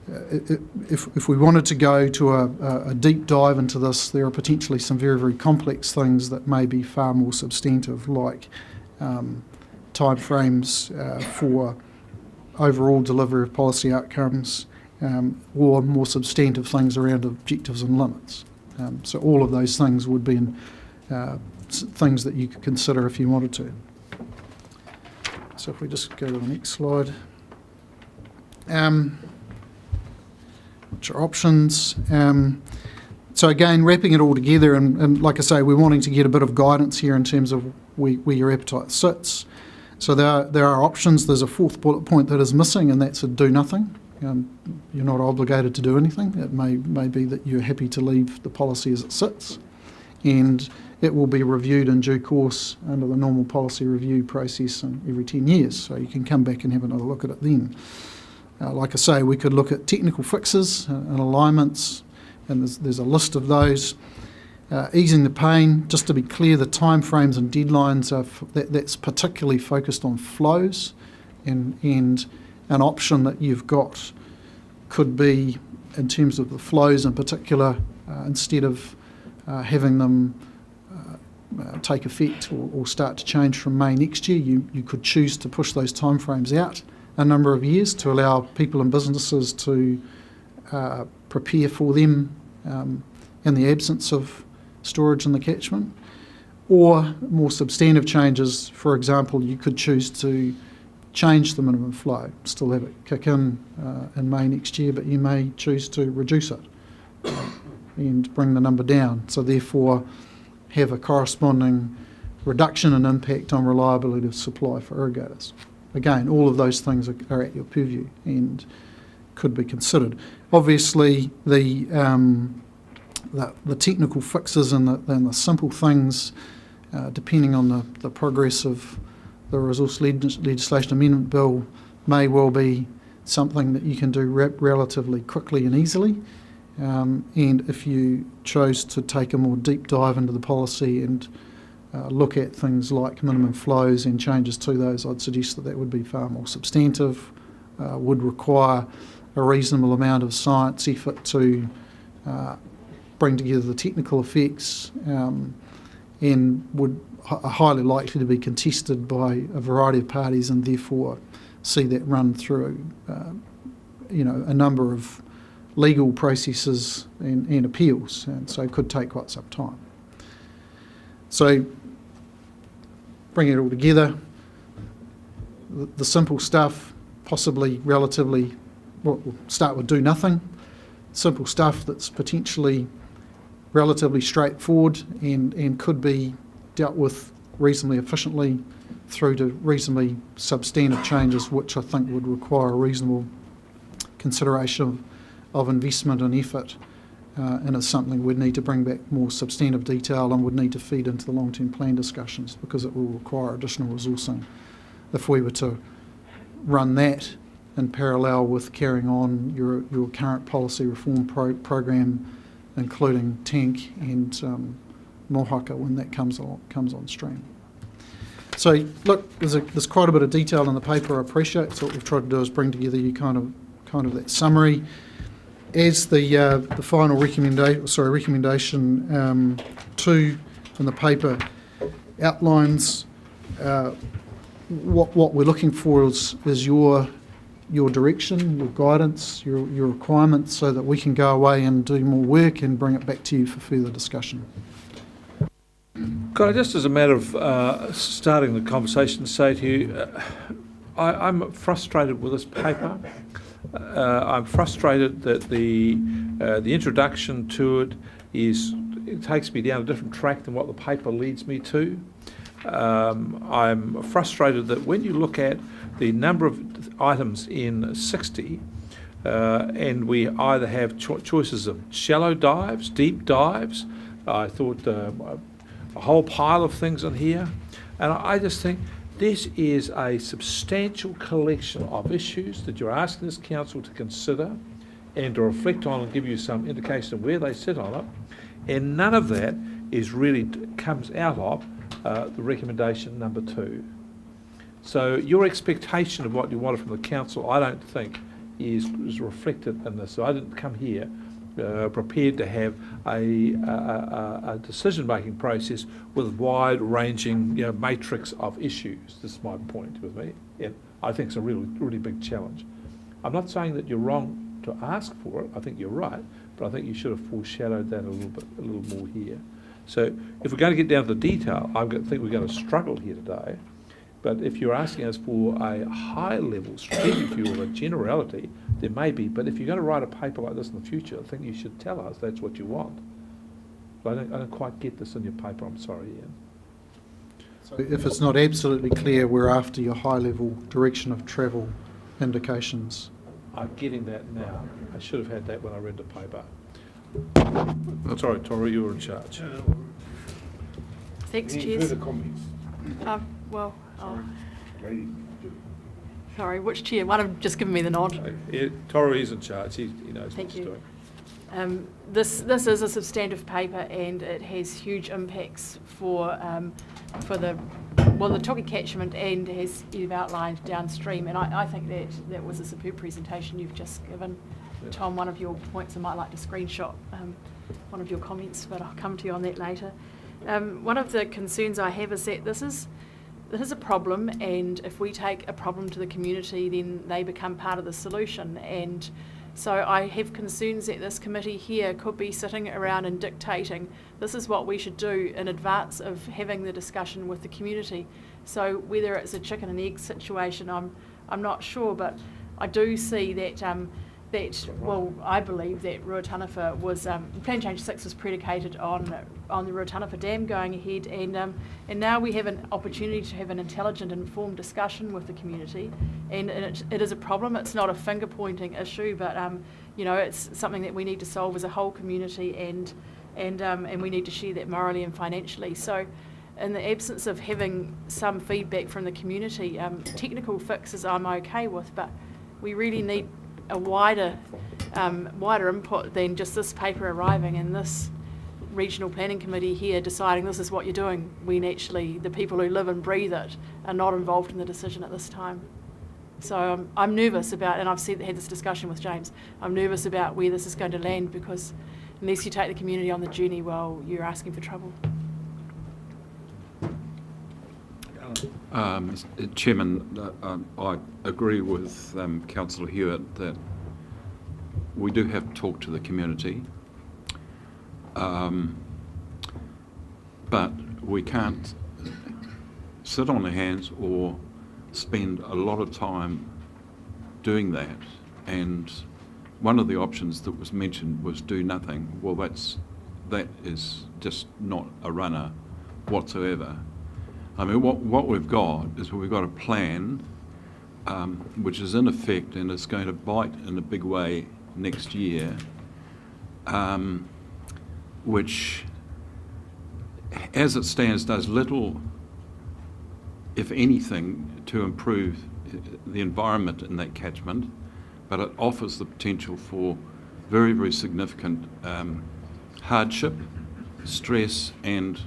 Speaker 15: if we wanted to go to a deep dive into this, there are potentially some very, very complex things that may be far more substantive, like timeframes for overall delivery of policy outcomes, or more substantive things around objectives and limits. So all of those things would be things that you could consider if you wanted to. So if we just go to the next slide. Which are options. So again, wrapping it all together, and like I say, we're wanting to get a bit of guidance here in terms of where your appetite sits. So there are options. There's a fourth bullet point that is missing, and that's a do nothing. You're not obligated to do anything. It may be that you're happy to leave the policy as it sits, and it will be reviewed in due course under the normal policy review process every 10 years. So you can come back and have another look at it then. Like I say, we could look at technical fixes and alignments, and there's a list of those. Easing the pain, just to be clear, the timeframes and deadlines that's particularly focused on flows, and an option that you've got could be, in terms of the flows in particular, instead of having them take effect or start to change from May next year, you could choose to push those timeframes out a number of years to allow people and businesses to prepare for them in the absence of storage in the catchment. Or more substantive changes, for example, you could choose to change the minimum flow, still have it kick in May next year, but you may choose to reduce it and bring the number down. So therefore have a corresponding reduction in impact on reliability of supply for irrigators. Again, all of those things are at your purview and could be considered. Obviously, the technical fixes and the simple things, depending on the progress of the Resource Legislation Amendment Bill, may well be something that you can do relatively quickly and easily. And if you chose to take a more deep dive into the policy and look at things like minimum flows and changes to those, I'd suggest that would be far more substantive, would require a reasonable amount of science effort to bring together the technical effects, and would are highly likely to be contested by a variety of parties, and therefore see that run through a number of legal processes and appeals, and so it could take quite some time. So bringing it all together, the simple stuff, possibly relatively, we'll start with do nothing. Simple stuff that's potentially relatively straightforward and could be dealt with reasonably efficiently, through to reasonably substantive changes, which I think would require a reasonable consideration of investment and effort, and is something we'd need to bring back more substantive detail and would need to feed into the long-term plan discussions, because it will require additional resourcing if we were to run that in parallel with carrying on your current policy reform program, including tank and Mohaka when that comes on stream. So look, there's quite a bit of detail in the paper, I appreciate. So what we've tried to do is bring together you kind of that summary. As the final recommendation 2 in the paper outlines, what we're looking for is your direction, your guidance, your requirements, so that we can go away and do more work and bring it back to you for further discussion.
Speaker 2: Could I just, as a matter of starting the conversation, say to you, I'm frustrated with this paper. I'm frustrated that the introduction to it takes me down a different track than what the paper leads me to. I'm frustrated that when you look at the number of items in 60, and we either have choices of shallow dives, deep dives, I thought a whole pile of things in here, and I just think this is a substantial collection of issues that you're asking this council to consider and to reflect on and give you some indication of where they sit on it, and none of that is really comes out of the recommendation number 2. So your expectation of what you wanted from the council, I don't think, is reflected in this. So I didn't come here prepared to have a decision-making process with wide-ranging matrix of issues. This is my point with me. And I think it's a really, really big challenge. I'm not saying that you're wrong to ask for it. I think you're right, but I think you should have foreshadowed that a little more here. So if we're going to get down to the detail, I think we're going to struggle here today. But if you're asking us for a high-level strategic view of a generality, there may be. But if you're going to write a paper like this in the future, I think you should tell us that's what you want. I don't quite get this in your paper, I'm sorry, Ian.
Speaker 15: So if it's not absolutely clear, we're after your high-level direction of travel indications.
Speaker 2: I'm getting that now. I should have had that when I read the paper. Sorry, Tori, you were in charge.
Speaker 12: Thanks,
Speaker 14: Any
Speaker 12: Chairs.
Speaker 14: further comments?
Speaker 12: Sorry, which chair? One have just given me the nod.
Speaker 2: Tori's in charge. He knows
Speaker 12: Thank
Speaker 2: what he's
Speaker 12: you.
Speaker 2: doing.
Speaker 12: This is a substantive paper, and it has huge impacts for the Toki catchment, and as you've outlined downstream. And I think that was a superb presentation you've just given.
Speaker 2: Yeah.
Speaker 12: Tom, one of your points, I might like to screenshot one of your comments, but I'll come to you on that later. One of the concerns I have is that this is a problem, and if we take a problem to the community, then they become part of the solution. And so I have concerns that this committee here could be sitting around and dictating this is what we should do in advance of having the discussion with the community. So whether it's a chicken and egg situation, I'm not sure, but I do see that I believe that Ruataniwha was Plan Change 6 was predicated on the Ruataniwha Dam going ahead, and now we have an opportunity to have an intelligent, informed discussion with the community, and it is a problem. It's not a finger pointing issue, but it's something that we need to solve as a whole community, and we need to share that morally and financially. So, in the absence of having some feedback from the community, technical fixes I'm okay with, but we really need a wider input than just this paper arriving and this regional planning committee here deciding this is what you're doing, when actually the people who live and breathe it are not involved in the decision at this time. So I'm nervous about, and I've had this discussion with James, I'm nervous about where this is going to land, because unless you take the community on the journey, well, you're asking for trouble.
Speaker 4: Chairman, I agree with Councillor Hewitt that we do have to talk to the community, but we can't sit on our hands or spend a lot of time doing that. And one of the options that was mentioned was do nothing. Well, that is just not a runner whatsoever. I mean, what we've got is we've got a plan which is in effect and is going to bite in a big way next year, which, as it stands, does little, if anything, to improve the environment in that catchment, but it offers the potential for very, very significant hardship, stress and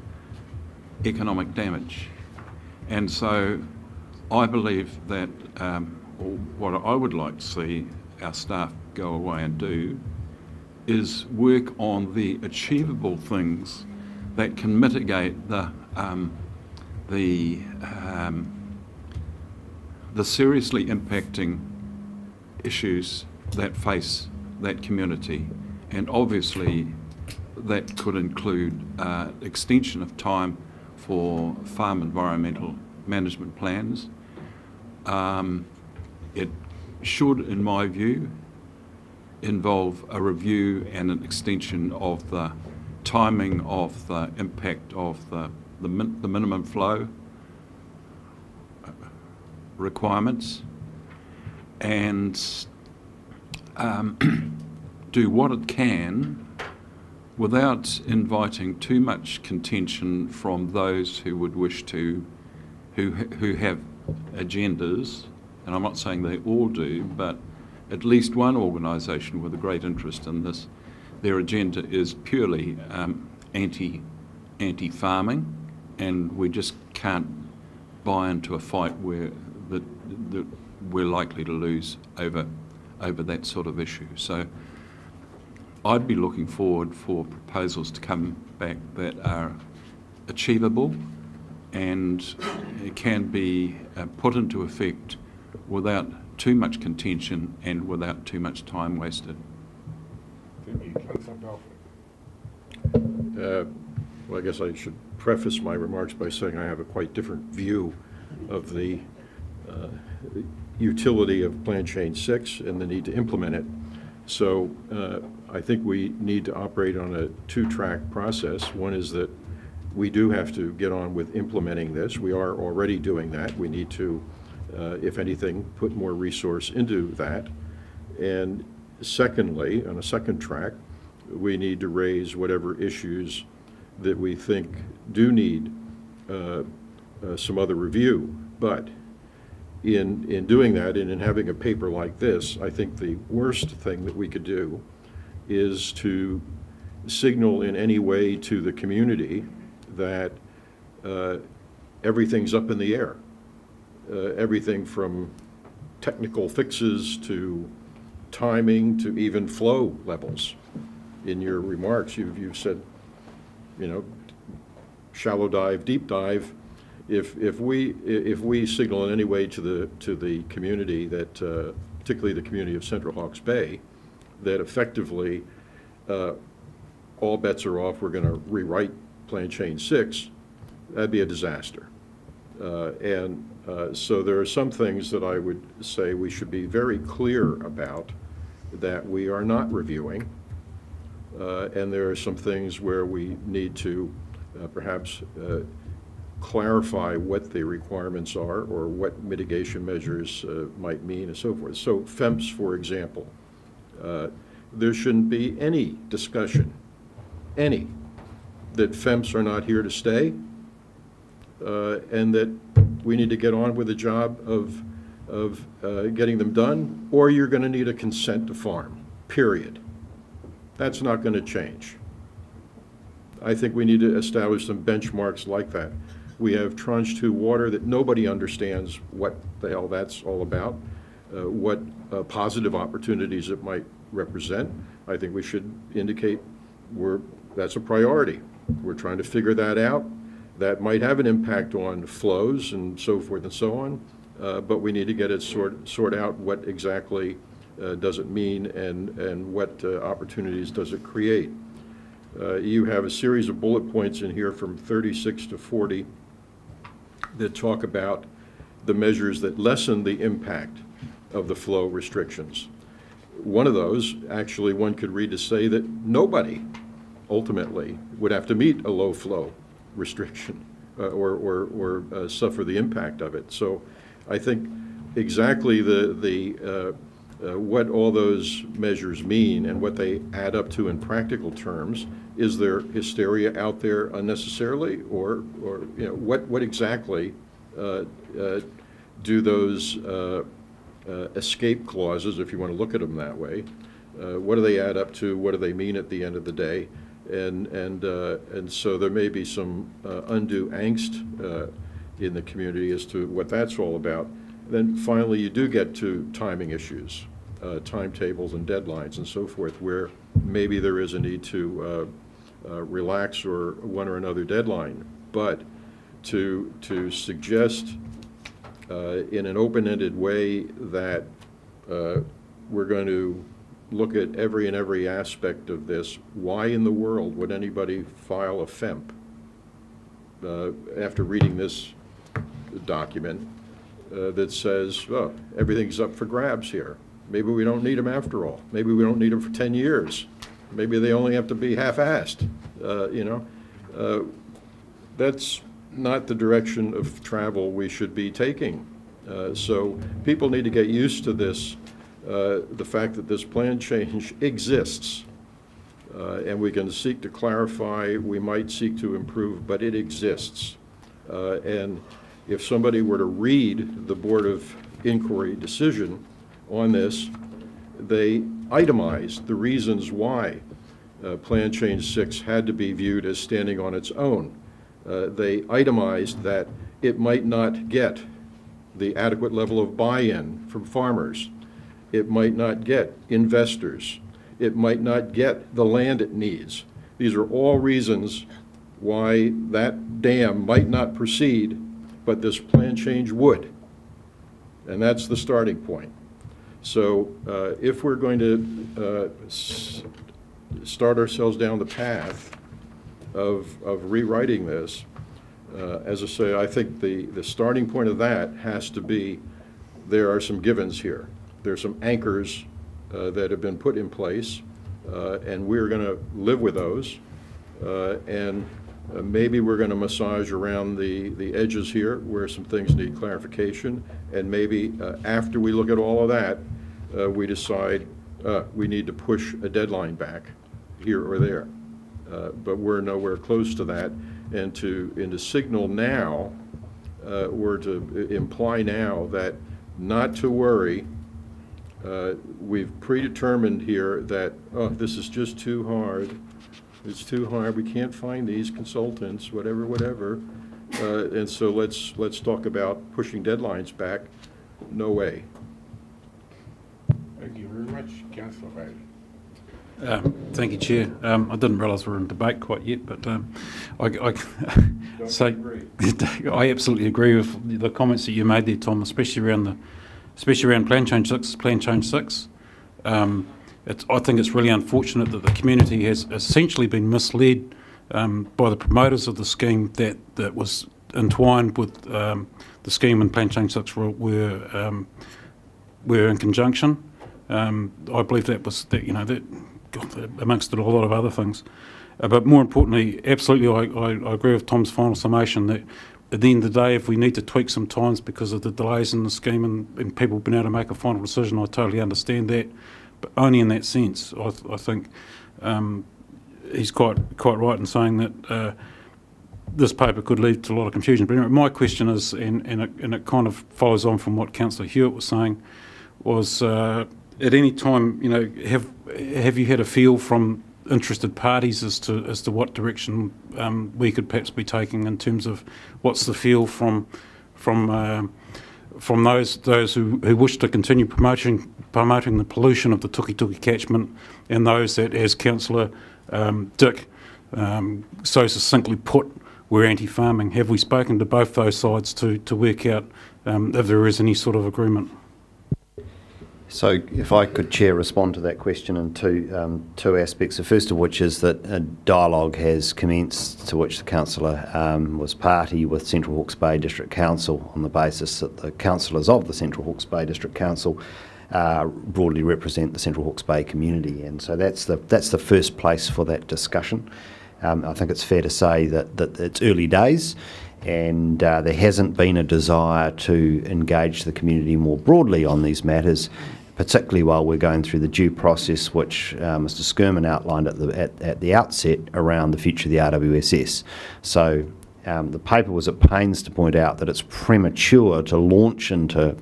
Speaker 4: economic damage. And so I believe that what I would like to see our staff go away and do is work on the achievable things that can mitigate the seriously impacting issues that face that community. And obviously that could include extension of time for farm environmental management plans. It should, in my view, involve a review and an extension of the timing of the impact of the minimum flow requirements, and do what it can without inviting too much contention from those who would wish to, who have agendas, and I'm not saying they all do, but at least one organisation with a great interest in this, their agenda is purely anti-farming, and we just can't buy into a fight where that we're likely to lose over that sort of issue. So I'd be looking forward for proposals to come back that are achievable and can be put into effect without too much contention and without too much time wasted.
Speaker 14: Thank you, Councillor Balfour. Well, I guess I should preface my remarks by saying I have a quite different view of the utility of Plan Change 6 and the need to implement it. So I think we need to operate on a two-track process. One is that we do have to get on with implementing this. We are already doing that. We need to, if anything, put more resource into that. And secondly, on a second track, we need to raise whatever issues that we think do need some other review. But in doing that and in having a paper like this, I think the worst thing that we could do is to signal in any way to the community that everything's up in the air. Everything from technical fixes to timing to even flow levels. In your remarks, you've said, you know, shallow dive, deep dive. If we signal in any way to the community that, particularly the community of Central Hawke's Bay, that effectively all bets are off, we're going to rewrite Plan Change 6, that'd be a disaster. So there are some things that I would say we should be very clear about that we are not reviewing. And there are some things where we need to perhaps clarify what the requirements are or what mitigation measures might mean and so forth. So FEMPS, for example, there shouldn't be any discussion, that FEMPS are not here to stay and that we need to get on with the job of getting them done, or you're going to need a consent to farm, period. That's not going to change. I think we need to establish some benchmarks like that. We have Tranche 2 water that nobody understands what the hell that's all about, what positive opportunities it might represent. I think we should indicate that's a priority. We're trying to figure that out. That might have an impact on flows and so forth and so on, but we need to get it sort out what exactly does it mean and what opportunities does it create. You have a series of bullet points in here from 36 to 40 that talk about the measures that lessen the impact of the flow restrictions. One of those, actually, one could read to say that nobody ultimately would have to meet a low flow restriction or suffer the impact of it. So I think exactly what all those measures mean and what they add up to in practical terms. Is there hysteria out there unnecessarily, or you know, what exactly do those escape clauses, if you want to look at them that way, what do they add up to? What do they mean at the end of the day? And so there may be some undue angst in the community as to what that's all about. Then finally, you do get to timing issues, timetables and deadlines and so forth, where maybe there is a need to relax or one or another deadline. But to suggest in an open-ended way that we're going to look at every aspect of this, why in the world would anybody file a FEMP after reading this document that says, oh, everything's up for grabs here? Maybe we don't need them after all. Maybe we don't need them for 10 years. Maybe they only have to be half-assed. That's not the direction of travel we should be taking. So people need to get used to this, the fact that this plan change exists. And we can seek to clarify, we might seek to improve, but it exists. And if somebody were to read the Board of Inquiry decision on this, they itemized the reasons why Plan Change 6 had to be viewed as standing on its own. They itemized that it might not get the adequate level of buy-in from farmers. It might not get investors. It might not get the land it needs. These are all reasons why that dam might not proceed, but this plan change would. And that's the starting point. So if we're going to start ourselves down the path of rewriting this, as I say, I think the starting point of that has to be there are some givens here. There are some anchors that have been put in place, and we're going to live with those. And maybe we're going to massage around the edges here where some things need clarification, and maybe after we look at all of that, we decide we need to push a deadline back here or there. But we're nowhere close to that, and to signal now, or to imply now that not to worry. We've predetermined here that, oh, this is just too hard. It's too hard. We can't find these consultants, whatever. And so let's talk about pushing deadlines back. No way.
Speaker 6: Thank you very much, Councillor Bailey.
Speaker 18: Thank you, Chair. I didn't realise we were in debate quite yet, but I absolutely agree with the comments that you made there, Tom, especially around Plan Change 6. I think it's really unfortunate that the community has essentially been misled by the promoters of the scheme that was entwined with the scheme and Plan Change 6 were in conjunction. I believe that amongst a lot of other things. But more importantly, absolutely, I agree with Tom's final summation that at the end of the day, if we need to tweak some times because of the delays in the scheme and people being able to make a final decision, I totally understand that, but only in that sense. I think he's quite right in saying that this paper could lead to a lot of confusion. But anyway, my question is, and it kind of follows on from what Councillor Hewitt was saying, was at any time, have you had a feel from interested parties as to what direction we could perhaps be taking in terms of what's the feel from those who wish to continue promoting the pollution of the Tukituki catchment, and those that, as Councillor Dick so succinctly put, we're anti-farming. Have we spoken to both those sides to work out if there is any sort of agreement?
Speaker 1: So if I could, Chair, respond to that question in two aspects. The first of which is that a dialogue has commenced to which the councillor was party with Central Hawke's Bay District Council on the basis that the councillors of the Central Hawke's Bay District Council broadly represent the Central Hawke's Bay community, and so that's the first place for that discussion. I think it's fair to say that it's early days, and there hasn't been a desire to engage the community more broadly on these matters, particularly while we're going through the due process which Mr Skirman outlined at the outset around the future of the RWSS. So the paper was at pains to point out that it's premature to launch into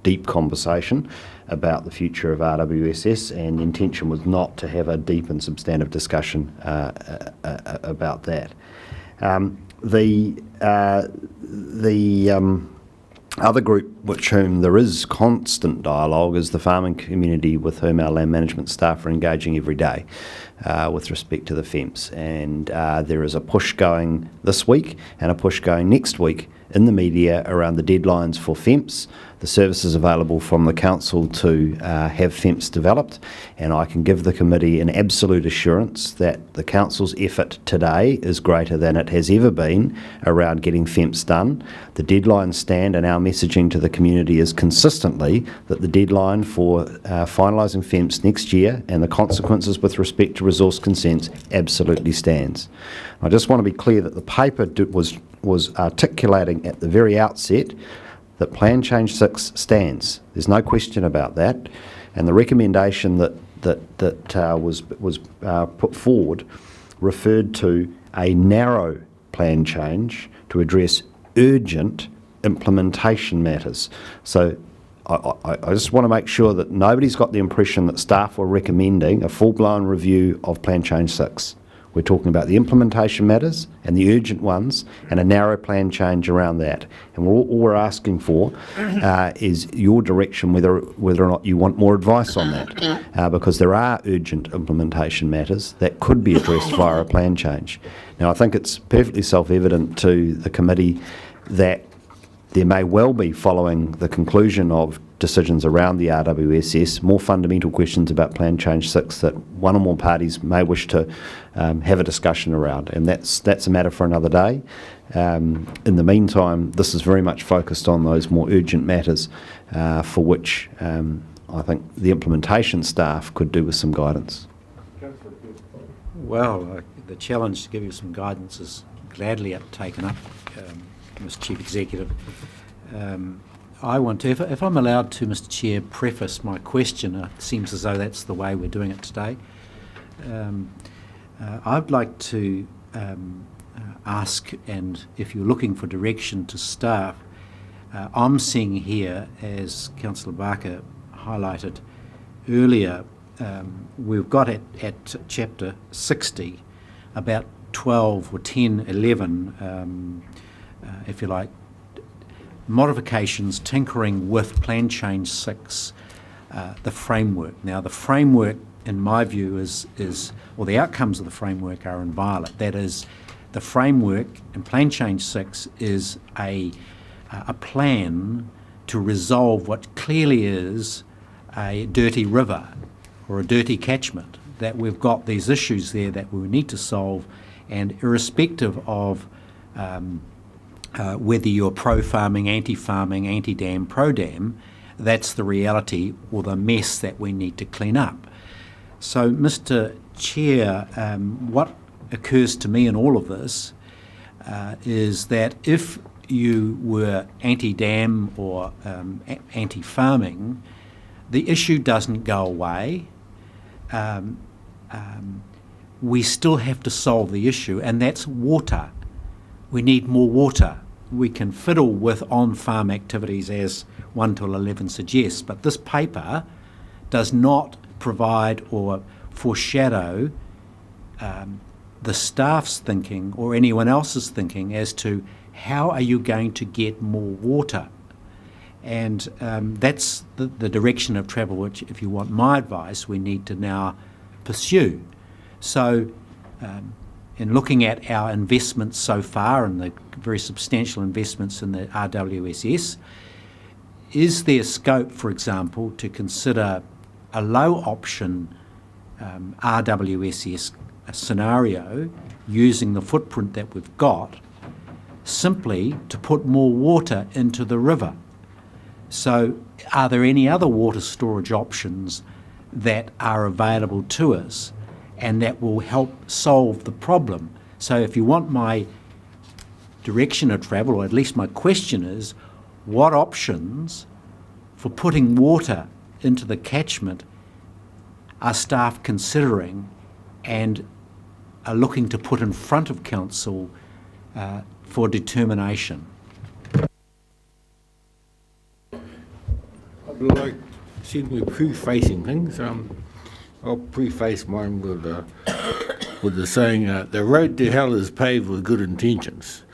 Speaker 1: deep conversation about the future of RWSS, and the intention was not to have a deep and substantive discussion about that. The other group with whom there is constant dialogue is the farming community, with whom our land management staff are engaging every day with respect to the FEMPS. And there is a push going this week and a push going next week in the media around the deadlines for FEMPS, the services available from the council to have FEMPS developed, and I can give the committee an absolute assurance that the council's effort today is greater than it has ever been around getting FEMPS done. The deadlines stand, and our messaging to the community is consistently that the deadline for finalising FEMPS next year and the consequences with respect to resource consents absolutely stands. I just want to be clear that the paper was articulating at the very outset that Plan Change 6 stands. There's no question about that, and the recommendation that was put forward referred to a narrow plan change to address urgent implementation matters. So I just want to make sure that nobody's got the impression that staff were recommending a full-blown review of Plan Change 6. We're talking about the implementation matters and the urgent ones, and a narrow plan change around that. And all we're asking for is your direction, whether or not you want more advice on that, because there are urgent implementation matters that could be addressed via a plan change. Now, I think it's perfectly self-evident to the committee that there may well be, following the conclusion of decisions around the RWSS, more fundamental questions about Plan Change 6 that one or more parties may wish to have a discussion around, and that's a matter for another day. In the meantime, this is very much focused on those more urgent matters for which I think the implementation staff could do with some guidance.
Speaker 3: Well, the challenge to give you some guidance is gladly taken up, Mr. Chief Executive. I want to, if I'm allowed to, Mr. Chair, preface my question. It seems as though that's the way we're doing it today. I'd like to ask, and if you're looking for direction to staff, I'm seeing here, as Councillor Barker highlighted earlier, we've got at chapter 60 about 12 or 10, 11, if you like, modifications tinkering with Plan Change 6, the framework. Now, the framework, in my view, is or the outcomes of the framework are inviolate. That is, the framework in Plan Change 6 is a plan to resolve what clearly is a dirty river or a dirty catchment, that we've got these issues there that we need to solve, and irrespective of whether you're pro-farming, anti-farming, anti-dam, pro-dam, that's the reality or the mess that we need to clean up. So, Mr. Chair, what occurs to me in all of this is that if you were anti-dam or anti-farming, the issue doesn't go away. We still have to solve the issue, and that's water. We need more water. We can fiddle with on-farm activities as 1 till 11 suggests, but this paper does not provide or foreshadow the staff's thinking or anyone else's thinking as to how are you going to get more water. And that's the direction of travel which, if you want my advice, we need to now pursue. So in looking at our investments so far and the very substantial investments in the RWSS, is there scope, for example, to consider a low option RWSS scenario using the footprint that we've got simply to put more water into the river? So are there any other water storage options that are available to us and that will help solve the problem? So if you want my direction of travel, or at least my question is, what options for putting water into the catchment are staff considering and are looking to put in front of council for determination?
Speaker 6: I'd like, since we're prefacing things, I'll preface mine with the saying, the road to hell is paved with good intentions.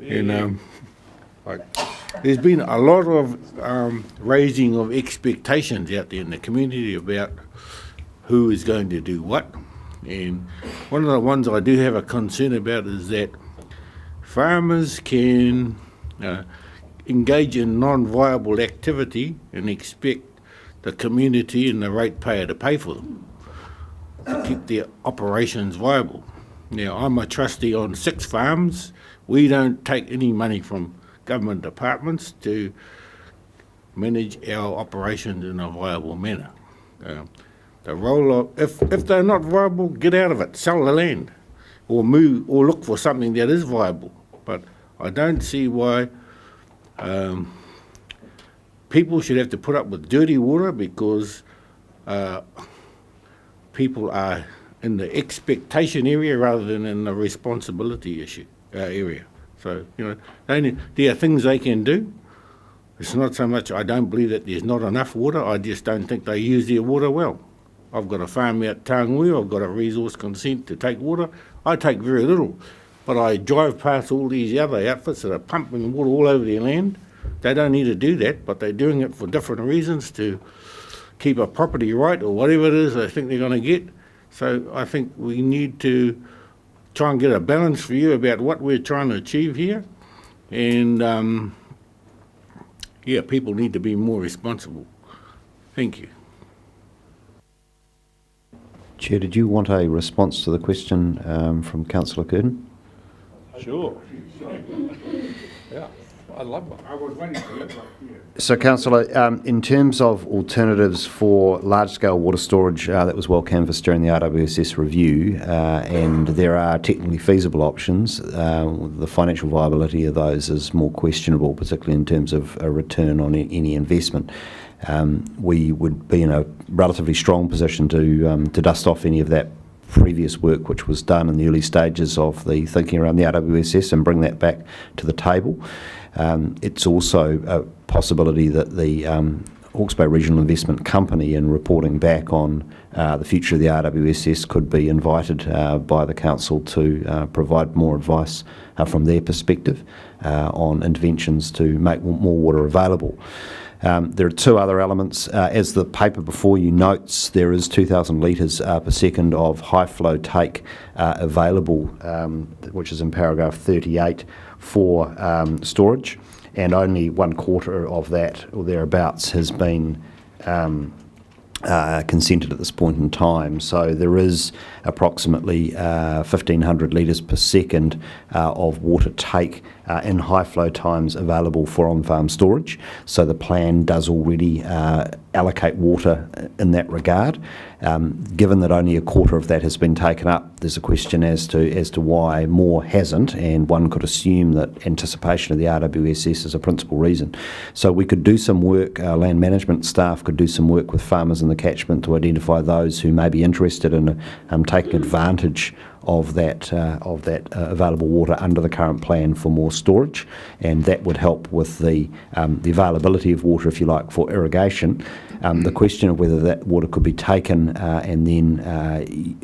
Speaker 6: And there's been a lot of raising of expectations out there in the community about who is going to do what. And one of the ones I do have a concern about is that farmers can engage in non-viable activity and expect the community and the ratepayer to pay for them to keep their operations viable. Now, I'm a trustee on 6 farms. We don't take any money from government departments to manage our operations in a viable manner. The role of, if they're not viable, get out of it, sell the land, or move, or look for something that is viable. But I don't see why people should have to put up with dirty water because people are in the expectation area rather than in the responsibility issue area. So, you know, there are things they can do. It's not so much I don't believe that there's not enough water, I just don't think they use their water well. I've got a farm out Tāngui, I've got a resource consent to take water. I take very little, but I drive past all these other outfits that are pumping water all over their land. They don't need to do that, but they're doing it for different reasons, to keep a property right or whatever it is they think they're going to get. So I think we need to try and get a balanced view about what we're trying to achieve here. And yeah, people need to be more responsible. Thank you.
Speaker 1: Chair, did you want a response to the question from Councillor Curtin?
Speaker 2: Sure. Yeah. I'd love one.
Speaker 18: I was waiting for it, but yeah.
Speaker 1: So, Councillor, in terms of alternatives for large-scale water storage, that was well canvassed during the RWSS review, and there are technically feasible options. The financial viability of those is more questionable, particularly in terms of a return on any investment. We would be in a relatively strong position to dust off any of that previous work which was done in the early stages of the thinking around the RWSS and bring that back to the table. It's also a possibility that the Hawke's Bay Regional Investment Company, in reporting back on the future of the RWSS, could be invited by the council to provide more advice from their perspective on interventions to make more water available. There are two other elements. As the paper before you notes, there is 2,000 litres per second of high flow take available, which is in paragraph 38, for storage, and only 1/4 of that, or thereabouts, has been consented at this point in time. So there is approximately 1,500 litres per second of water take in high flow times available for on-farm storage. So the plan does already allocate water in that regard. Given that only 1/4 of that has been taken up, there's a question as to why more hasn't, and one could assume that anticipation of the RWSS is a principal reason. So we could do some work, land management staff could do some work with farmers in the catchment to identify those who may be interested in taking advantage of that available water under the current plan for more storage, and that would help with the availability of water, if you like, for irrigation. The question of whether that water could be taken and then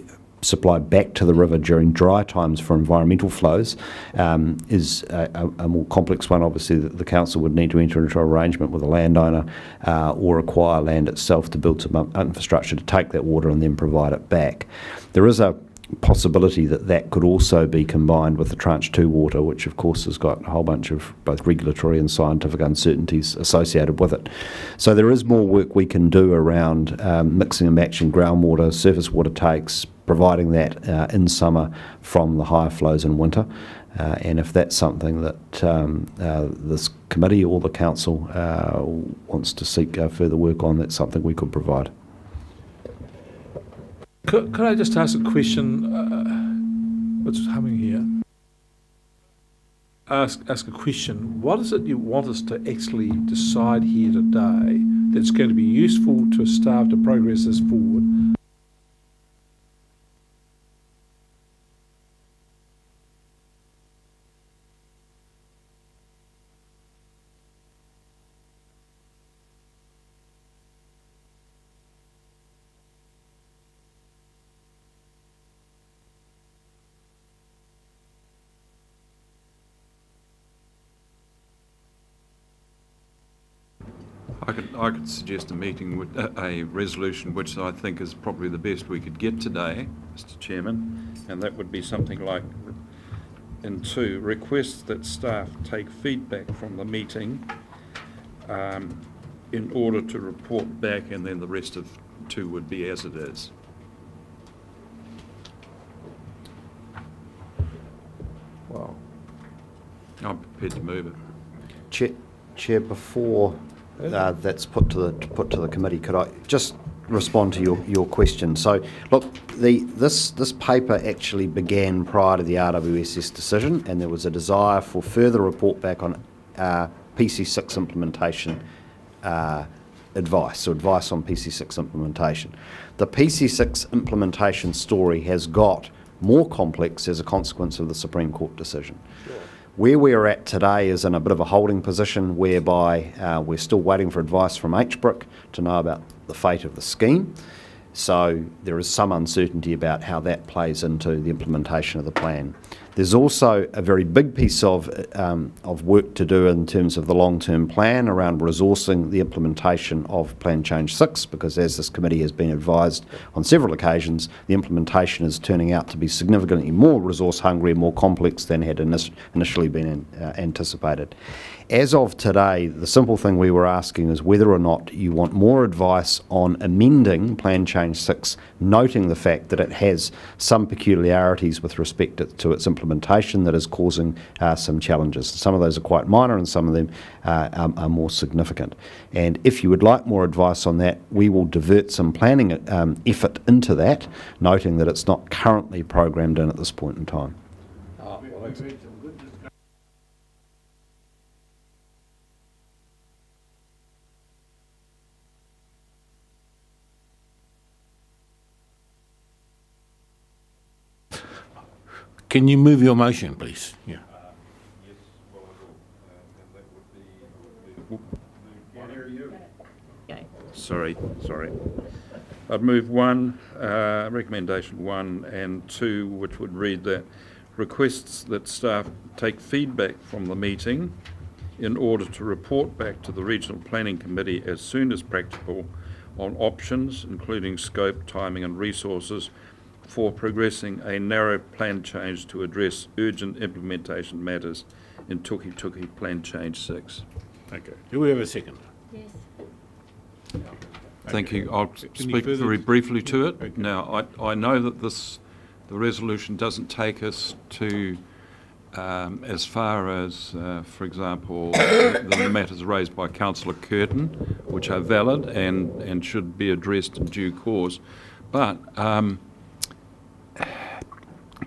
Speaker 1: supplied back to the river during dry times for environmental flows is a more complex one. Obviously, the council would need to enter into an arrangement with a landowner or acquire land itself to build some infrastructure to take that water and then provide it back. There is a possibility that could also be combined with the Tranche 2 water, which of course has got a whole bunch of both regulatory and scientific uncertainties associated with it. So there is more work we can do around mixing and matching groundwater, surface water takes, providing that in summer from the higher flows in winter. And if that's something that this committee or the council wants to seek further work on, that's something we could provide.
Speaker 2: Could I just ask a question? What's humming here? Ask a question. What is it you want us to actually decide here today that's going to be useful to staff to progress this forward?
Speaker 4: I could suggest a meeting with a resolution which I think is probably the best we could get today, Mr. Chairman, and that would be something like, in 2, request that staff take feedback from the meeting in order to report back, and then the rest of 2 would be as it is.
Speaker 2: Wow.
Speaker 4: I'm prepared to move it.
Speaker 1: Chair, before that's put to the committee, could I just respond to your question? So, look, this paper actually began prior to the RWSS decision, and there was a desire for further report back on PC6 implementation advice, or advice on PC6 implementation. The PC6 implementation story has got more complex as a consequence of the Supreme Court decision. Sure. Where we're at today is in a bit of a holding position whereby we're still waiting for advice from HBRIC to know about the fate of the scheme. So there is some uncertainty about how that plays into the implementation of the plan. There's also a very big piece of work to do in terms of the long-term plan around resourcing the implementation of Plan Change 6, because as this committee has been advised on several occasions, the implementation is turning out to be significantly more resource hungry and more complex than had initially been anticipated. as of today, the simple thing we were asking is whether or not you want more advice on amending Plan Change 6, noting the fact that it has some peculiarities with respect to its implementation that is causing some challenges. Some of those are quite minor and some of them are more significant. And if you would like more advice on that, we will divert some planning effort into that, noting that it's not currently programmed in at this point in time.
Speaker 6: Can you move your motion, please? Yeah.
Speaker 4: Sorry. I'd move recommendation 1 and 2, which would read that requests that staff take feedback from the meeting in order to report back to the Regional Planning Committee as soon as practicable on options, including scope, timing and resources for progressing a narrow plan change to address urgent implementation matters in Tuki Plan Change 6.
Speaker 6: Okay. Do we have a second?
Speaker 16: Yes.
Speaker 4: Thank you. I'll
Speaker 18: Any
Speaker 4: speak
Speaker 18: further-
Speaker 4: very briefly to it.
Speaker 6: Okay.
Speaker 4: Now, I know that the resolution doesn't take us to as far as, for example, the matters raised by Councillor Curtin, which are valid and should be addressed in due course. But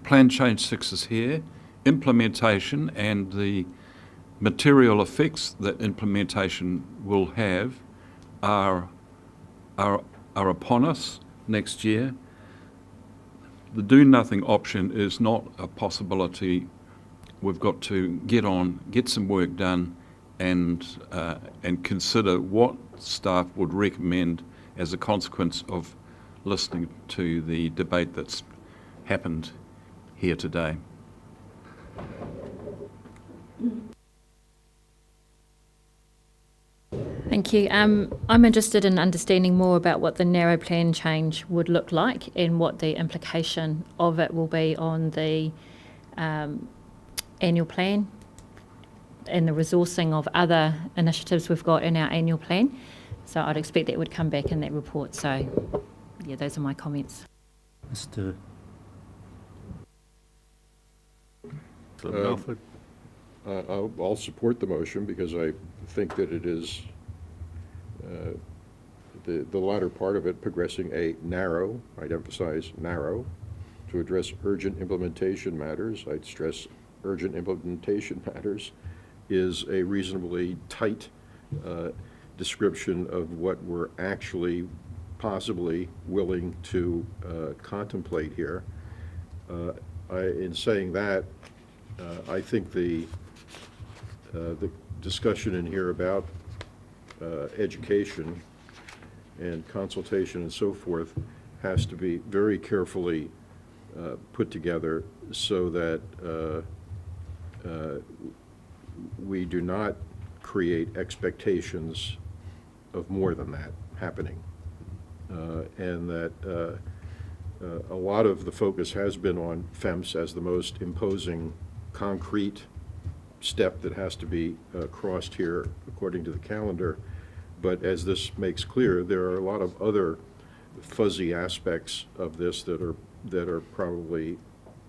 Speaker 4: Plan Change 6 is here. Implementation and the material effects that implementation will have are upon us next year. The do-nothing option is not a possibility. We've got to get some work done and consider what staff would recommend as a consequence of listening to the debate that's happened here today.
Speaker 16: Thank you. I'm interested in understanding more about what the narrow plan change would look like and what the implication of it will be on the annual plan and the resourcing of other initiatives we've got in our annual plan. So I'd expect that would come back in that report. So, yeah, those are my comments.
Speaker 3: Mr.
Speaker 14: Alfred? I'll support the motion because I think that it is the latter part of it, progressing a narrow, I'd emphasize narrow, to address urgent implementation matters, I'd stress urgent implementation matters, is a reasonably tight description of what we're actually possibly willing to contemplate here. In saying that, I think the discussion in here about education and consultation and so forth has to be very carefully put together so that we do not create expectations of more than that happening. And that a lot of the focus has been on FEMS as the most imposing concrete step that has to be crossed here according to the calendar. But as this makes clear, there are a lot of other fuzzy aspects of this that are probably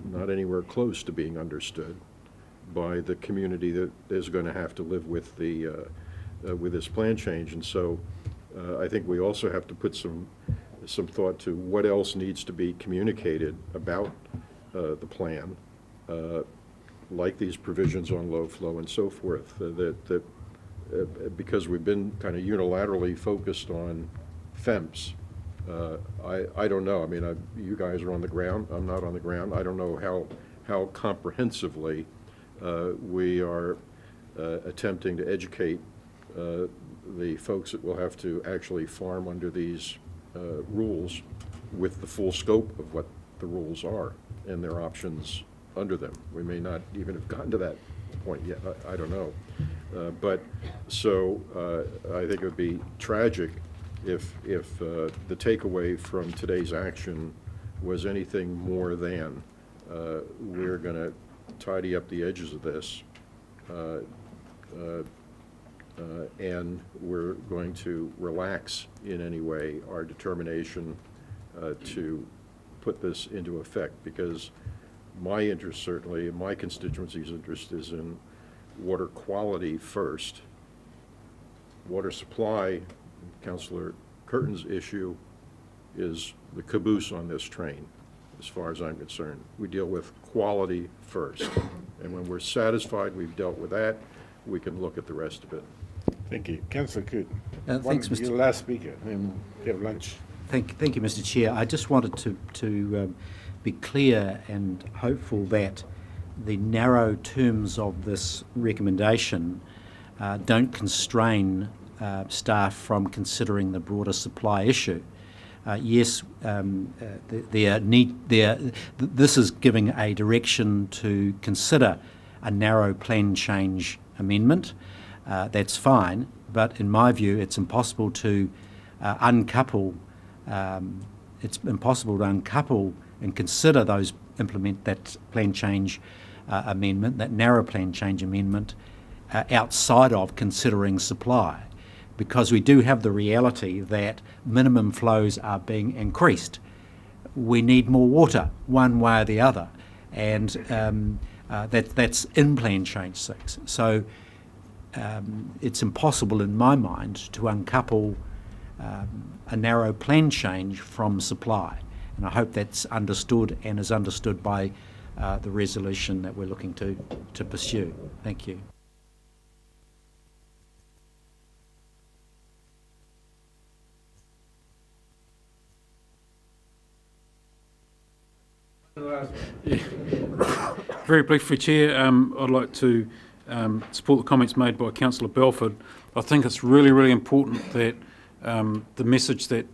Speaker 14: not anywhere close to being understood by the community that is going to have to live with with this plan change. And so I think we also have to put some thought to what else needs to be communicated about the plan, like these provisions on low flow and so forth, because we've been kind of unilaterally focused on FEMS. I don't know. I mean, you guys are on the ground. I'm not on the ground. I don't know how comprehensively we are attempting to educate the folks that will have to actually farm under these rules with the full scope of what the rules are and their options under them. We may not even have gotten to that point yet. I don't know. But so I think it would be tragic if the takeaway from today's action was anything more than we're going to tidy up the edges of this, and we're going to relax in any way our determination to put this into effect, because my interest, certainly, and my constituency's interest, is in water quality first. Water supply, Councillor Curtin's issue, is the caboose on this train, as far as I'm concerned. We deal with quality first, and when we're satisfied we've dealt with that, we can look at the rest of it.
Speaker 6: Thank you. Councillor Curtin.
Speaker 3: Thanks, Mr.
Speaker 6: Your last speaker, and have lunch.
Speaker 3: Thank you, Mr. Chair. I just wanted to be clear and hopeful that the narrow terms of this recommendation don't constrain staff from considering the broader supply issue. Yes, this is giving a direction to consider a narrow plan change amendment. That's fine, but in my view, it's impossible to uncouple. It's impossible to uncouple and consider implement that plan change amendment, that narrow plan change amendment, outside of considering supply, because we do have the reality that minimum flows are being increased. We need more water, one way or the other, and that's in Plan Change 6. So it's impossible in my mind to uncouple a narrow plan change from supply, and I hope that's understood and is understood by the resolution that we're looking to pursue. Thank you.
Speaker 18: Very briefly, Chair, I'd like to support the comments made by Councillor Belford. I think it's really, really important that the message that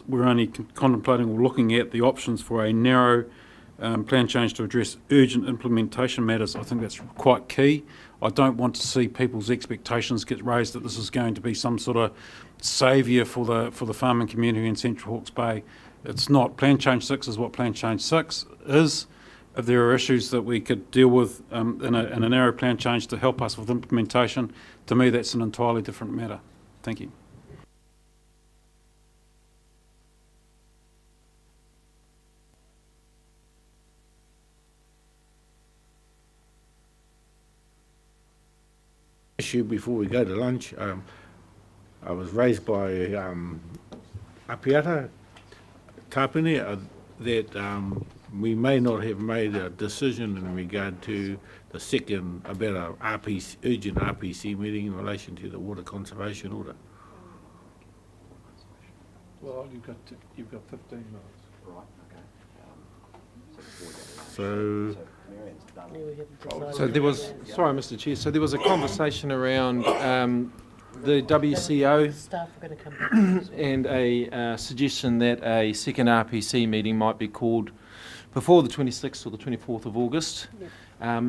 Speaker 18: we're only contemplating or looking at the options for a narrow plan change to address urgent implementation matters. I think that's quite key. I don't want to see people's expectations get raised that this is going to be some sort of saviour for the farming community in Central Hawke's Bay. It's not. Plan Change 6 is what Plan Change 6 is. If there are issues that we could deal with in a narrow plan change to help us with implementation, to me that's an entirely different matter. Thank you.
Speaker 6: Issue before we go to lunch. I was raised by Apiata Tapine that we may not have made a decision in regard to the second about a urgent RPC meeting in relation to the water conservation order.
Speaker 2: Well, you've got 15 minutes.
Speaker 1: Right. Okay.
Speaker 7: So there was, sorry, Mr. Chair. So there was a conversation around the WCO
Speaker 20: Staff are going to come back.
Speaker 7: and a suggestion that a second RPC meeting might be called before the 26th or the 24th of August.
Speaker 20: Yep.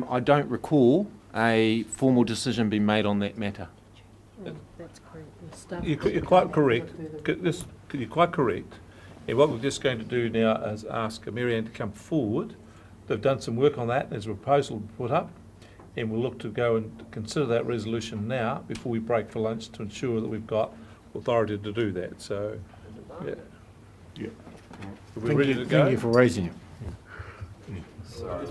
Speaker 7: I don't recall a formal decision being made on that matter.
Speaker 20: That's correct. The staff
Speaker 2: You're quite correct. You're quite correct. And what we're just going to do now is ask Marianne to come forward. They've done some work on that. There's a proposal put up, and we'll look to go and consider that resolution now before we break for lunch to ensure that we've got authority to do that. So, yeah.
Speaker 6: Yeah.
Speaker 2: Are we ready to go?
Speaker 6: Thank you for raising it.
Speaker 1: Sorry.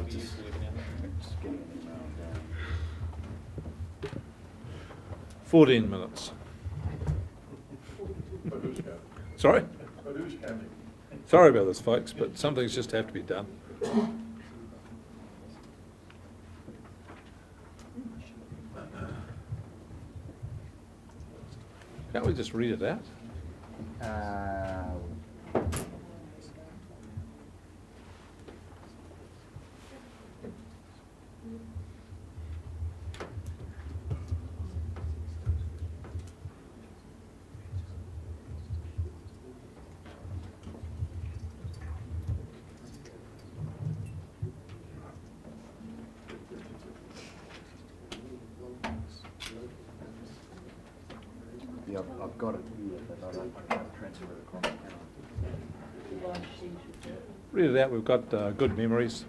Speaker 2: 14 minutes. Sorry? Sorry about this, folks, but some things just have to be done. Can't we just read it out?
Speaker 1: Yeah, I've got it here, but I don't transfer it across.
Speaker 2: Read it out. We've got good memories.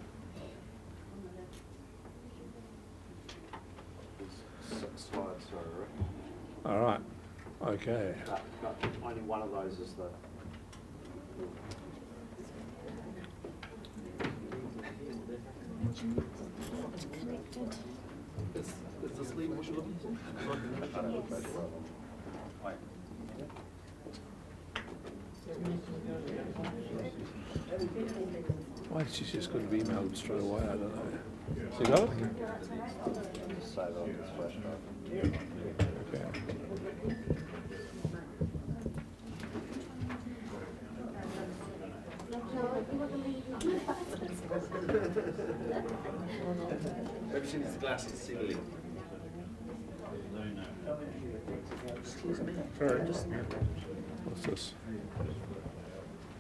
Speaker 1: Slides, sorry, right?
Speaker 2: Okay.
Speaker 1: But only one of those is the.
Speaker 2: Why did she just couldn't have emailed straight away? I don't know. So you got it?
Speaker 1: Save it on this flash drive.
Speaker 2: Okay.
Speaker 11: Maybe she needs the glasses, see the link.
Speaker 20: Excuse me.
Speaker 2: Sorry. What's this?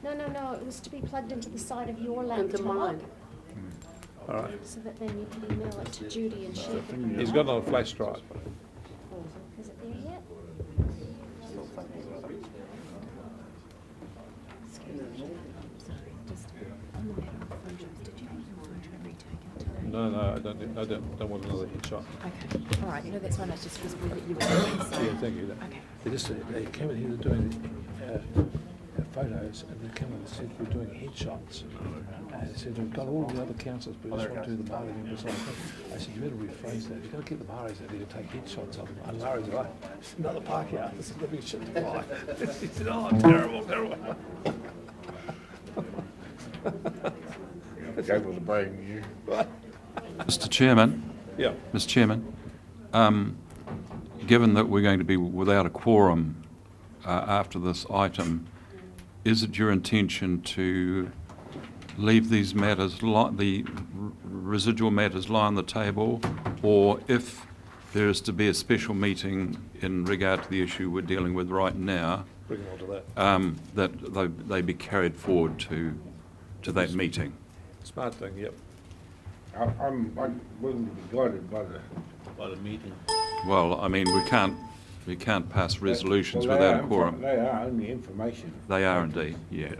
Speaker 8: No, it was to be plugged into the side of your
Speaker 20: Into
Speaker 8: laptop.
Speaker 20: mine.
Speaker 2: All right.
Speaker 8: So that then you can email it to Judy and she can...
Speaker 2: He's got it on a flash drive.
Speaker 8: Is it there yet?
Speaker 2: No, I don't want another headshot.
Speaker 22: Okay, all right, no, that's fine, that's just because we you were doing so.
Speaker 2: Yeah, thank you.
Speaker 22: Okay.
Speaker 2: They came in here doing photos, and they came in and said, we're doing headshots. And they said, we've got all the other councils, but we just want to do the Māori members. I said, you better rephrase that. You've got to get the Māoris out here to take headshots of them. And Larry's like, another park out, this is going to be shit to fly. He said, oh, terrible.
Speaker 6: Go with the brain, you.
Speaker 4: Mr. Chairman?
Speaker 2: Yeah.
Speaker 4: Mr. Chairman, given that we're going to be without a quorum after this item, is it your intention to leave these matters, the residual matters lie on the table, or if there is to be a special meeting in regard to the issue we're dealing with right now,
Speaker 2: Bring it on to that.
Speaker 4: that they be carried forward to that meeting?
Speaker 2: Smart thing, yep.
Speaker 6: I'm willing to be guided by the meeting.
Speaker 4: Well, I mean, we can't pass resolutions
Speaker 6: Well,
Speaker 4: without a quorum.
Speaker 6: They are only information.
Speaker 4: They are indeed, yeah.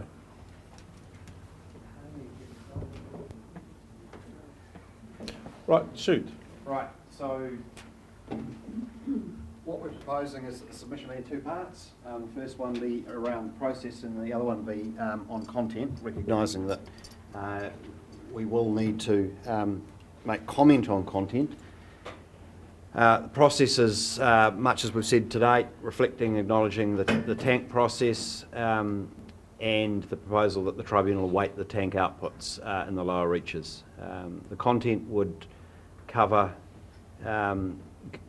Speaker 2: Right, shoot.
Speaker 1: Right, so what we're proposing is that the submission be in two parts. The first one be around process and the other one be on content, recognising that we will need to make comment on content. The process is, much as we've said to date, reflecting, acknowledging the tank process and the proposal that the tribunal await the tank outputs in the lower reaches. The content would cover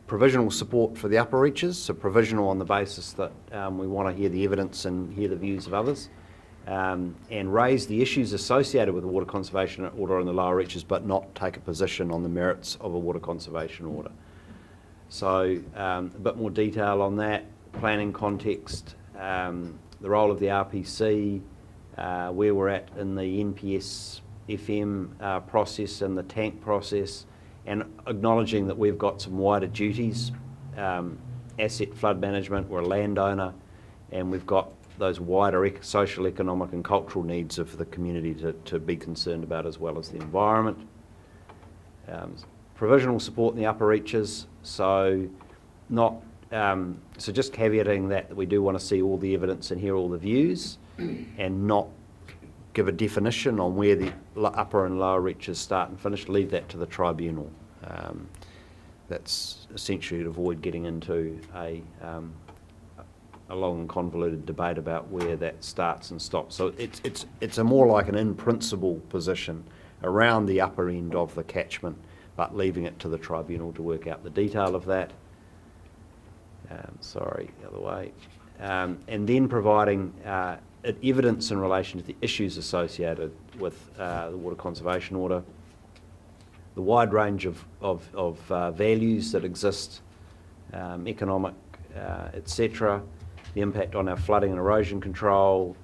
Speaker 1: provisional support for the upper reaches, so provisional on the basis that we want to hear the evidence and hear the views of others, and raise the issues associated with the water conservation order in the lower reaches, but not take a position on the merits of a water conservation order. So a bit more detail on that, planning context, the role of the RPC, where we're at in the NPS FM process and the tank process, and acknowledging that we've got some wider duties, asset flood management, we're a landowner, and we've got those wider social, economic and cultural needs of the community to be concerned about, as well as the environment. Provisional support in the upper reaches, so not so just caveating that we do want to see all the evidence and hear all the views, and not give a definition on where the upper and lower reaches start and finish. Leave that to the tribunal. That's essentially to avoid getting into a long and convoluted debate about where that starts and stops. So it's a more like an in-principle position around the upper end of the catchment, but leaving it to the tribunal to work out the detail of that. Sorry, the other way. And then providing evidence in relation to the issues associated with the water conservation order, the wide range of values that exist, economic, etc., the impact on our flooding and erosion control,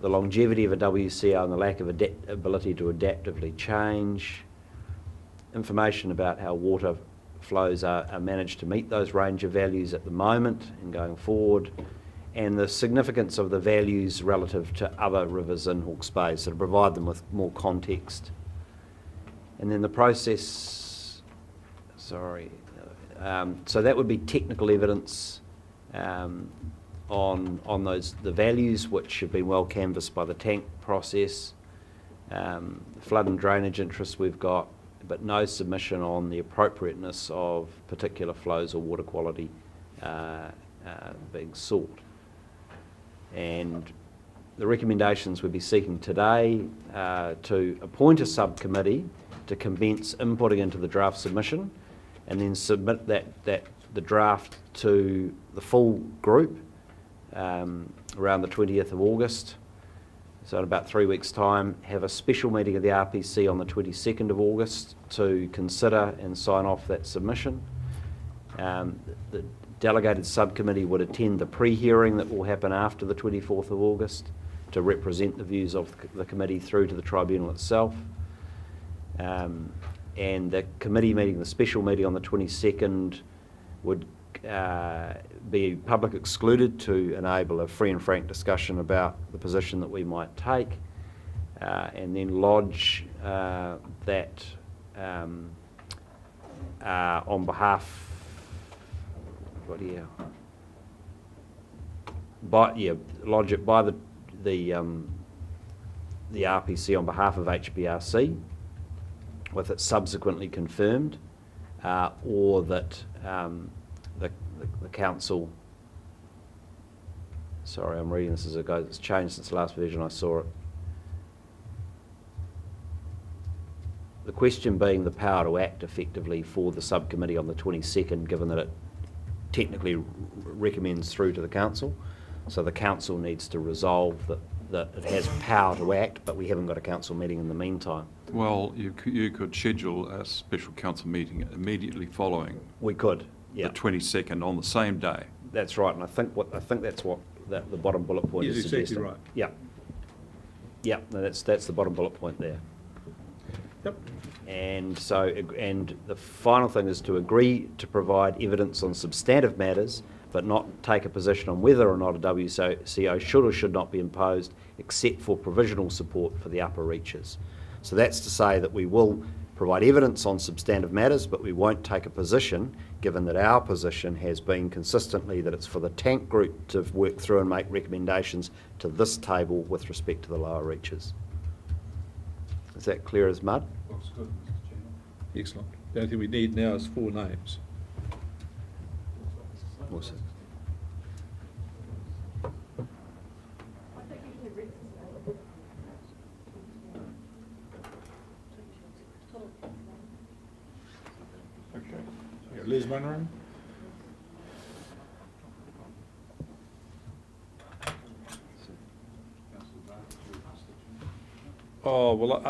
Speaker 1: the longevity of a WCO and the lack of ability to adaptively change, information about how water flows are managed to meet those range of values at the moment and going forward, and the significance of the values relative to other rivers in Hawke's Bay, so to provide them with more context. And then the process, so that would be technical evidence on the values which have been well canvassed by the tank process, flood and drainage interests we've got, but no submission on the appropriateness of particular flows or water quality being sought. And the recommendations we'd be seeking today to appoint a subcommittee to commence inputting into the draft submission, and then submit the draft to the full group around the 20th of August. So in about 3 weeks' time, have a special meeting of the RPC on the 22nd of August to consider and sign off that submission. The delegated subcommittee would attend the pre-hearing that will happen after the 24th of August to represent the views of the committee through to the tribunal itself. And the committee meeting, the special meeting on the 22nd, would be public excluded to enable a free and frank discussion about the position that we might take, and then lodge that on behalf, lodge it by the RPC on behalf of HBRC, with it subsequently confirmed, or that the council, sorry, I'm reading this as it goes, it's changed since the last version I saw it. The question being the power to act effectively for the subcommittee on the 22nd, given that it technically recommends through to the council. So the council needs to resolve that it has power to act, but we haven't got a council meeting in the meantime.
Speaker 4: Well, you could schedule a special council meeting immediately following.
Speaker 1: We could, yeah.
Speaker 4: The 22nd on the same day.
Speaker 1: That's right, and I think that's what the bottom bullet point is
Speaker 2: exactly
Speaker 1: suggesting.
Speaker 2: right.
Speaker 1: Yeah. Yeah, no, that's the bottom bullet point there.
Speaker 2: Yep.
Speaker 1: And the final thing is to agree to provide evidence on substantive matters, but not take a position on whether or not a WCO should or should not be imposed, except for provisional support for the upper reaches. So that's to say that we will provide evidence on substantive matters, but we won't take a position, given that our position has been consistently that it's for the tank group to work through and make recommendations to this table with respect to the lower reaches. Is that clear as mud?
Speaker 18: Looks good, Mr. Chairman.
Speaker 2: Excellent. The only thing we need now is 4 names.
Speaker 1: Awesome.
Speaker 6: Okay. Yeah, Liz Munro?
Speaker 2: Oh, well,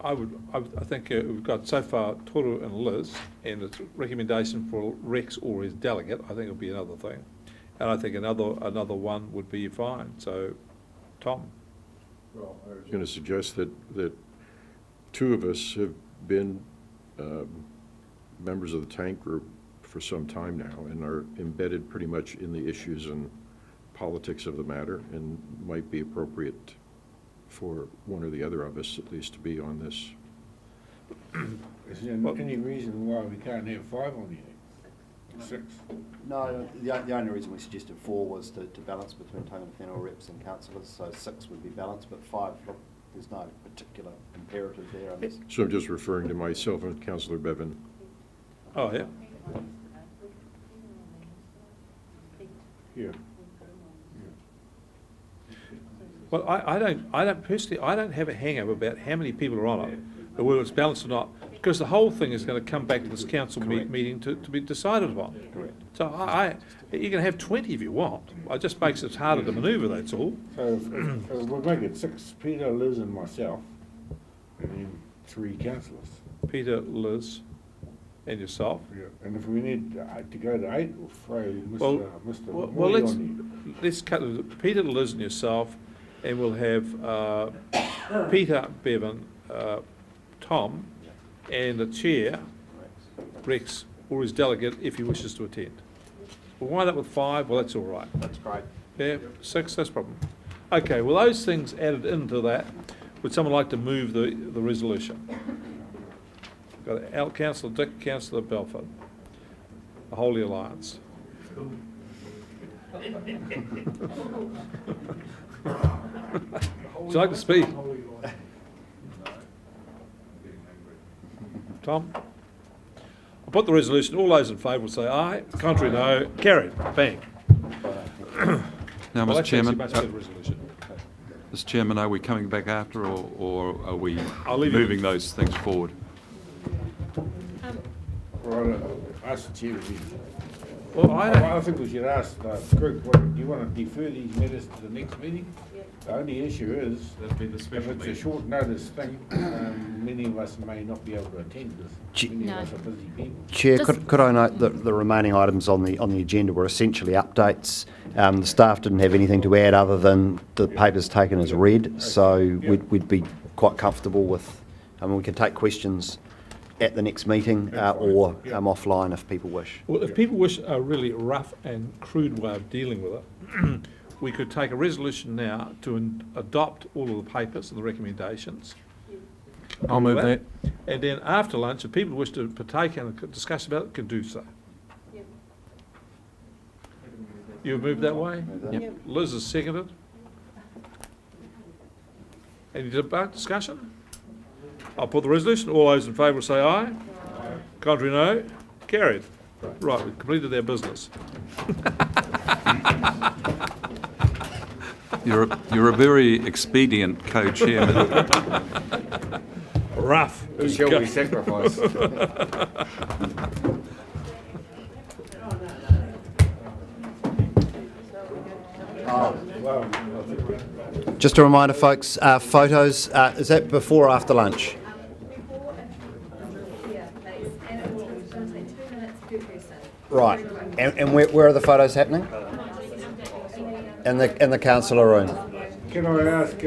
Speaker 2: I think we've got so far Toru and Liz, and it's recommendation for Rex or his delegate. I think it'll be another thing. And I think another one would be fine. So, Tom?
Speaker 14: Well, I was going to suggest that 2 of us have been members of the tank group for some time now and are embedded pretty much in the issues and politics of the matter, and might be appropriate for one or the other of us at least to be on this.
Speaker 6: Is there any reason why we can't have 5 on here? 6?
Speaker 1: No, the only reason we suggested 4 was to balance between Tangata Whenua reps and councillors, so 6 would be balanced, but 5, look, there's no particular imperative there.
Speaker 14: So I'm just referring to myself and Councillor Bevan.
Speaker 2: Oh, yeah.
Speaker 6: Yeah.
Speaker 2: Well, I don't personally, I don't have a hang-up about how many people are on it, or whether it's balanced or not, because the whole thing is going to come back to this council meeting to be decided upon.
Speaker 1: Correct.
Speaker 2: So you can have 20 if you want. It just makes it harder to manoeuvre, that's all.
Speaker 6: So if we'll make it 6, Peter, Liz and myself, and then 3 councillors.
Speaker 2: Peter, Liz, and yourself.
Speaker 6: Yeah. And if we need to go to 8, we'll throw Mr.
Speaker 2: Well,
Speaker 6: Moy on here.
Speaker 2: let's cut it. Peter, Liz and yourself, and we'll have Peter, Bevan, Tom, and the chair, Rex, or his delegate, if he wishes to attend. We'll wind up with 5. Well, that's all right.
Speaker 1: That's great.
Speaker 2: Yeah, 6, that's a problem. Okay, well, those things added into that, would someone like to move the resolution? Got Councillor Dick, Councillor Belford, the Holy Alliance. Would you like to speak? Tom? I'll put the resolution. All those in favour will say aye. Contrary, no. Carried. Bang.
Speaker 4: Now,
Speaker 2: Well,
Speaker 4: Mr.
Speaker 2: that's
Speaker 4: Chairman,
Speaker 2: actually a much better resolution.
Speaker 4: Mr. Chairman, are we coming back after, or are we
Speaker 2: I'll leave you-
Speaker 4: moving those things forward?
Speaker 6: Ask the chair.
Speaker 2: Well,
Speaker 6: I think we should ask the group, do you want to defer these matters to the next meeting? The only issue is, if it's a short notice thing, many of us may not be able to attend this. Many of us are busy people.
Speaker 1: Chair, could I note that the remaining items on the agenda were essentially updates. The staff didn't have anything to add other than the papers taken as read, so we'd be quite comfortable with, we can take questions at the next meeting or offline if people wish.
Speaker 2: Well, if people wish a really rough and crude way of dealing with it, we could take a resolution now to adopt all of the papers and the recommendations.
Speaker 10: I'll move that.
Speaker 2: And then after lunch, if people wish to partake in a discussion about it, can do so. You move that way?
Speaker 10: Yep.
Speaker 2: Liz has seconded. Any discussion? I'll put the resolution. All those in favour say aye. Contrary, no. Carried. Right, we've completed our business.
Speaker 4: You're a very expedient co-chairman.
Speaker 2: Rough.
Speaker 6: Who shall we sacrifice?
Speaker 1: Just a reminder, folks, photos, is that before or after lunch? Right. And where are the photos happening? In the councillor room.
Speaker 6: Can I ask